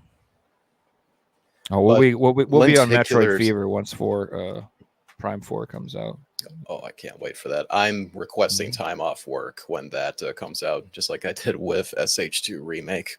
Oh, we'll But be on Metroid lenticulars- Fever once Prime 4 comes out. Oh, I can't wait for that. I'm requesting Mm-hmm. time off work when that comes out, just like I did with SH2 Remake.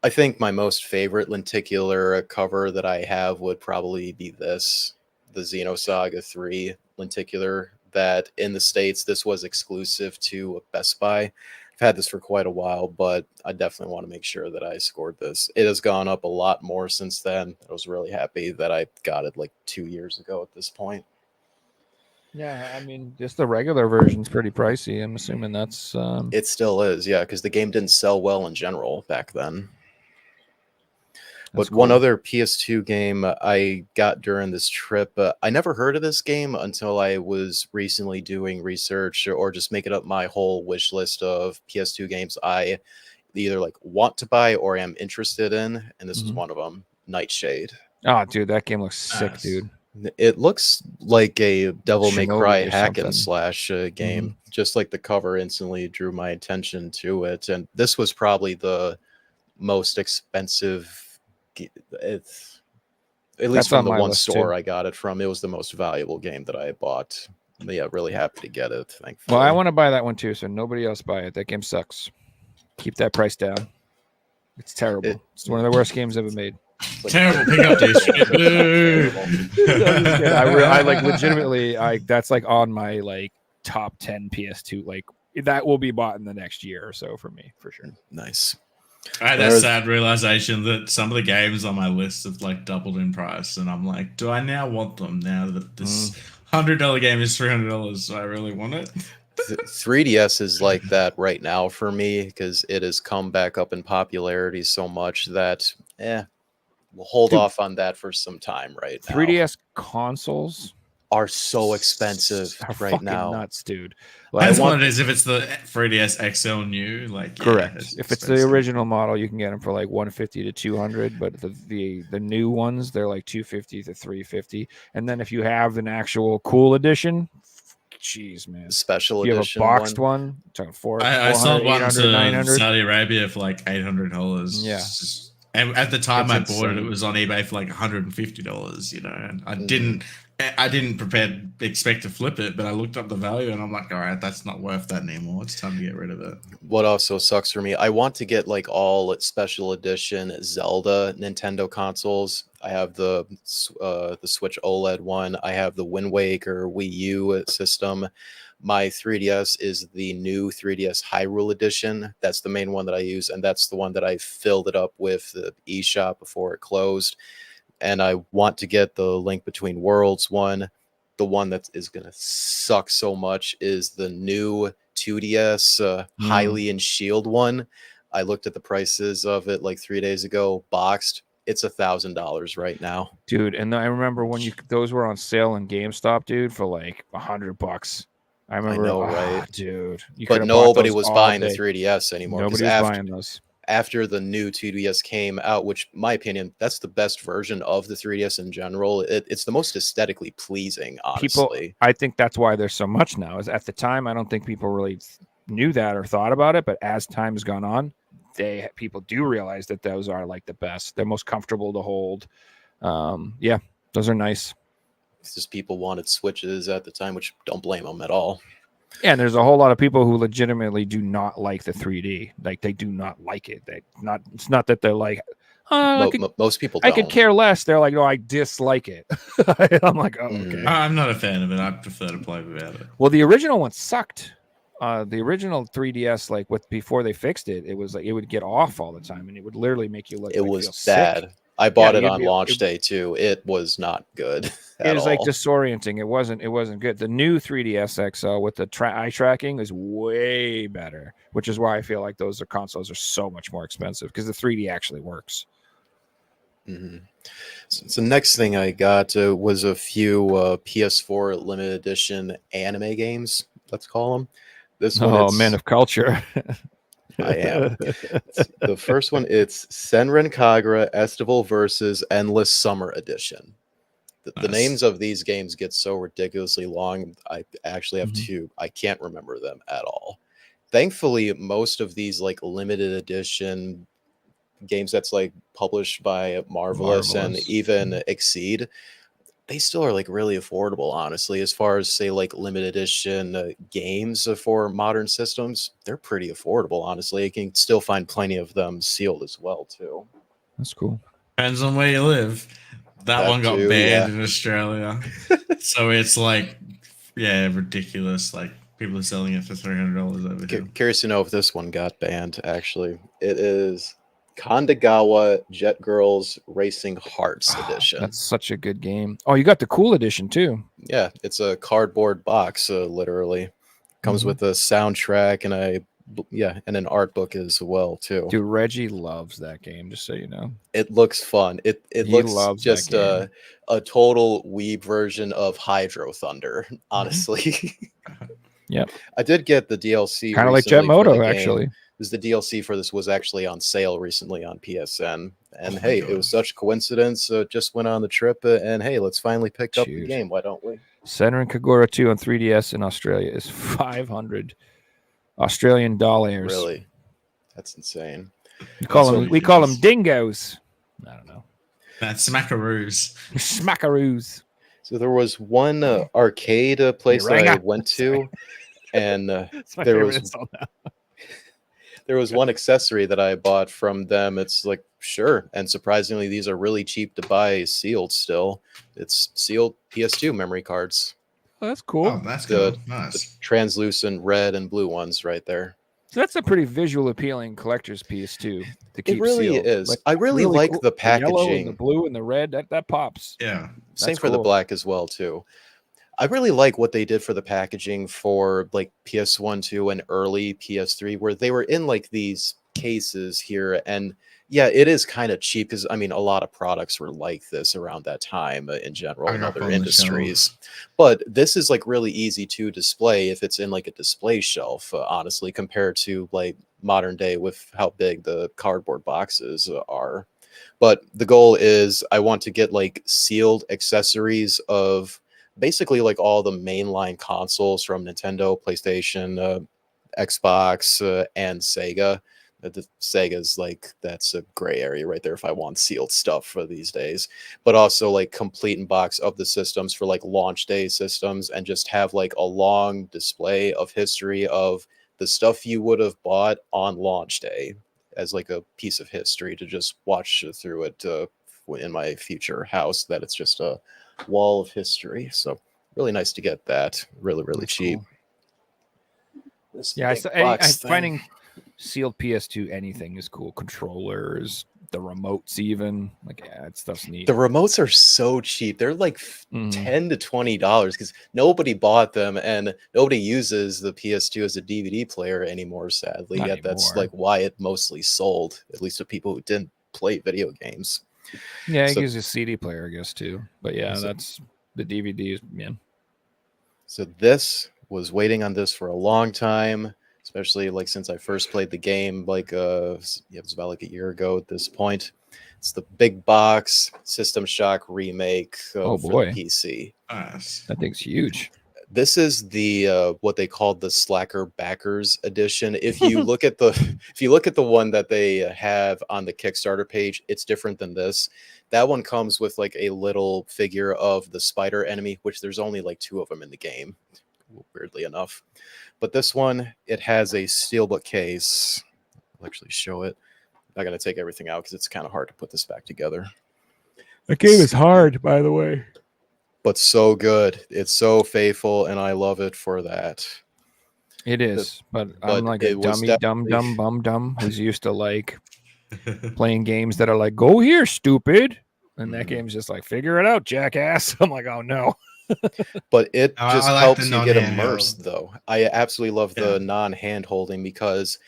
I think my most favorite lenticular cover that I have would probably be this, the Xenosaga 3 lenticular, that in the States, this was exclusive to Best Buy. I've had this for quite a while, but I definitely want to make sure that I scored this. It has gone up a lot more since then. I was really happy that I got it like 2 years ago at this point. Yeah, I mean, just the regular version's pretty pricey. I'm assuming that's It still is, yeah, because the game didn't sell well in general back then. that's But one cool. other PS2 game I got during this trip, I never heard of this game until I was recently doing research or just making up my whole wish list of PS2 games I either like want to buy or am interested in, and this was Mhm. one of them, Nightshade. Oh, dude, that game looks sick, Nice. dude. It looks like a Devil May Shinobi Cry or hack something. and slash game. Just like the cover instantly drew my attention to it, and this was probably the most expensive. It's at least That's from on the my one list, store too. I got it from. It was the most valuable game that I bought. But yeah, really happy to get it. Thankfully. Well, I want to buy that one too, so nobody else buy it. That game sucks. Keep that price down. It's terrible. It's one of the worst games ever made. Terrible. Pick up this shit. Boo. I like legitimately. That's like on my like top 10 PS2. Like that will be bought in the next year or so for me for sure. Nice. I had that There's- sad realization that some of the games on my list have like doubled in price, and I'm like, do I now want them now that this $100 game is $300? Do I really want it? 3DS is like that right now for me because it has come back up in popularity so much that we'll hold Dude. off on that for some time right now. 3DS consoles are so expensive are right fucking now. nuts, dude. That's I want- what it is. If it's the 3DS XL new, like yeah, Correct. If it's the expensive. original model, you can get them for like 150 to 200, but the new ones they're like 250 to 350. And then if you have an actual cool edition, jeez, man. special You have a edition boxed one. one? Talking four, I sold 400, one 800, to 900. Saudi Arabia for like $800. Yeah. And at the time It's I bought it, it insane. was on eBay for like $150. You know, and Mhm. I didn't expect to flip it, but I looked up the value and I'm like, all right, that's not worth that anymore. It's time to get rid of it. What also sucks for me, I want to get like all special edition Zelda Nintendo consoles. I have the Switch OLED one. I have the Wind Waker Wii U system. My 3DS is the new 3DS Hyrule Edition. That's the main one that I use, and that's the one that I filled it up with the eShop before it closed. And I want to get the Link Between Worlds one. The one that is going to suck so much is the new 2DS Hylian Shield one. I looked at the prices of it like 3 days ago, boxed. It's $1,000 right now. Dude, and I remember when those were on sale in GameStop, dude, for like $100. I remember, know, right? dude. You But could've bought nobody those was all buying the day. 3DS anymore. Nobody Because was buying those. after the new 2DS came out, which, in my opinion, that's the best version of the 3DS in general. It's the most aesthetically pleasing, honestly. I think that's why there's so much now. Is at the time, I don't think people really knew that or thought about it, but as time's gone on, people do realize that those are like the best. They're most comfortable to hold. Yeah, those are nice. It's just people wanted Switches at the time, which don't blame them at all. Yeah, and there's a whole lot of people who legitimately do not like the 3D. Like they do not like it. It's not that they're like, Most people I don't. could care less. They're like, no, I dislike it. I'm like, oh, okay. I'm not a fan of it. I prefer to play without it. Well, the original one sucked. The original 3DS, like before they fixed it, it was like it would get off all the time, and it would literally make you look. It like, was feel bad. sick. I bought it you'd on be- launch day too. It was not good at It was like all. disorienting. It wasn't good. The new 3DS XL with the eye tracking is way better, which is why I feel like those consoles are so much more expensive because the 3D actually works. Mhm. So the next thing I got was a few PS4 limited edition anime games. Let's call them. This one, Oh, it's- man of culture. I am. The first one, it's Senran Kagura Estival versus Endless Summer Edition. The Nice. names of these games get so ridiculously long. I actually have Mhm. I can't remember them at all. Thankfully, most of these like limited edition games that's like published by Marvelous and Marvelous. even Exceed, they still are like really affordable, honestly. As far as say like limited edition games for modern systems, they're pretty affordable, honestly. You can still find plenty of them sealed as well too. That's cool. Depends on where you live. That one got too, banned yeah. in Australia. So it's like, yeah, ridiculous. Like people are selling it for $300 over here. Curious to know if this one got banned. Actually, it is Kandagawa Jet Girls Racing Hearts edition. That's such a good game. Oh, you got the cool edition too. Yeah, it's a cardboard box, literally. Comes Mhm. with a soundtrack and and an art book as well too. Dude, Reggie loves that game, just so you know. It looks fun. It He looks loves that just game. a total weeb version of Hydro Thunder, honestly. Yep. I did get the DLC. Kind of like recently Jet for the Moto, game. actually. Because the DLC for this was actually on sale recently on PSN. And Oh my hey, God. it was such coincidence. Just went on the trip, and hey, let's finally pick up the Dude. game. Why don't we? Senran Kagura 2 on 3DS in Australia is 500 Australian dollars. Really, that's insane. We call That's them, we call them ridiculous. dingoes. I don't know. That's Smackaroos. Smackaroos. So there was one arcade place that I Ringer. went to, and That's my There favorite was- insult now. there was one accessory that I bought from them. It's like, sure. And surprisingly, these are really cheap to buy sealed still. It's sealed PS2 memory cards. Oh, that's cool. Oh, that's The- good. The Nice. translucent red and blue ones right there. So that's a pretty visual appealing collector's piece too. To keep It really sealed. is. Like, I really like cool. the yellow and the packaging. blue and the red. That pops. Yeah. Same That's for the cool. black as well too. I really like what they did for the packaging for like PS1, 2, and early PS3, where they were in like these cases here. And yeah, it is kind of cheap because I mean, a lot of products were like this around that time in general in Hung up other on the industries. But this is like really easy to display if it's in like a display shelf, honestly, compared to like modern day with how big the cardboard boxes are. But the goal is I want to get like sealed accessories of basically like all the mainline consoles from Nintendo, PlayStation, Xbox, and Sega. The Sega's like, that's a gray area right there if I want sealed stuff for these days. But also like complete in box of the systems for like launch day systems, and just have like a long display of history of the stuff you would have bought on launch day as like a piece of history to just watch through it in my future house, that it's just a wall of history. So really nice to get that really That's cheap. cool. This Yeah, big box thing. finding sealed PS2 anything is cool. Controllers, the remotes, even like that stuff's neat. The remotes are so cheap. They're like Mhm. $10 to $20 because nobody bought them and nobody uses the PS2 as a DVD player anymore, sadly. Not Yet that's anymore. like why it mostly sold, at least to people who didn't play video games. Yeah, it So- gives you a CD player, I guess, too. But yeah, So- that's the DVDs, man. So this was waiting on this for a long time, especially like since I first played the game, like it was about like a year ago at this point. It's the big box System Shock remake Oh, for boy. the PC. Nice. That thing's huge. This is the what they called the Slacker Backers edition. If you look at the one that they have on the Kickstarter page, it's different than this. That one comes with like a little figure of the spider enemy, which there's only like 2 of them in the game, weirdly enough. But this one, it has a steelbook case. I'll actually show it. I'm not gonna take everything out because it's kind of hard to put this back together. The game is hard, by the way. But so good. It's so faithful, and I love it for that. It is, but I'm but like a it was dummy, definitely- dumb who's used to like playing games that are like, go here, stupid. And that Mhm. game's just like, figure it out, jackass. I'm like, oh no. But it I just like helps the you get non-handheld. immersed, though. I absolutely love the Yeah. non-hand holding because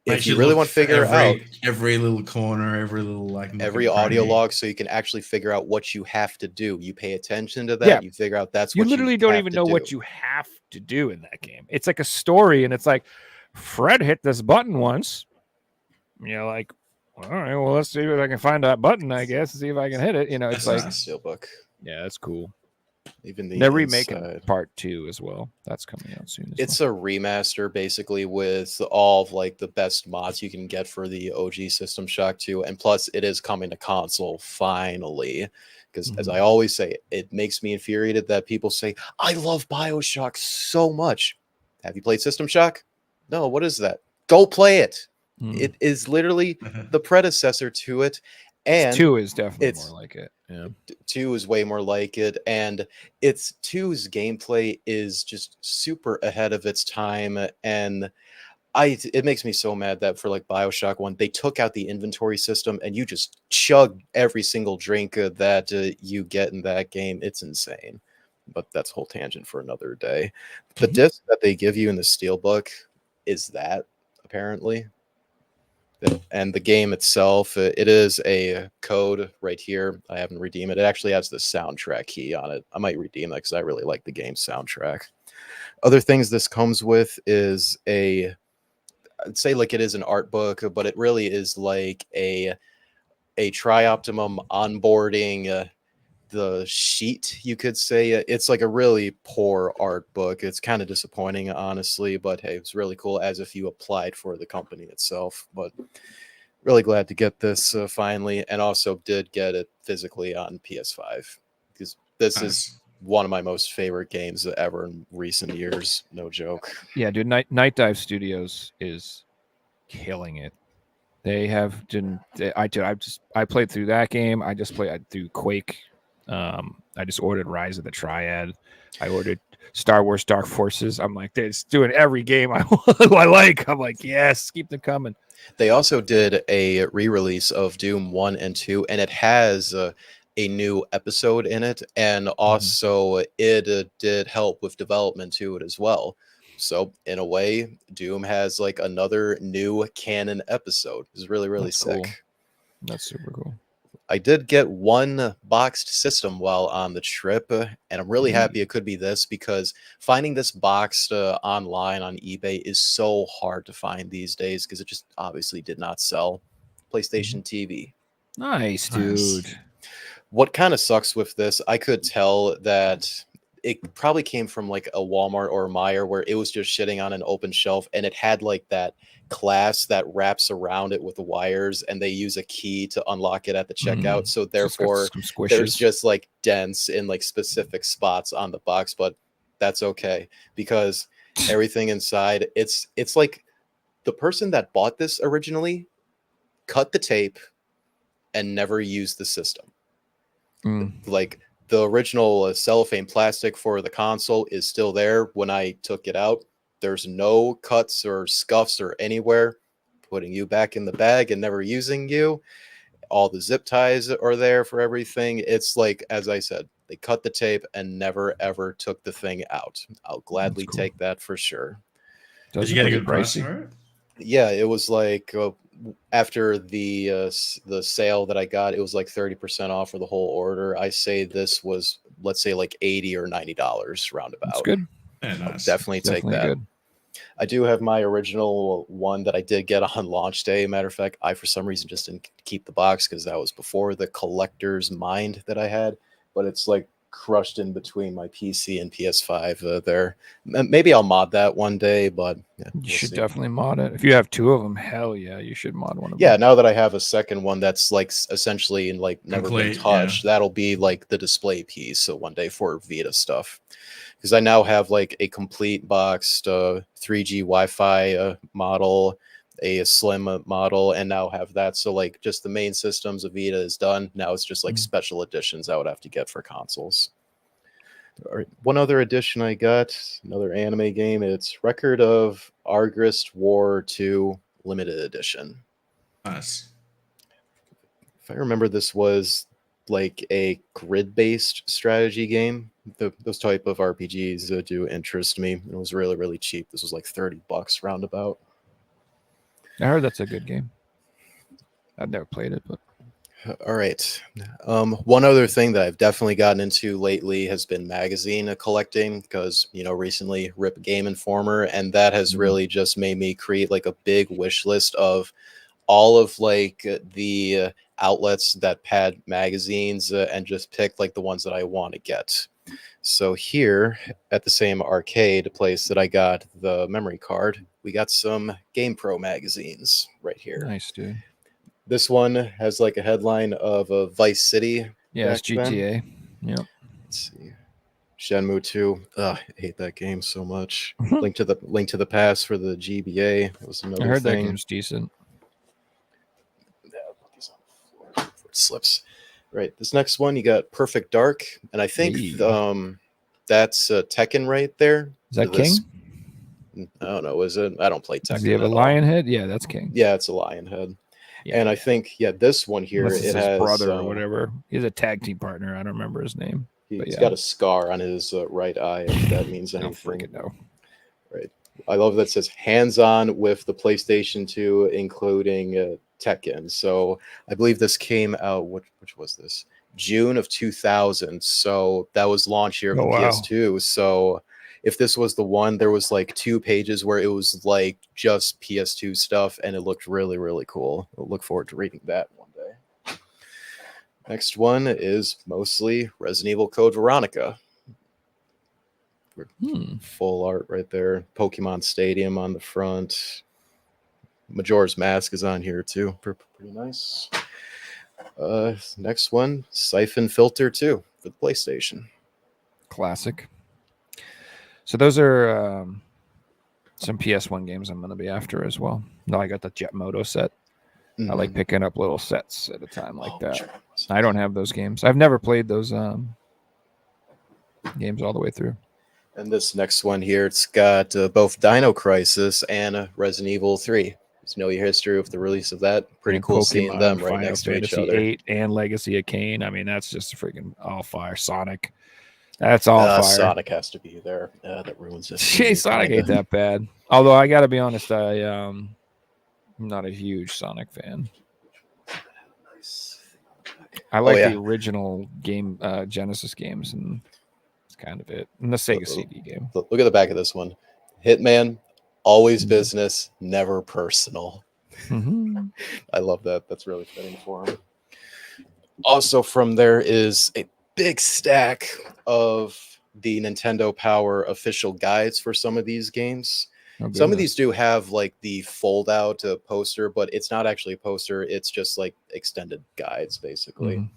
Makes if you really look want to for figure out every little corner, every little like every nook and audio cranny. log, so you can actually figure out what you have to do. You pay attention to that. Yeah. You figure out that's You what literally you don't have even to know do. what you have to do in that game. It's like a story, and it's like, Fred hit this button once. You're like, all right, well, let's see if I can find that button, I guess, and see if I can hit it. You know, it's That's like, nice. Steelbook. yeah, that's cool. Even the They're remaking inside. part 2 as well. That's coming out soon. As It's a remaster basically with all of like the best mods you can get for the OG System Shock 2, and plus it is coming to console finally. Because as Mhm. I always say, it makes me infuriated that people say, I love BioShock so much. Have you played System Shock? No, what is that? Go play it. well. It is literally the predecessor to it. And 2 is definitely it's- more like it. Yeah. 2 is way more like it, and it's 2's gameplay is just super ahead of its time, and it makes me so mad that for like BioShock 1 they took out the inventory system and you just chug every single drink that you get in that game. It's insane, but that's a whole tangent for another day. The disc that they give you in the Steelbook is that, apparently. And the game itself, it is a code right here. I haven't redeemed it. It actually has the soundtrack key on it. I might redeem that because I really like the game soundtrack. Other things this comes with is I'd say like it is an art book, but it really is like a Tri-Optimum onboarding the sheet, you could say. It's like a really poor art book. It's kind of disappointing, honestly, but hey, it's really cool as if you applied for the company itself. But really glad to get this finally, and also did get it physically on PS5 because this is Nice. one of my most favorite games ever in recent years. No joke. Yeah, dude, Night Dive Studios is killing it. They have done. I played through that game. I played through Quake. I just ordered Rise of the Triad. I ordered Star Wars Dark Forces. I'm like, they're just doing every game I like. I'm like, yes, keep them coming. They also did a re-release of Doom 1 and 2, and it has a new episode in it, and also it did help with development to it as well. So in a way, Doom has like another new canon episode. It's really, really That's sick. cool. That's super cool. I did get one boxed system while on the trip, and I'm really happy it could be this because finding this boxed online on eBay is so hard to find these days because it just obviously did not sell. PlayStation TV. Nice, Nice. dude. What kind of sucks with this, I could tell that it probably came from like a Walmart or a Meijer where it was just shitting on an open shelf, and it had like that class that wraps around it with the wires, and they use a key to unlock it at the checkout. So It's just got therefore, some there's squishes. just like dents in like specific spots on the box, but that's okay because everything inside, it's like the person that bought this originally cut the tape and never used the system. Mm. Like the original cellophane plastic for the console is still there when I took it out. There's no cuts or scuffs or anywhere, putting you back in the bag and never using you. All the zip ties are there for everything. It's like, as I said, they cut the tape and never ever took the thing out. I'll gladly cool. take that for sure. Did Those you are get a pretty good price pricey. for it? Yeah, it was like after the sale that I got, it was like 30% off for the whole order. I say this was, let's say, like $80 or $90 roundabout. That's good. Yeah, I'll nice. definitely take Definitely that. good. I do have my original one that I did get on launch day. Matter of fact, I for some reason just didn't keep the box because that was before the collector's mind that I had. But it's like crushed in between my PC and PS5 there. Maybe I'll mod that one day, but yeah, You we'll should see. definitely mod it. If you have two of them, hell yeah, you should mod one of Yeah, them. now that I have a second one that's like essentially in like never Complete, been touched, that'll be like the display piece. So one day for Vita stuff, because I now have like a complete boxed 3G Wi-Fi model, a slim model, and now have that. So like just the main systems of Vita is done. Now it's just like special editions I would have to get for consoles. All right, one other edition I got, another anime game. It's Record of Argrist War 2 Limited Edition. Nice. If I remember, this was like a grid-based strategy game. Those type of RPGs do interest me. It was really, really cheap. This was like $30 roundabout. I heard that's a good game. I've never played it, but All right. One other thing that I've definitely gotten into lately has been magazine collecting because, you know, recently Rip Game Informer, and that has really just made me create like a big wish list of all of like the outlets that pad magazines and just pick like the ones that I want to get. So here at the same arcade place that I got the memory card, we got some GamePro magazines right here. nice, dude. This one has like a headline of a Vice City. Yeah, it's back then. GTA. Yep. Let's see. Shenmue 2. Ugh, I hate that game so much. Link to the Past for the GBA. That was another I heard that thing. game's decent. Yeah, I'll put these on the floor before it slips. Right. This next one you got Perfect Dark, and I think Hey. that's Tekken right there. Is that This- King? I don't know. Is it? I don't play Tekken. Does he have a at all. lion head? Yeah, that's King. Yeah, it's a lion head. Yeah. And I think this one here Unless it's it his has brother or whatever. He's a tag team partner. I don't remember his name. He's yeah. got a scar on his right eye. If that means I don't anything. freaking know. I love that it says hands-on with the PlayStation 2, including Tekken. So I believe this came out. Which was this? June of 2000. So that was launch year of Oh, the wow. PS2. So if this was the one, there was like 2 pages where it was like just PS2 stuff, and it looked really, really cool. I'll look forward to reading that one day. Next one is mostly Resident Evil Code Veronica. Full art right there. Pokemon Stadium on the front. Majora's Mask is on here too. Pretty nice. Next one, Siphon Filter 2 for the PlayStation. Classic. So those are some PS1 games I'm going to be after as well. No, I got the Jet Moto set. I like picking up little sets at a time like that. Sure. I don't have those games. I've never played those games all the way through. And this next one here, it's got both Dino Crisis and Resident Evil 3. Just know your history of the release of that. Pretty And cool seeing Pokemon, them right Final next to each Fantasy other. 8 and Legacy of Kain. I mean, that's just freaking all fire. Sonic. That's all fire. Sonic has to be there. That ruins it. Hey, Sonic ain't that bad. Although I got to be honest, I'm not a huge Sonic fan. I like the original game, Genesis games, and it's kind of it. And the Sega CD game. Look at the back of this one. Hitman, always business, never personal. Mm-hmm. I love that. That's really fitting for him. Also from there is a big stack of the Nintendo Power official guides for some of these games. Oh, Some of goodness. these do have like the fold out poster, but it's not actually a poster. It's just like extended guides, basically. Mhm.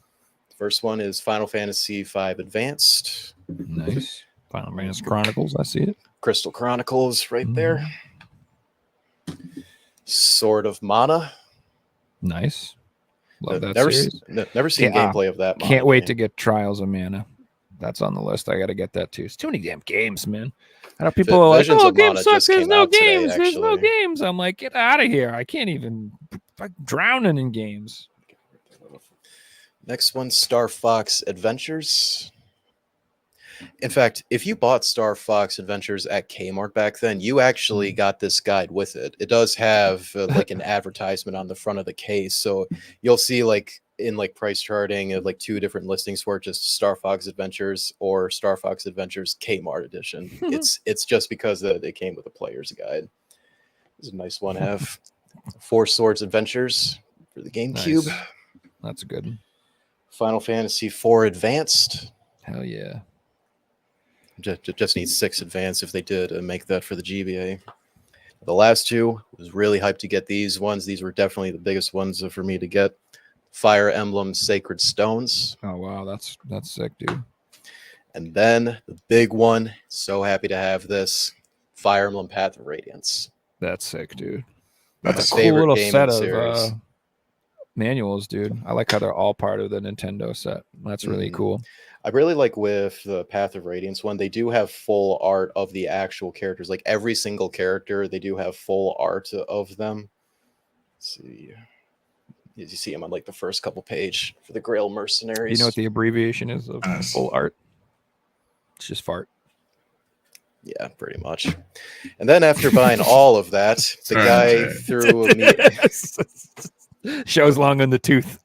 The first one is Final Fantasy V Advanced, Nice. Final Fantasy Chronicles. I see it. Crystal Chronicles right Mm-hmm. there, Sword of Mana. Nice. Love that never, series. never seen Can't- gameplay of that. Can't Mana wait game. to get Trials of Mana. That's on the list. I got to get that too. It's too many damn games, man. I know people are like, Visions "Oh, of Mana games suck. just There's came no out today, games. There's no actually. games." I'm like, get out of here. I can't even. I'm drowning in games. Next one, Star Fox Adventures. In fact, if you bought Star Fox Adventures at Kmart back then, you actually got this guide with it. It does have like an advertisement on the front of the case, so you'll see like in like price charting like 2 different listings for it, just Star Fox Adventures or Star Fox Adventures Kmart edition. It's just because it came with a player's guide. It's a nice one to have. Four Swords Adventures for the GameCube. Nice. That's a good one. Final Fantasy IV Advanced. Hell yeah. Just needs 6 advanced if they did make that for the GBA. The last 2 was really hyped to get these ones. These were definitely the biggest ones for me to get. Fire Emblem Sacred Stones. Oh wow, that's sick, dude. And then the big one, so happy to have this, Fire Emblem Path of Radiance. That's sick, dude. That's That's a a cool favorite little game set in the of series. manuals, dude. I like how they're all part of the Nintendo set. That's really Mhm. cool. I really like with the Path of Radiance one, they do have full art of the actual characters. Like every single character, they do have full art of them. Let's see. You see them on like the first couple page for the Grail Mercenaries. You know what the abbreviation is of Nice. full art? It's just fart. Yeah, pretty much. And then after buying all of that, the Sorry, guy Jay. threw me. Shows long in the tooth.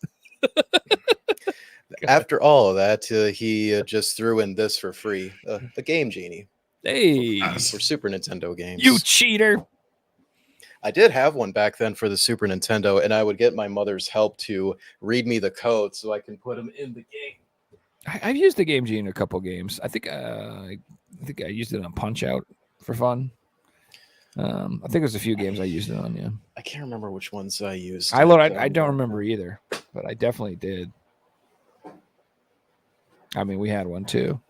After all of that, he just threw in this for free, a Game Genie Hey, Nice. for Super Nintendo games. you cheater. I did have one back then for the Super Nintendo, and I would get my mother's help to read me the code so I can put them in the game. I've used the Game Genie in a couple games. I think I used it on Punch Out for fun. I think there's a few games I used it on. Yeah, I can't remember which ones I used. I don't remember either, but I definitely did. I mean, we had one too.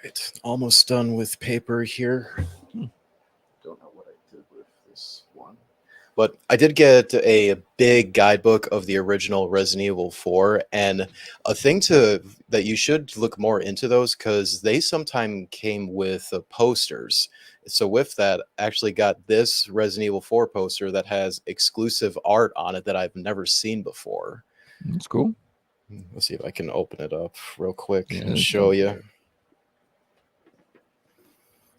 Right, almost done with paper here. Don't know what I did with this one, but I did get a big guidebook of the original Resident Evil 4, and a thing that you should look more into those because they sometimes came with posters. So with that, I actually got this Resident Evil 4 poster that has exclusive art on it that I've never seen before. That's cool. Let's see if I can open it up real quick Yeah, and that's show cool. you.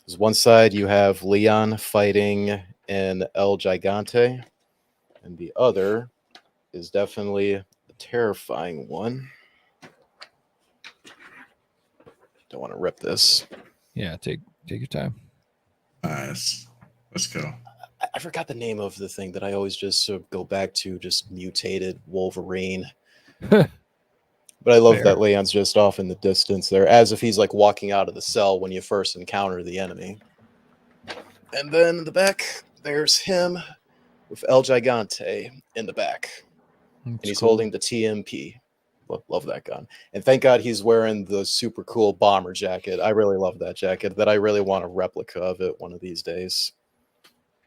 There's one side you have Leon fighting an El Gigante, and the other is definitely a terrifying one. Don't want to rip this. Yeah, take your time. Nice. Let's go. I forgot the name of the thing that I always just sort of go back to, just mutated Wolverine. But I love Fair. that Leon's just off in the distance there, as if he's like walking out of the cell when you first encounter the enemy. And then in the back, there's him with El Gigante in the back. And he's holding the TMP. Love that gun. And thank God he's wearing the super cool bomber jacket. I really love that jacket. That I really want a replica of it one of these days.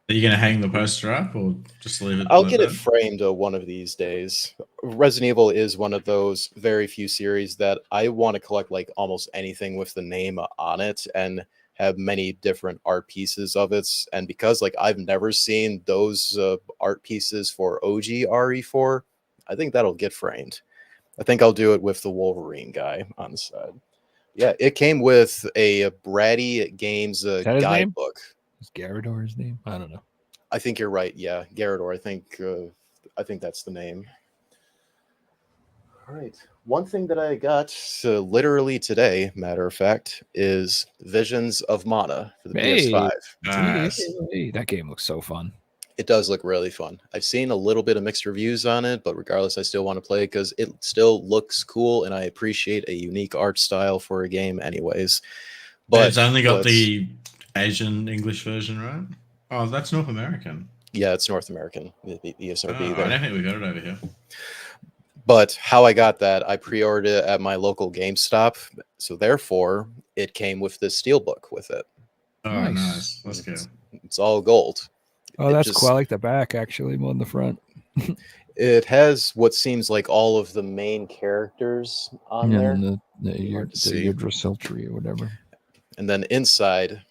Are you going to hang the poster up or just leave it? I'll like get it that? framed one of these days. Resident Evil is one of those very few series that I want to collect like almost anything with the name on it and have many different art pieces of it. And because like I've never seen those art pieces for OG RE4, I think that'll get framed. I think I'll do it with the Wolverine guy on the side. Yeah, it came with a Bratty Games that his name? guidebook. Is Garador his name? I don't know. I think you're right. Yeah, Garador. I think that's the name. All right. One thing that I got literally today, matter of fact, is Visions of Mana for the Hey. PS5. Nice. Hey, that game looks so fun. It does look really fun. I've seen a little bit of mixed reviews on it, but regardless, I still want to play it because it still looks cool, and I appreciate a unique art style for a game anyways. But it's only got what's- the Asian English version, right? Oh, that's North American. yeah, it's North American, the ESRB Oh, I there. don't think we got it over here. But how I got that, I pre-ordered it at my local GameStop, so therefore it came with this steelbook with it. Oh, Nice. nice. That's good. It's all gold. Oh, It that's just- cool. I like the back actually more than the front. It has what seems like all of the main characters on Yeah, there, and the Hard to see. Yggdrasil or whatever. and then inside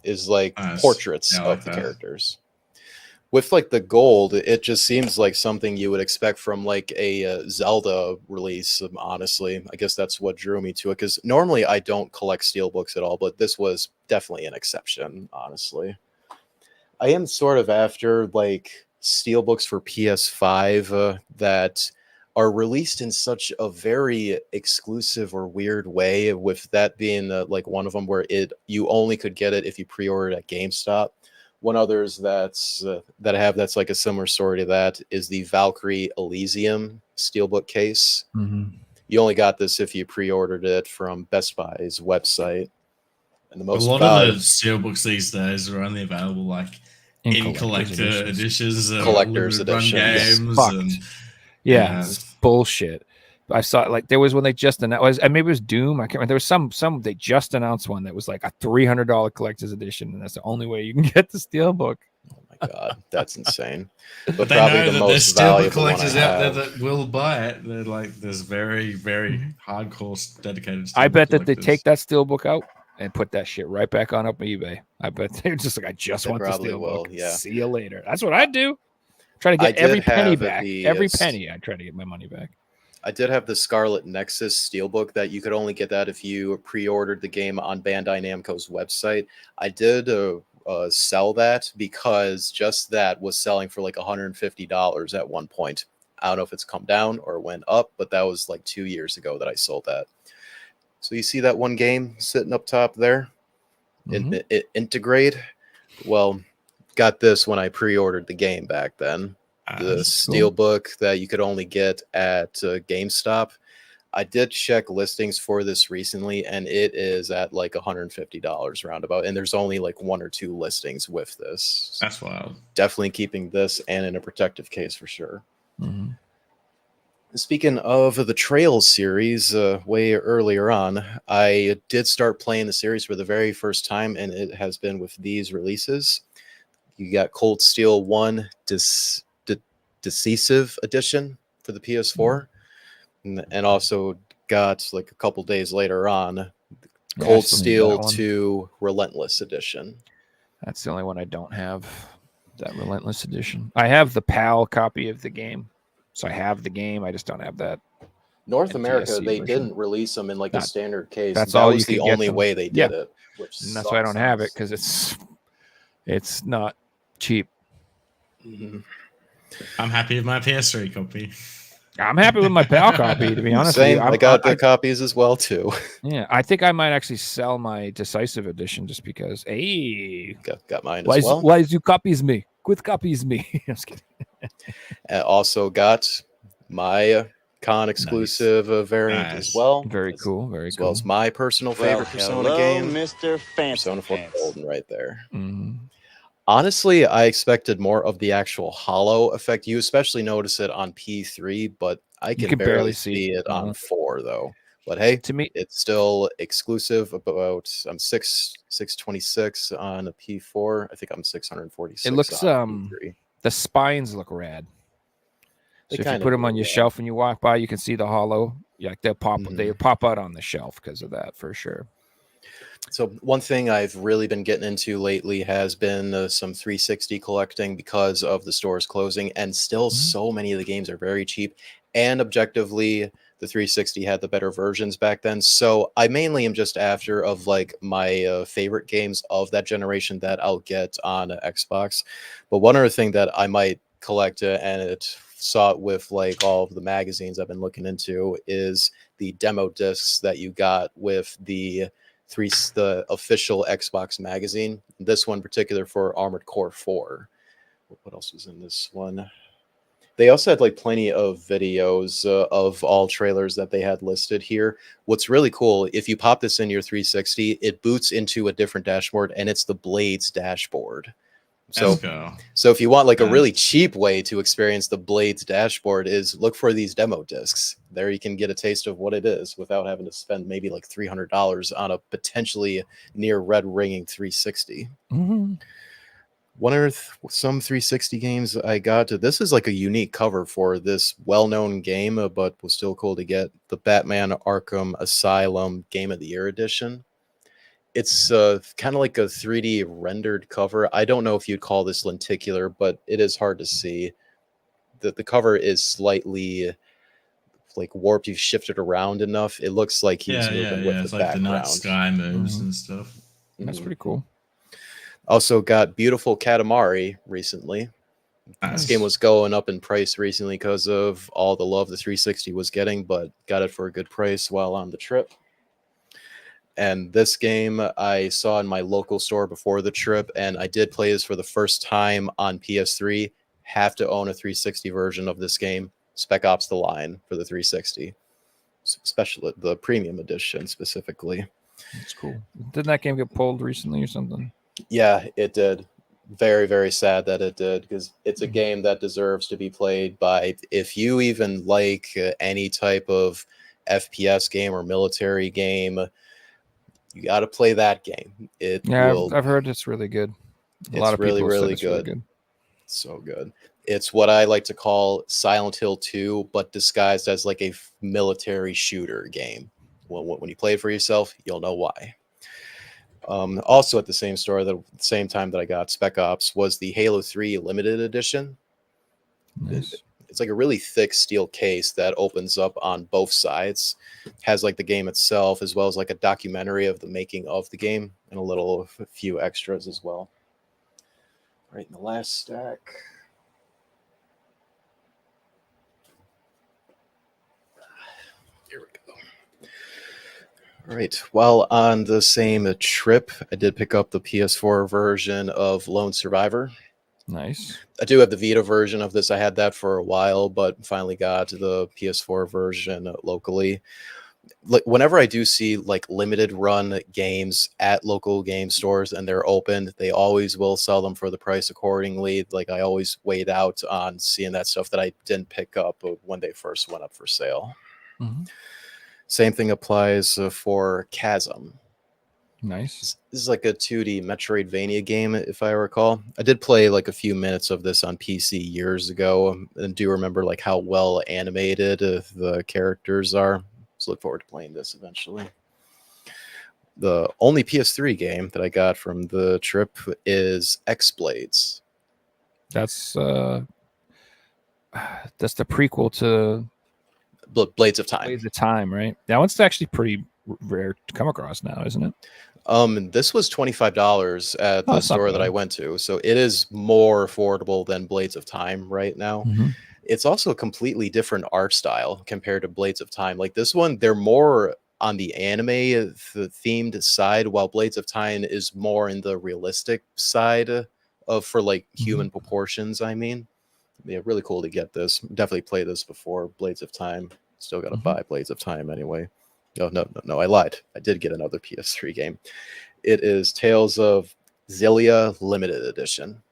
is like Nice. portraits Yeah, I like of the that. characters. With like the gold, it just seems like something you would expect from like a Zelda release. Honestly, I guess that's what drew me to it. Because normally I don't collect steelbooks at all, but this was definitely an exception. Honestly, I am sort of after like steelbooks for PS5 that are released in such a very exclusive or weird way. With that being like one of them, where you only could get it if you pre-ordered at GameStop. One others that's that I have that's like a similar story to that is the Valkyrie Elysium steelbook case. Mm-hmm. You only got this if you pre-ordered it from Best Buy's website. And the A most lot valuable of the steelbooks these days are only available like in collector editions, and Collector's limited run editions. games, Fucked. and Yeah, it's bullshit. I saw like there was when they just announced, and maybe it was Doom. I can't remember. There was some they just announced one that was like a $300 collector's edition, and that's the only way you can get the steelbook. Oh my god, that's insane. But But they probably know the that most there's steelbook valuable one I collectors out there have. that will buy it. They're like, there's very, very hardcore, dedicated. I steelbook bet that they collectors. take that steelbook out and put that shit right back on up eBay. I bet they're just like, I just They want the probably steelbook. will, yeah. See you later. That's what I'd do. Try to I get every did penny have back. the, Every s- penny. I try to get my money back. I did have the Scarlet Nexus steelbook that you could only get that if you pre-ordered the game on Bandai Namco's website. I did sell that because just that was selling for like $150 at one point. I don't know if it's come down or went up, but that was like 2 years ago that I sold that. So you see that one game sitting up top there? Mhm. Integrate. Well, got this when I pre-ordered the game back then. The that's cool. steelbook that you could only get at GameStop. I did check listings for this recently, and it is at like $150 roundabout. And there's only like 1 or 2 listings with this. That's wild. Definitely keeping this and in a protective case for sure. Mhm. Speaking of the Trails series, way earlier on, I did start playing the series for the very first time, and it has been with these releases. You got Cold Steel 1 Decisive Edition for the PS4, and also got like a couple days later on Yeah, I Cold still need Steel that one. 2 Relentless Edition. That's the only one I don't have. That Relentless Edition. I have the PAL copy of the game. So I have the game. I just don't have that. North NTSC America, they version. didn't release them in like a That- standard case. that's that all was you the could get only them. way they Yeah. did it. Which And that's why I don't have it sucks. because it's not cheap. Mhm. I'm happy with my PS3 copy. I'm happy with my PAL copy, to be honest with Same, you. I got the copies as well too. Yeah, I think I might actually sell my Decisive Edition just because. Hey, got mine why as well. why you copies me? Quit copies me. I'm just kidding. Also got my con exclusive variant Nice. as well. Very cool. Very As cool. well as my personal Well, favorite Persona hello, game, Mr. Fancy Persona 4 Pants. Golden, right there. Mhm. Honestly, I expected more of the actual hollow effect. You especially notice it on P3, but I can, barely see it on 4 though. But hey, To me, it's still exclusive. About I'm 626 on a P4. I think I'm 646. It looks, on P3. the spines look rad. They So if you kinda put them do, on your yeah. shelf and you walk by, you can see the hollow. Yeah, they'll pop. Mhm. They pop out on the shelf because of that for sure. So one thing I've really been getting into lately has been some 360 collecting because of the stores closing, and still Mhm. so many of the games are very cheap. And objectively, the 360 had the better versions back then. So I mainly am just after of like my favorite games of that generation that I'll get on Xbox. But one other thing that I might collect, and it saw it with like all of the magazines I've been looking into, is the demo discs that you got with the official Xbox magazine. This one in particular for Armored Core 4. What else was in this one? They also had like plenty of videos of all trailers that they had listed here. What's really cool, if you pop this in your 360, it boots into a different dashboard, and it's the Blades dashboard. So, Let's go. so if you want like a really Nice. cheap way to experience the Blades dashboard, is look for these demo discs. There you can get a taste of what it is without having to spend maybe like $300 on a potentially near red ringing 360. Mhm. One of some 360 games I got to. This is like a unique cover for this well-known game, but was still cool to get. The Batman Arkham Asylum Game of the Year edition. It's kind of like a 3D rendered cover. I don't know if you'd call this lenticular, but it is hard to see. The cover is slightly like warped. You've shifted around enough. It looks like he's moving with It's the like the night background. sky moves Mhm. and stuff. That's Mhm. pretty cool. Also got Beautiful Katamari recently. Nice. This game was going up in price recently because of all the love the 360 was getting, but got it for a good price while on the trip. And this game I saw in my local store before the trip, and I did play this for the first time on PS3. Have to own a 360 version of this game, Spec Ops: The Line for the 360, especially the premium edition specifically. That's cool. Didn't that game get pulled recently or something? Yeah, it did. Very, very sad that it did, because it's a game that deserves to be played by, if you even like any type of FPS game or military game, you got to play that game. It Yeah, will. I've heard it's really good. A It's lot of really, people have said really it's really good. So good. It's what I like to call Silent Hill 2, but disguised as like a military shooter game. Well, when you play it for yourself, you'll know why. Also at the same store, the same time that I got Spec Ops, was the Halo 3 limited edition. Nice. It's like a really thick steel case that opens up on both sides. Has like the game itself, as well as like a documentary of the making of the game, and a few extras as well. Right in the last stack. Here we go. All right. While on the same trip, I did pick up the PS4 version of Lone Survivor. Nice. I do have the Vita version of this. I had that for a while, but finally got the PS4 version locally. Like, whenever I do see like limited run games at local game stores and they're open, they always will sell them for the price accordingly. Like, I always wait out on seeing that stuff that I didn't pick up when they first went up for sale. Mhm. Same thing applies for Chasm. Nice. This is like a 2D Metroidvania game, if I recall. I did play like a few minutes of this on PC years ago, and do remember like how well animated the characters are. So look forward to playing this eventually. The only PS3 game that I got from the trip is X-Blades. That's the prequel to Blades of Time. Blades of Time, right? That one's actually pretty rare to come across now, isn't it? This was $25 at Oh, the that's not store that bad. I went to, so it is more affordable than Blades of Time right now. Mhm. It's also a completely different art style compared to Blades of Time. Like this one, they're more on the anime themed side, while Blades of Time is more in the realistic side of for like human proportions. I mean, yeah, really cool to get this. Definitely play this before Blades of Time. Still got to Mhm. buy Blades of Time anyway. No, I lied. I did get another PS3 game. It is Tales of Xillia Limited Edition.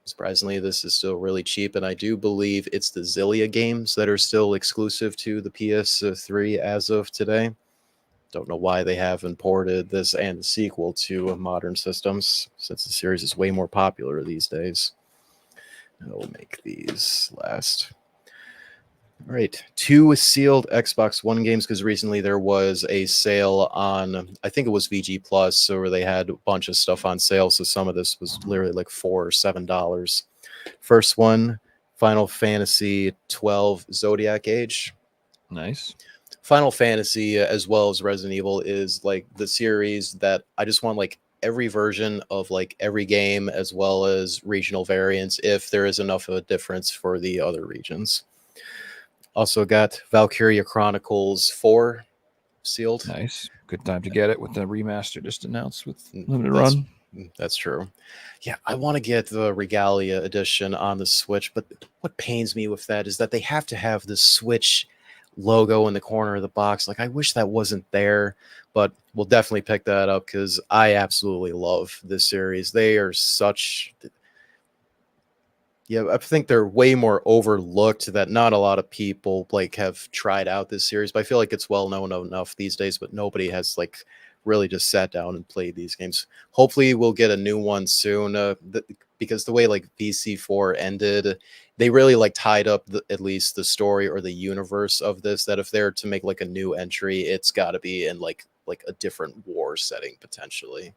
Surprisingly, this is still really cheap, and I do believe it's the Xillia games that are still exclusive to the PS3 as of today. Don't know why they haven't ported this and the sequel to modern systems, since the series is way more popular these days. I'll make these last. All right, 2 sealed Xbox One games, because recently there was a sale on, I think it was VG Plus, where they had a bunch of stuff on sale. So some of this was literally like $4 or $7. First one, Final Fantasy 12 Zodiac Age. Nice. Final Fantasy, as well as Resident Evil, is like the series that I just want like every version of like every game, as well as regional variants, if there is enough of a difference for the other regions. Also got Valkyria Chronicles 4 sealed. Nice. Good time to get it with the remaster just announced with Mm, limited that's- run. That's true. Yeah, I want to get the Regalia edition on the Switch, but what pains me with that is that they have to have the Switch logo in the corner of the box. Like, I wish that wasn't there, but we'll definitely pick that up because I absolutely love this series. They are such. Yeah, I think they're way more overlooked that not a lot of people like have tried out this series, but I feel like it's well known enough these days, but nobody has like really just sat down and played these games. Hopefully we'll get a new one soon because the way like VC4 ended, they really like tied up at least the story or the universe of this, that if they're to make like a new entry, it's got to be in like a different war setting potentially.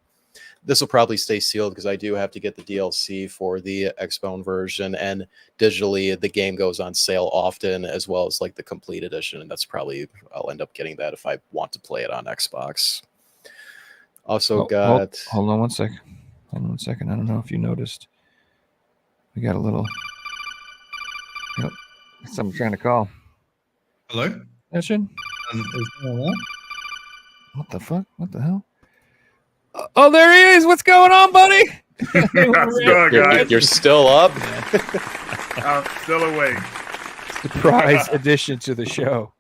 This will probably stay sealed because I do have to get the DLC for the Xbone version, and digitally the game goes on sale often, as well as like the complete edition, and that's probably I'll end up getting that if I want to play it on Xbox. Also Hold on one second. Hold on one second. I don't know if you noticed. We got a little. Yep. Someone trying to call. Hello? Session? Is anyone there? What the fuck? What the hell? Oh, there he is. What's going on, buddy? How's it going, guys? You're still up? I'm still awake. Surprise addition to the show.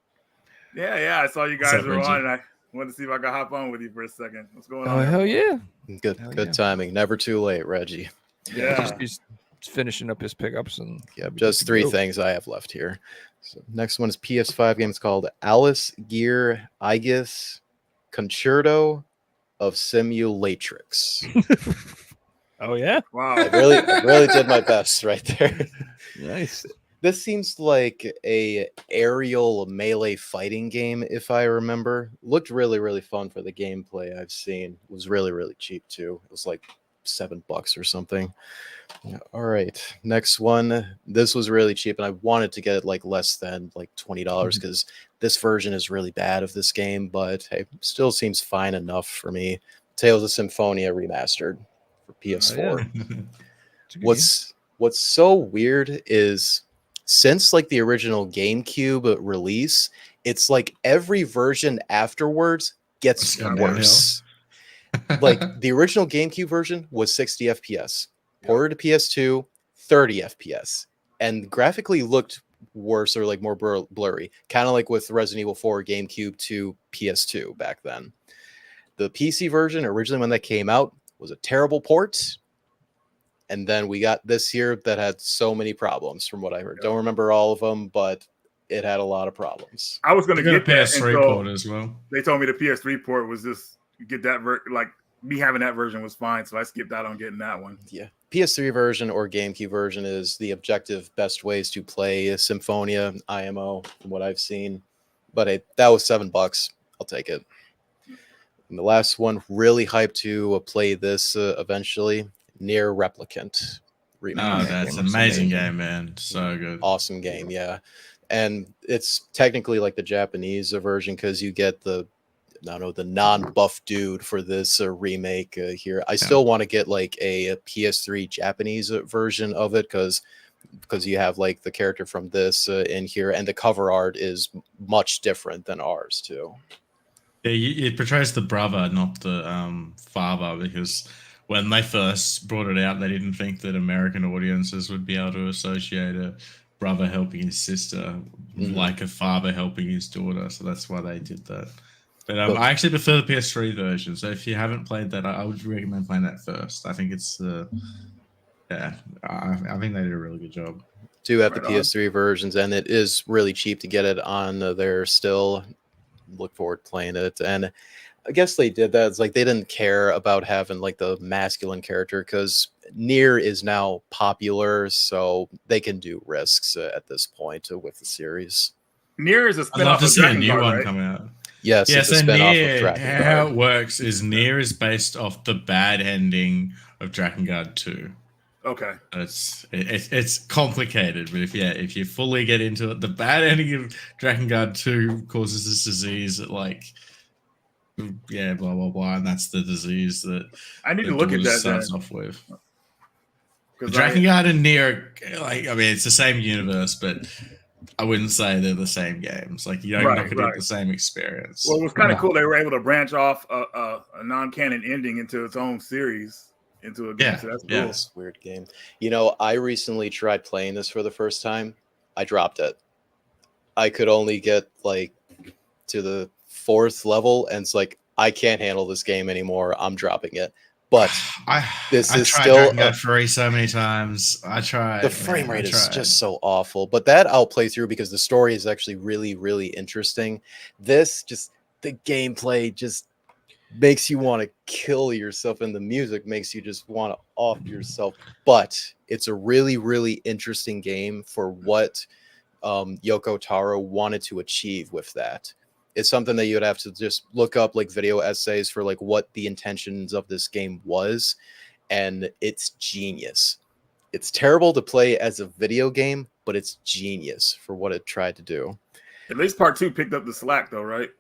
Yeah. I saw you What's guys up, were Reggie? on, and I wanted to see if I could hop on with you for a second. What's going Oh, on? hell yeah. Good Hell good yeah. timing. Never too late, Reggie. Yeah. He's finishing up his pickups and Yep, just three things I have left here. So next one is PS5 game. It's called Alice Gear Aegis Concerto of Simulatrix. Oh yeah. Wow. I really did my best right there. Nice. This seems like a aerial melee fighting game, if I remember. Looked really, really fun for the gameplay I've seen. It was really, really cheap too. It was like $7 or something. Yeah, all right, next one. This was really cheap, and I wanted to get it like less than like $20 because this version is really bad of this game, but hey, still seems fine enough for me. Tales of Symphonia remastered for PS4. What's so weird is since like the original GameCube release, it's like every version afterwards gets It's gone downhill. worse. Like the original GameCube version was 60 FPS, ported to PS2, 30 FPS, and graphically looked worse or like more blurry, kind of like with Resident Evil 4 GameCube to PS2 back then. The PC version originally when that came out was a terrible port, and then we got this here that had so many problems from what I heard. Don't remember all of them, but it had a lot of problems. I was going to You got a get that, and PS3 so port as well. they told me the PS3 port was just get that like me having that version was fine, so I skipped out on getting that one. Yeah, PS3 version or GameCube version is the objective best ways to play Symphonia IMO from what I've seen. But that was $7. I'll take it. And the last one, really hyped to play this eventually. Near Replicant. remake. Oh, that that's game an looks amazing amazing. game, man. So good. Awesome game, yeah. And it's technically like the Japanese version because you get the non-buff dude for this remake here. I still want to get like a PS3 Japanese version of it because you have like the character from this in here, and the cover art is much different than ours too. Yeah, it portrays the brother, not the father, because when they first brought it out, they didn't think that American audiences would be able to associate a brother helping his sister like a father helping his daughter. So that's why they did that. But I actually prefer the PS3 version. So if you haven't played that, I would recommend playing that first. I think it's I think they did a really good job. Do have the Right on. PS3 versions, and it is really cheap to get it on there still. Look forward to playing it. And I guess they did that. It's like they didn't care about having like the masculine character because Nier is now popular, so they can do risks at this point with the series. Nier is a I'd love spin-off to of see a Dragon new Guard, one right? come out. Yes, Yeah, it's a so spin-off of Nier, Dragon how Guard. it works is Nier is based off the bad ending of Dragon Guard 2. Okay. It's complicated, but if you fully get into it, the bad ending of Dragon Guard 2 causes this disease that blah blah blah, and that's the disease that I need the to look at daughter that then. starts off with. 'cause Dragon Guard and Nier, it's the same universe, but I wouldn't say they're the same games. Like you're not going to get the same experience. Well, it was kind of cool. They were able to branch off a non-canon ending into its own series into a game. Yeah, So that's yeah. cool. This weird game. You know, I recently tried playing this for the first time. I dropped it. I could only get like to the 4th level, and it's like I can't handle this game anymore. I'm dropping it. But this I is tried still Dragon Guard 3 so many times. I tried. the frame man, I rate is tried. just so awful. But that I'll play through because the story is actually really, really interesting. This just the gameplay just makes you want to kill yourself, and the music makes you just want to off yourself. But it's a really, really interesting game for what Yoko Taro wanted to achieve with that. It's something that you would have to just look up like video essays for like what the intentions of this game was, and it's genius. It's terrible to play as a video game, but it's genius for what it tried to do. At least part 2 picked up the slack, though, right?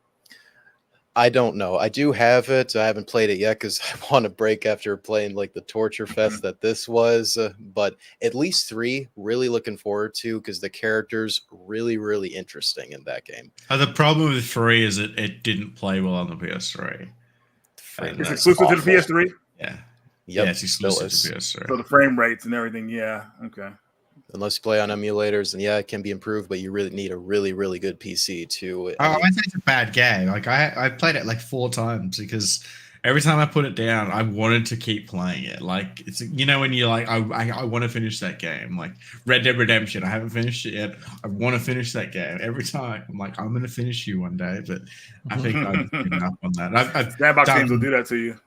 I don't know. I do have it. I haven't played it yet because I want to break after playing like the torture fest that this was. But at least 3, really looking forward to because the characters really, really interesting in that game. The problem with 3 is it didn't play well on the PS3. Frame It's rate's exclusive to the awful. PS3, Yeah. Yep, Yeah, it's still exclusive is. to PS3. so the frame rates and everything. Yeah, okay. Unless you play on emulators, and yeah, it can be improved, but you really need a really, really good PC to. I wouldn't say it's a bad game. Like I played it like 4 times because every time I put it down, I wanted to keep playing it. Like it's when you're like, I want to finish that game. Like Red Dead Redemption, I haven't finished it yet. I want to finish that game. Every time I'm like, I'm gonna finish you one day, but I think I've given up on that. I've Sandbox games will do that to you.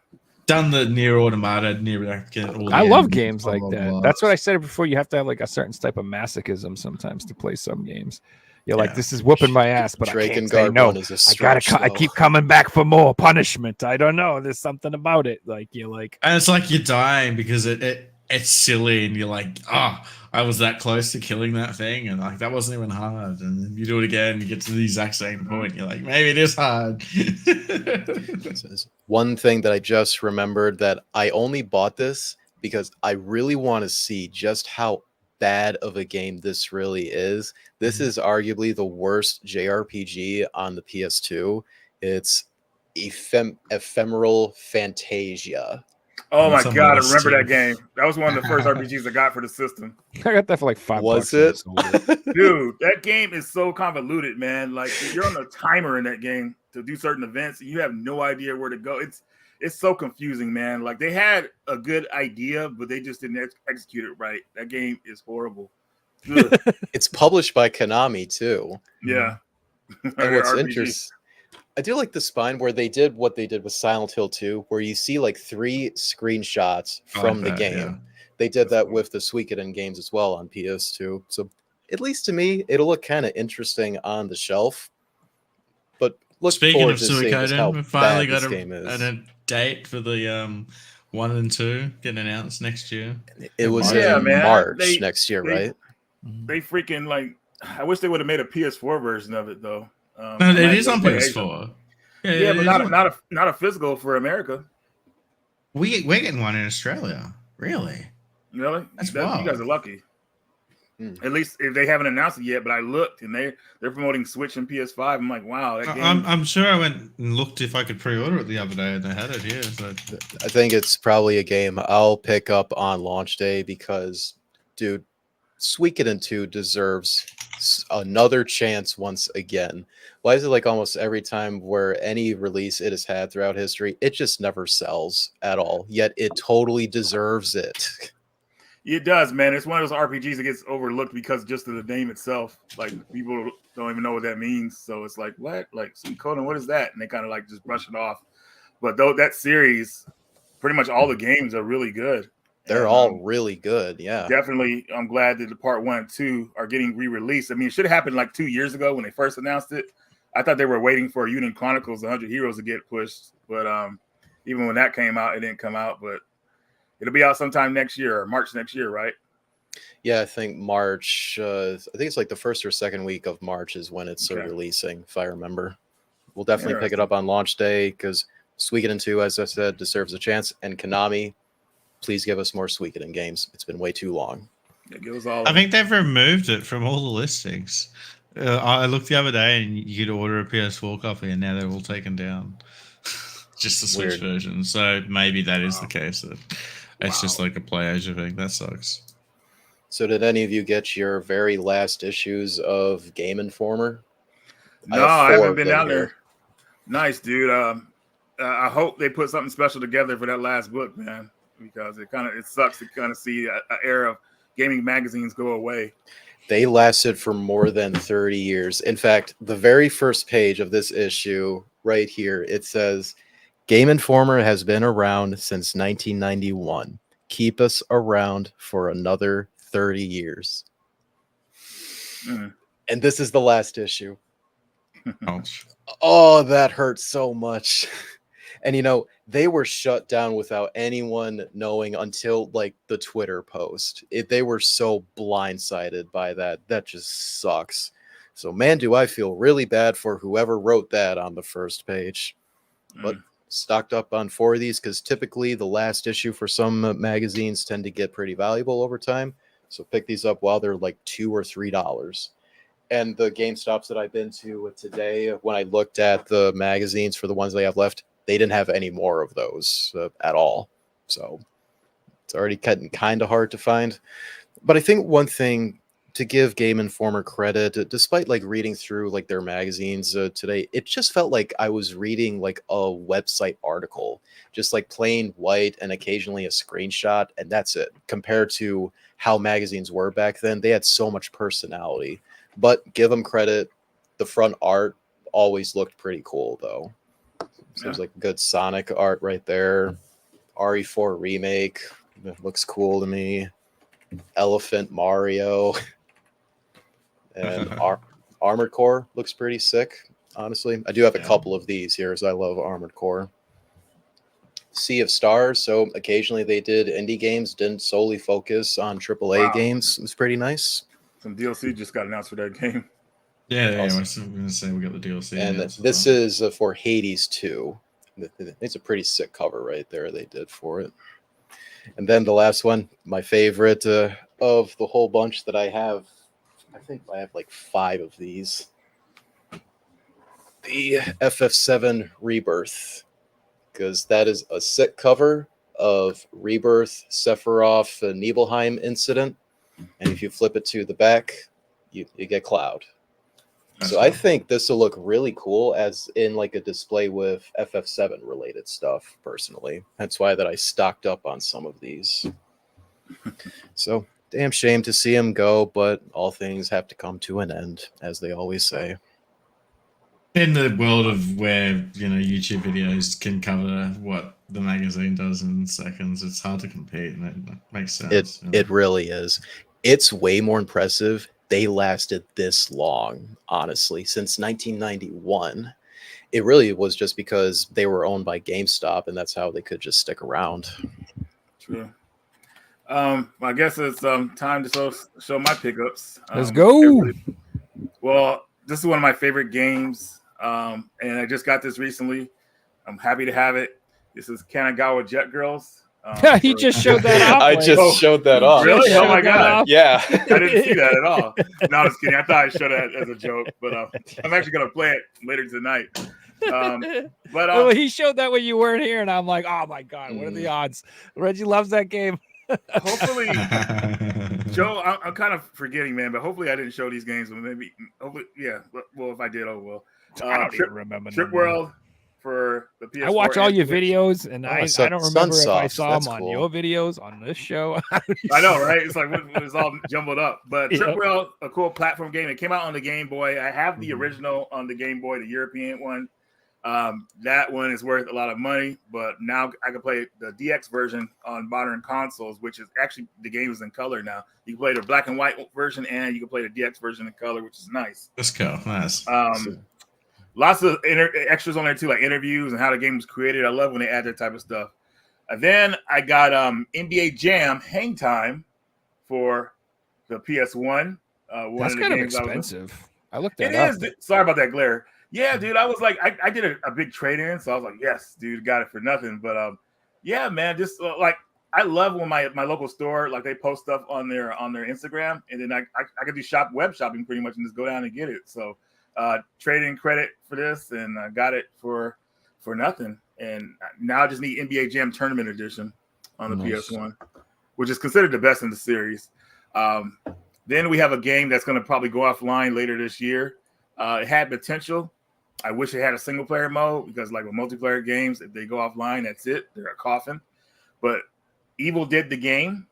done the Nier Automata, Nier Replicant. all the I love endings, games blah, like blah, that. blah. That's what I said before. You have to have like a certain type of masochism sometimes to play some games. You're like, Yeah. this is whooping my ass, but I Drake can't and say Guard no. one is a I stretch, gotta. I though. keep coming back for more punishment. I don't know. There's something about it. Like you're like, And it's like you're dying because it's silly, and you're like, I was that close to killing that thing, and like that wasn't even hard. And then you do it again, you get to the exact same point. You're like, maybe it is hard. One thing that I just remembered that I only bought this because I really want to see just how bad of a game this really is. This is arguably the worst JRPG on the PS2. It's Ephemeral Fantasia. Oh my That's on god, I my remember Steam. that game. That was one of the first RPGs I got for the system. I got that for like $5. Was and I it? sold it. Dude, that game is so convoluted, man. Like you're on a timer in that game to do certain events, and you have no idea where to go. It's so confusing, man. Like they had a good idea, but they just didn't execute it right. That game is horrible. Ugh. It's published by Konami too. Yeah. And what's RPG. interesting, I do like the spine where they did what they did with Silent Hill 2, where you see like 3 screenshots I like from the that, game. yeah. They did that with the Suikoden games as well on PS2. So at least to me, it'll look kind of interesting on the shelf. But look Speaking forward of to seeing just how Suikoden, we finally bad got this game is. a date for the 1 and 2 getting announced next year. It was Yeah, in man. March They- next year, they- right? They freaking like. I wish they would have made a PS4 version of it though. No, I it might is on play PS4. Yeah, it but is not on- not a physical for America. we're getting one in Australia. Really? Really? That's You wild. guys are lucky. Hmm. At least if they haven't announced it yet, but I looked and they're promoting Switch and PS5. I'm like, wow, that game. I'm sure I went and looked if I could pre-order it the other day, and they had it here. So I think it's probably a game I'll pick up on launch day because, dude, Suikoden 2 deserves another chance once again. Why is it like almost every time where any release it has had throughout history, it just never sells at all, yet it totally deserves it. It does, man. It's one of those RPGs that gets overlooked because just of the name itself. Like people don't even know what that means. So it's like, what? Like Suikoden, what is that? And they kind of like just brush it off. But though that series, pretty much all the games are really good. They're And, all really good, yeah. definitely. I'm glad that the part 1 and 2 are getting re-released. I mean, it should have happened like 2 years ago when they first announced it. I thought they were waiting for Union Chronicles 100 Heroes to get pushed, but even when that came out, it didn't come out. But it'll be out sometime next year, or March next year, right? Yeah, I think March, I think it's like the first or second week of March is when it's Okay. releasing, if I remember. We'll definitely pick it up on launch day because Suikoden 2, as I said, deserves a chance. And Konami, please give us more Suikoden games. It's been way too long. It gives all. I think they've removed it from all the listings. I looked the other day, and you could order a PS4 copy, and now they're all taken down. Just the Switch Weird. version. So maybe that is the case. It's just like a playage thing. That sucks. So did any of you get your very last issues of Game Informer? No, have I 4 haven't of been them down here. there. Nice, dude. I hope they put something special together for that last book, man, because it sucks to kind of see an era of gaming magazines go away. They lasted for more than 30 years. In fact, the very first page of this issue right here, it says, Game Informer has been around since 1991. Keep us around for another 30 years. Mm. And this is the last issue. Ouch. Oh, that hurts so much. And they were shut down without anyone knowing until like the Twitter post. They were so blindsided by that. That just sucks. So man, do I feel really bad for whoever wrote that on the first page. But stocked up on 4 of these because typically the last issue for some magazines tend to get pretty valuable over time. So pick these up while they're like $2 or $3. And the GameStops that I've been to today, when I looked at the magazines for the ones they have left, they didn't have any more of those at all. So it's already getting kind of hard to find. But I think one thing to give Game Informer credit, despite like reading through like their magazines today, it just felt like I was reading like a website article, just like plain white and occasionally a screenshot, and that's it. Compared to how magazines were back then, they had so much personality. But give them credit, the front art always looked pretty cool though. Seems like good Sonic art right there. RE4 remake, it looks cool to me. Elephant Mario. And Armored Core looks pretty sick, honestly. I do have a couple of these here, so I love Armored Core. Sea of Stars, so occasionally they did indie games, didn't solely focus on AAA games. It was pretty nice. Some DLC just got announced for that game. Yeah, Awesome. I was going to say we got the DLC. And this is for Hades 2. It's a pretty sick cover right there they did for it. And then the last one, my favorite of the whole bunch that I have. I think I have like 5 of these. The FF7 Rebirth, because that is a sick cover of Rebirth, Sephiroth, Nibelheim incident. And if you flip it to the back, you get Cloud. So I think this will look really cool as in like a display with FF7 related stuff, personally. That's why that I stocked up on some of these. So damn shame to see him go, but all things have to come to an end, as they always say. In the world of where YouTube videos can cover what the magazine does in seconds, it's hard to compete, and it makes sense. It really is. It's way more impressive. They lasted this long, honestly, since 1991. It really was just because they were owned by GameStop, and that's how they could just stick around. True. I guess it's time to show my pickups. Let's go. Well, this is one of my favorite games, and I just got this recently. I'm happy to have it. This is Kanagawa Jet Girls. He just showed that off. I just showed that off. Really? Oh my god! Yeah. I didn't see that at all. No, I'm just kidding. I thought I showed that as a joke, but I'm actually gonna play it later tonight. Well, he showed that when you weren't here, and I'm like, oh my god, what are the odds? Reggie loves that game. Hopefully, Joe, I'm kind of forgetting, man, but hopefully I didn't show these games. Hopefully, yeah. Well, if I did, oh well. I don't even remember. Trip World for the PS4. I watch all your Switch. videos, and I don't remember if I saw That's them on cool. your videos on this show. I know, right? It's like it's all jumbled up. But Trip World, a cool platform game. It came out on the Game Boy. I have the original on the Game Boy, the European one. That one is worth a lot of money, but now I can play the DX version on modern consoles, which is actually the game is in color now. You can play the black and white version, and you can play the DX version in color, which is nice. Let's go. Nice. Lots of extras on there too, like interviews and how the game was created. I love when they add that type of stuff. And then I got NBA Jam Hang Time for the PS1. That's kind of expensive. I looked that up. It is. Sorry about that glare. Yeah, dude. I was like, I did a big trade in, so I was like, yes, dude, got it for nothing. But yeah, man, just like I love when my local store like they post stuff on their Instagram, and then I could do web shopping pretty much and just go down and get it. So trading credit for this, and I got it for nothing. And now I just need NBA Jam Tournament Edition. on the Nice. PS1, which is considered the best in the series. Then we have a game that's going to probably go offline later this year. It had potential. I wish it had a single player mode because, like with multiplayer games, if they go offline, that's it. They're a coffin. But Evil Dead the game.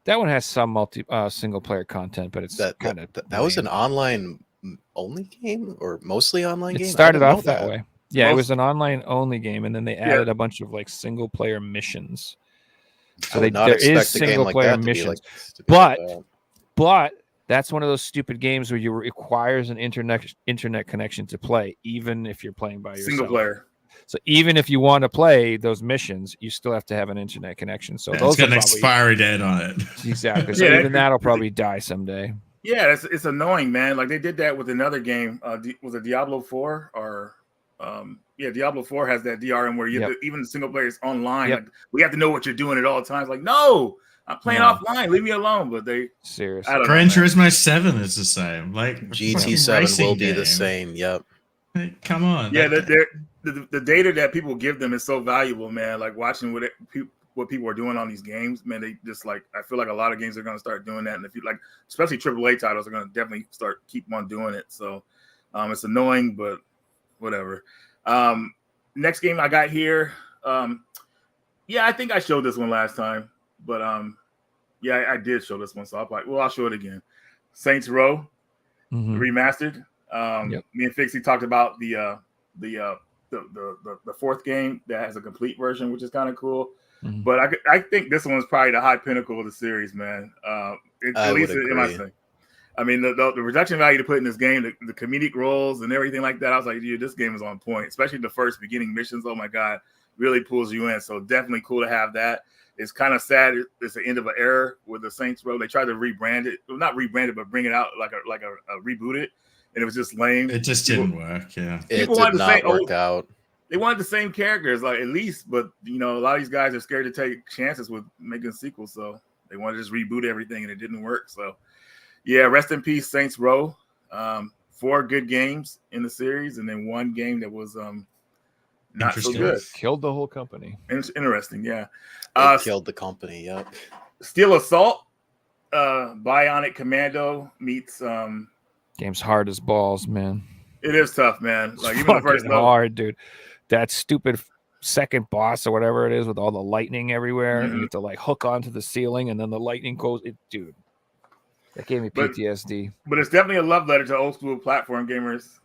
That one has some single player content, but it's That kind of that was an online only game or mostly online game. It I started didn't know off that way. Yeah, it was an online only game, and then they added a bunch of like single player missions. I would not there expect is a game single like player that to be missions, to be like but that. but that's one of those stupid games where you requires an internet connection to play, even if you're playing by yourself. Single player. So even if you want to play those missions, you still have to have an internet connection. So Yeah, those it's got are an probably expiry date on it. exactly. So Yeah, even that'll probably die someday. Yeah, it's annoying, man. Like they did that with another game. Was it Diablo 4 or Diablo 4 has that DRM where you have to, even the single players online. Yep. Like, we have to know what you're doing at all times. Like, no, I'm playing No. offline. Leave me alone. But they Seriously. I don't know, Gran man. Turismo 7 is the same. Like fucking GT7 racing will be the game. same. Yep. Like, come on. Yeah, that- the data that people give them is so valuable, man. Like watching what people are doing on these games, man. They just like I feel like a lot of games are going to start doing that, and if you like, especially AAA titles are going to definitely keep on doing it. So it's annoying, but whatever. Next game I got here, I think I showed this one last time, but I did show this one, so I'll show it again. Saints Row Mhm. remastered. Yep. Me and Fixie talked about the fourth game that has a complete version, which is kind of cool. Mhm. But I think this one's probably the high pinnacle of the series, man. I At least would in my agree. thing. I mean, the production value to put in this game, the comedic roles and everything like that. I was like, dude, this game is on point, especially the first beginning missions. Oh my God, really pulls you in. So definitely cool to have that. It's kind of sad. It's the end of an era with the Saints Row. They tried to rebrand it, well, not rebrand it, but bring it out like a reboot it, and it was just lame. It just didn't work. Yeah. It People wanted did to say, not work out. They wanted the same characters, like at least, but a lot of these guys are scared to take chances with making sequels, so they wanted to just reboot everything, and it didn't work. So, yeah, rest in peace, Saints Row. 4 good games in the series, and then 1 game that was not so Interesting. good. Killed the whole company. Interesting, yeah. It killed the company. Yep. Steel Assault, Bionic Commando meets. Game's hard as balls, man. It is tough, man. Like even the Fucking first level. hard, dude. That stupid second boss or whatever it is with all the lightning everywhere. Mhm. You have to like hook onto the ceiling and then the lightning goes. Dude, that gave me But- PTSD. But it's definitely a love letter to old school platform gamers.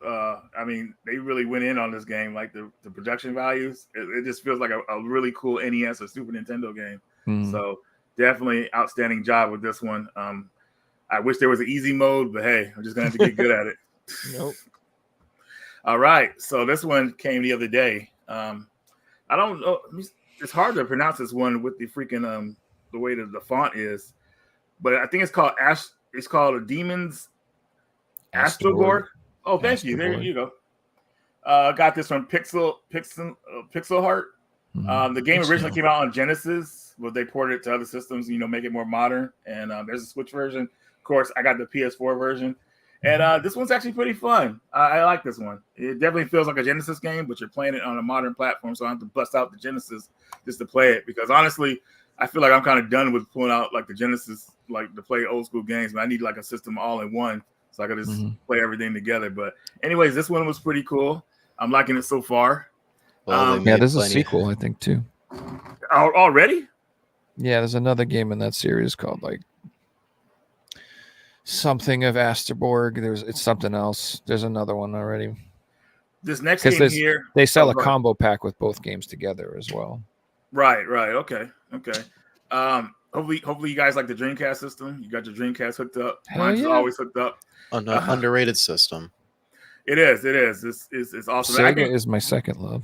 I mean, they really went in on this game, like the production values. It just feels like a really cool NES or Super Nintendo game. Mhm. So definitely outstanding job with this one. I wish there was an easy mode, but hey, I'm just gonna have to get good at it. Nope. All right, so this one came the other day. I don't know. It's hard to pronounce this one with the freaking the way that the font is, but I think it's called It's called a Demons Astroborg. Oh, thank you. There Astroborg. you go. Got this from Pixel Heart. Mhm. The game Pixel. originally came out on Genesis, but they ported it to other systems, make it more modern. And there's a Switch version. Of course, I got the PS4 version. And this one's actually pretty fun. I like this one. It definitely feels like a Genesis game, but you're playing it on a modern platform, so I have to bust out the Genesis just to play it. Because honestly, I feel like I'm kind of done with pulling out like the Genesis, like to play old school games. But I need like a system all in one, so I can just Mhm. play everything together. But anyways, this one was pretty cool. I'm liking it so far. Well, they Yeah, Yeah, made there's a plenty- sequel, I think, too. Already? Yeah, there's another game in that series called like something of Astroborg. It's something else. There's another one already. This next 'Cause game there's- here. They sell Oh, a go ahead. combo pack with both games together as well. Right. Okay. Hopefully you guys like the Dreamcast system. You got your Dreamcast hooked up. Hell Mine's yeah. always hooked up. An Uh-huh. underrated system. It is. It's awesome. Sega is my second love.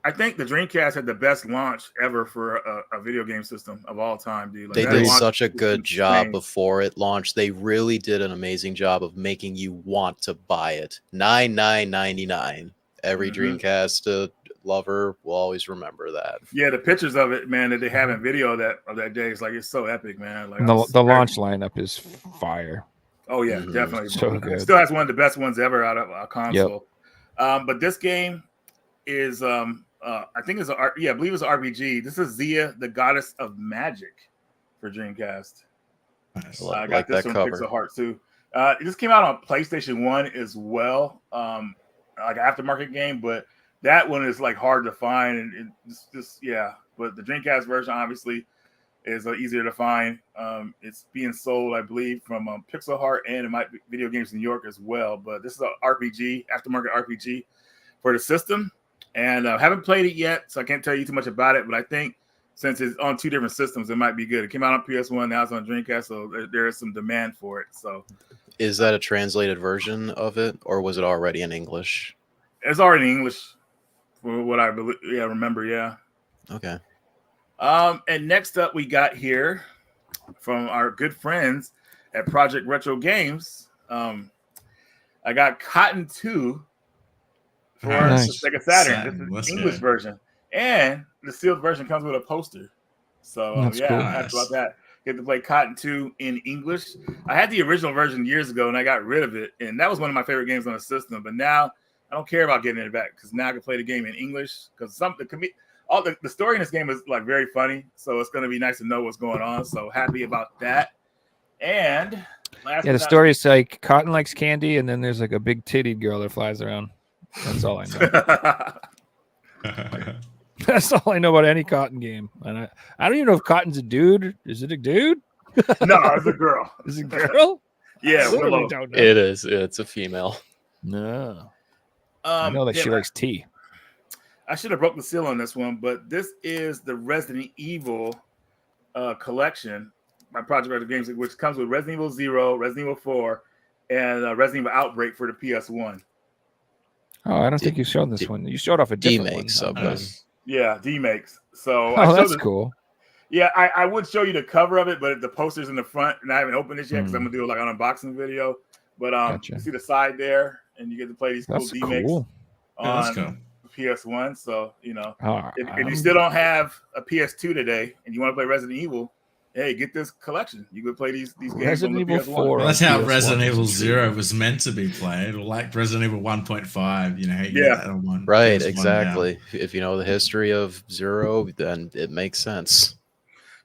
I think the Dreamcast had the best launch ever for a video game system of all time, dude. Like, They that did launch such a was good insane. job before it launched. They really did an amazing job of making you want to buy it. $99.99. Every Mhm. Dreamcast lover will always remember that. Yeah, the pictures of it, man, that they have in video of that day is like it's so epic, man. Like And I the was the very- launch lineup is fire. Oh yeah, Mhm. definitely. So It good. still has one of the best ones ever out of a console. But this game is I think it's I believe it's an RPG. This is Zia, the Goddess of Magic for Dreamcast. Nice. Like I got this that from cover. Pixel Heart too. It just came out on PlayStation 1 as well, like an aftermarket game, but that one is like hard to find, and just yeah. But the Dreamcast version obviously is easier to find. It's being sold, I believe, from Pixel Heart, and it might be Video Games New York as well. But this is an RPG, aftermarket RPG for the system, and haven't played it yet, so I can't tell you too much about it. But I think since it's on 2 different systems, it might be good. It came out on PS1, now it's on Dreamcast, so there is some demand for it. So Is that a translated version of it, or was it already in English? it's already in English, for what I believe. Yeah, remember, yeah. Okay. And next up, we got here from our good friends at Project Retro Games. I got Cotton 2 for Nice. the Sega Saturn. Saturn, This is let's the English go. version, and the sealed version comes with a poster. So That's yeah, cool. I'm happy about that. Get to play Cotton 2 in English. I had the original version years ago, and I got rid of it, and that was one of my favorite games on the system. But now I don't care about getting it back because now I can play the game in English because the story in this game is like very funny, so it's going to be nice to know what's going on. So happy about that. And last Yeah, the but not- story is like Cotton likes candy, and then there's like a big tittied girl that flies around. That's all I know. That's all I know about any Cotton game. And I don't even know if Cotton's a dude. Is it a dude? no, it's a girl. Is it a girl? Yeah, I literally Willow. don't know. It is. It's a female. No. I know that she yeah, likes tea. I should have broke the seal on this one, but this is the Resident Evil collection by Project Red Games, which comes with Resident Evil 0, Resident Evil 4, and Resident Evil Outbreak for the PS1. Oh, I don't think you showed this one. You showed off a different D-makes one. of Okay. it. Yeah, D-Makes. So Oh, showed that's this- cool. Yeah, I would show you the cover of it, but the poster's in the front, and I haven't opened it yet because Hmm. I'm gonna do like an unboxing video. But Gotcha. you see the side there, and you get to play these cool That's D-Makes cool. Yeah, that's on cool. PS1. So Oh, if you still don't have a PS2 today and you want to play Resident Evil, hey, get this collection. You could play these games Resident on the Evil PS1. 4. Well, that's how PS1 Resident is Evil true. 0 was meant to be played, or like Resident Evil 1.5. How you Yeah. get that on one. Right, PS1 now. exactly. If you know the history of Zero, then it makes sense.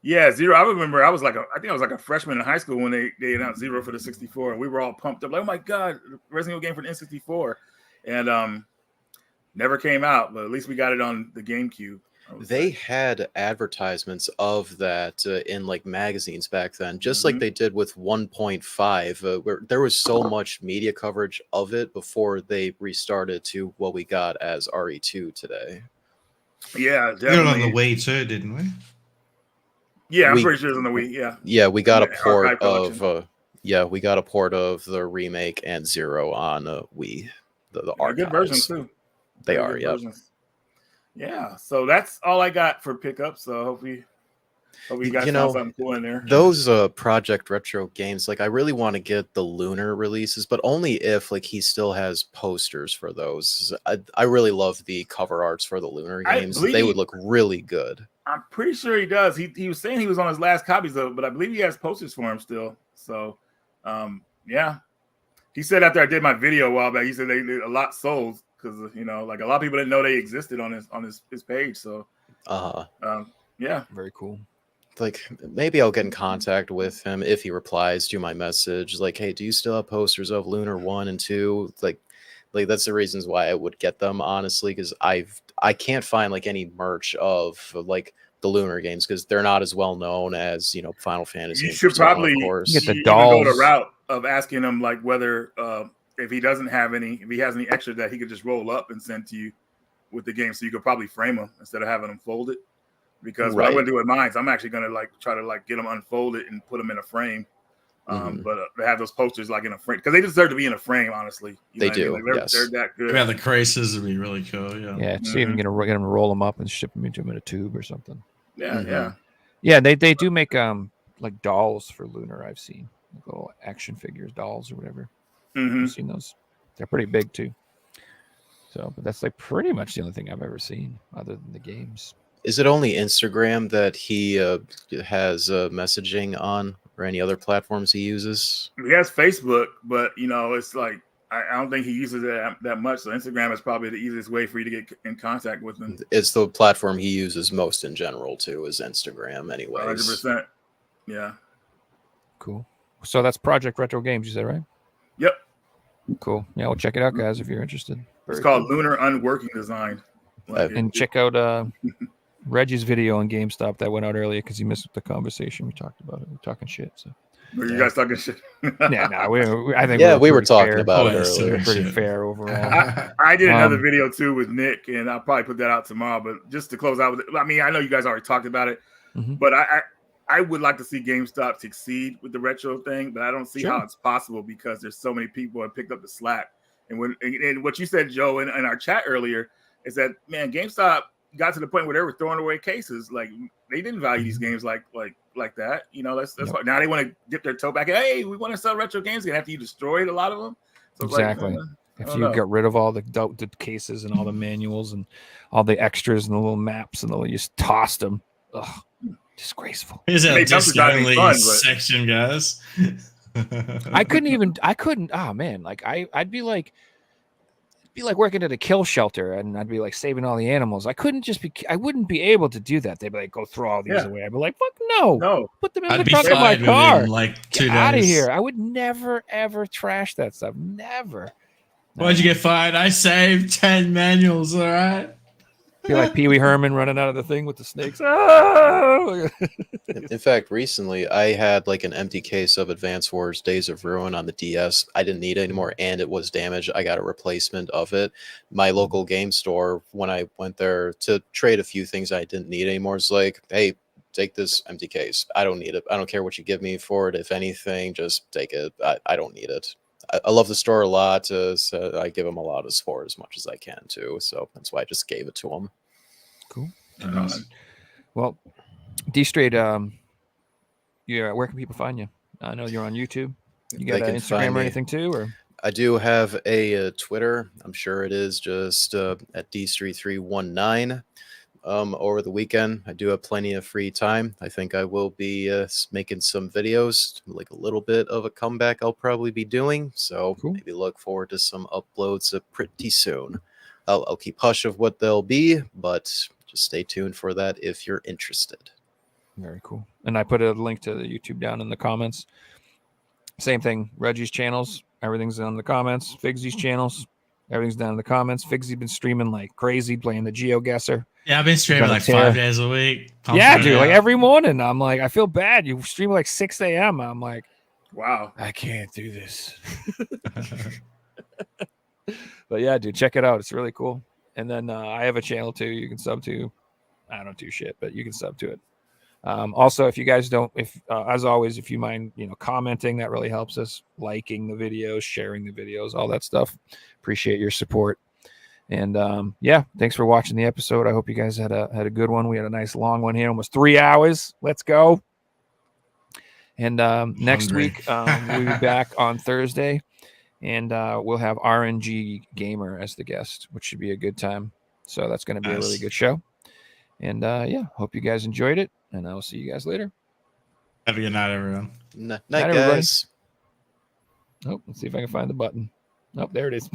Yeah, Zero. I remember I think I was like a freshman in high school when they announced Zero for the 64, and we were all pumped up like, oh my god, Resident Evil game for the N64, and never came out, but at least we got it on the GameCube. They had advertisements of that in like magazines back then, just like Mhm. they did with 1.5, where there was so much media coverage of it before they restarted to what we got as RE2 today. Yeah, We got it on definitely. the Wii too, didn't we? Yeah, I'm We- pretty sure it's on the Wii. Yeah, Yeah, we got a Yeah, port archive collection. of we got a port of the remake and Zero on Wii. The They're good versions archives. too. They Very are, good yep. versions. Yeah, so that's all I got for pickup. So hopefully you guys You found know, something cool in there. Those Project Retro games, like I really want to get the Lunar releases, but only if like he still has posters for those. I really love the cover arts for the Lunar I games. believe- They would look really good. I'm pretty sure he does. He was saying he was on his last copies of it, but I believe he has posters for him still. So, yeah. He said after I did my video a while back, he said they did a lot sold because like a lot of people didn't know they existed on his page. So, yeah. Very cool. Like maybe I'll get in contact with him if he replies to my message. Like, hey, do you still have posters of Lunar 1 and 2? Like that's the reasons why I would get them, honestly, because I can't find like any merch of like the Lunar games because they're not as well known as Final Fantasy. You and should Persona, probably of course. Get the you can go the dolls. route of asking him like whether if he doesn't have any, if he has any extra that he could just roll up and send to you with the game, so you could probably frame them instead of having them folded. Because what I'm Right. gonna do with mine, I'm actually gonna like try to like get them unfolded and put them in a frame. Mhm. But they have those posters like in a frame because they deserve to be in a frame. Honestly, You They know what I mean? do, Like, yes. they're that good. Yeah, the creases would be really cool. Yeah. Yeah, see if you can get them to roll them up and ship them into them in a tube or something. Yeah, Mhm. yeah. Yeah, they do make like dolls for Lunar. I've seen like little action figures, dolls or whatever. Mhm. I've seen those. They're pretty big too. So, but that's like pretty much the only thing I've ever seen other than the games. Is it only Instagram that he has messaging on, or any other platforms he uses? He has Facebook, but it's like I don't think he uses it that much. So Instagram is probably the easiest way for you to get in contact with him. It's the platform he uses most in general too, is Instagram anyways. 100%. Yeah. Cool. So that's Project Retro Games, you said, right? Yep. Cool. Yeah, well, check it out, guys, if you're interested. It's Very called cool. Lunar Unworking Design. And check out Reggie's video on GameStop that went out earlier because he missed the conversation. We talked about it. We're talking shit. So Were you guys talking shit? yeah, no, I think Yeah, we were pretty talking fair. about it Oh, yes, earlier. sir. Pretty Shit. fair overall. I did another Um, video too with Nick, and I'll probably put that out tomorrow. But just to close out with it, I mean, I know you guys already talked about it, Mhm. but I would like to see GameStop succeed with the retro thing, but I don't see how Sure. it's possible because there's so many people who have picked up the slack. And what you said, Joe, in our chat earlier, is that man, GameStop got to the point where they were throwing away cases. Like they didn't value these games like that. You know, that's why now they want to dip their toe back. And, hey, we want to sell retro games again after you destroyed a lot of them. So it's Exactly. Like, If don't you know. got rid of all the cases and all the manuals and all the extras and the little maps and you just tossed them. Ugh, disgraceful. Here's our Hey, Dumpster disc Diving only fun, but- section, guys. I couldn't. Oh man, like I'd be like working at a kill shelter and I'd be like saving all the animals. I wouldn't be able to do that. They'd be like, go throw all these Yeah. away. I'd be like, fuck no. No. Put them in I'd the be trunk of my fired car. within like 2 Get out of days. here. I would never ever trash that stuff. Never. Why'd you get fired? I saved 10 manuals, all right? Be like Pee Wee Herman running out of the thing with the snakes. Ah! In fact, recently I had like an empty case of Advance Wars Days of Ruin on the DS. I didn't need it anymore and it was damaged. I got a replacement of it. My local game store, when I went there to trade a few things I didn't need anymore, is like, hey, take this empty case. I don't need it. I don't care what you give me for it. If anything, just take it. I don't need it. I love the store a lot. So I give them a lot of support as much as I can too. So that's why I just gave it to them. Cool. Nice. Well, D Straight, yeah, where can people find you? I know you're on YouTube. You got They can Instagram find or me. anything too, or I do have a Twitter. I'm sure it is just at D3319. Over the weekend, I do have plenty of free time. I think I will be making some videos, like a little bit of a comeback I'll probably be doing. So Cool. maybe look forward to some uploads pretty soon. I'll keep hush of what they'll be, but just stay tuned for that if you're interested. very cool. And I put a link to the YouTube down in the comments. Same thing. Reggie's channels, everything's in the comments. Figsy's channels, everything's down in the comments. Figsy been streaming like crazy, playing the GeoGuessr. Yeah, I've been streaming Gotta like tear. 5 days a week. Yeah, Pumping dude, it like out. every morning. I'm like, I feel bad. You stream like 6 a.m. I'm like, Wow. I can't do this. But yeah, dude, check it out. It's really cool. And then I have a channel too. You can sub to. I don't do shit, but you can sub to it. Also, if you guys don't, as always, if you mind, commenting, that really helps us. Liking the videos, sharing the videos, all that stuff. Appreciate your support. And yeah, thanks for watching the episode. I hope you guys had a good one. We had a nice long one here, almost 3 hours. Let's go. And next Hungry. week we'll be back on Thursday. And we'll have RNG Gamer as the guest, which should be a good time. So that's going to be a really Nice. good show. And yeah, hope you guys enjoyed it. And I will see you guys later. Have a good night, everyone. Night, everybody. guys. Oh, let's see if I can find the button. Oh, there it is.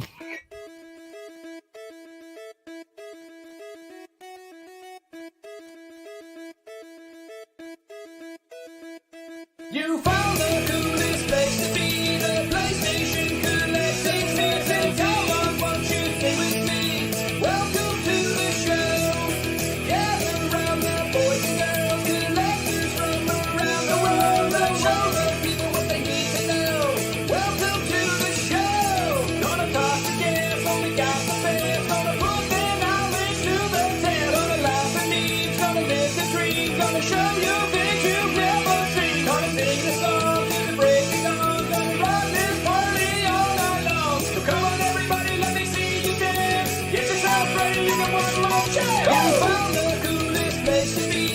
You found the coolest place to be, the PlayStation Collecting Season. Come on, won't you stay with me? Welcome to the show. Gather round the boys and girls, collectors from around the world. Let's show the people what they need to know. Welcome to the show. Gonna talk to guests, only got the best. Gonna put their knowledge to the test. Gonna laugh and eat, gonna live the dream. Gonna show you things you've never seen. Gonna sing the song to the break of dawn. Gonna rock this party all night long. So come on everybody, let me see you dance. Get yourself ready, you got one more chance. You found the coolest place to be.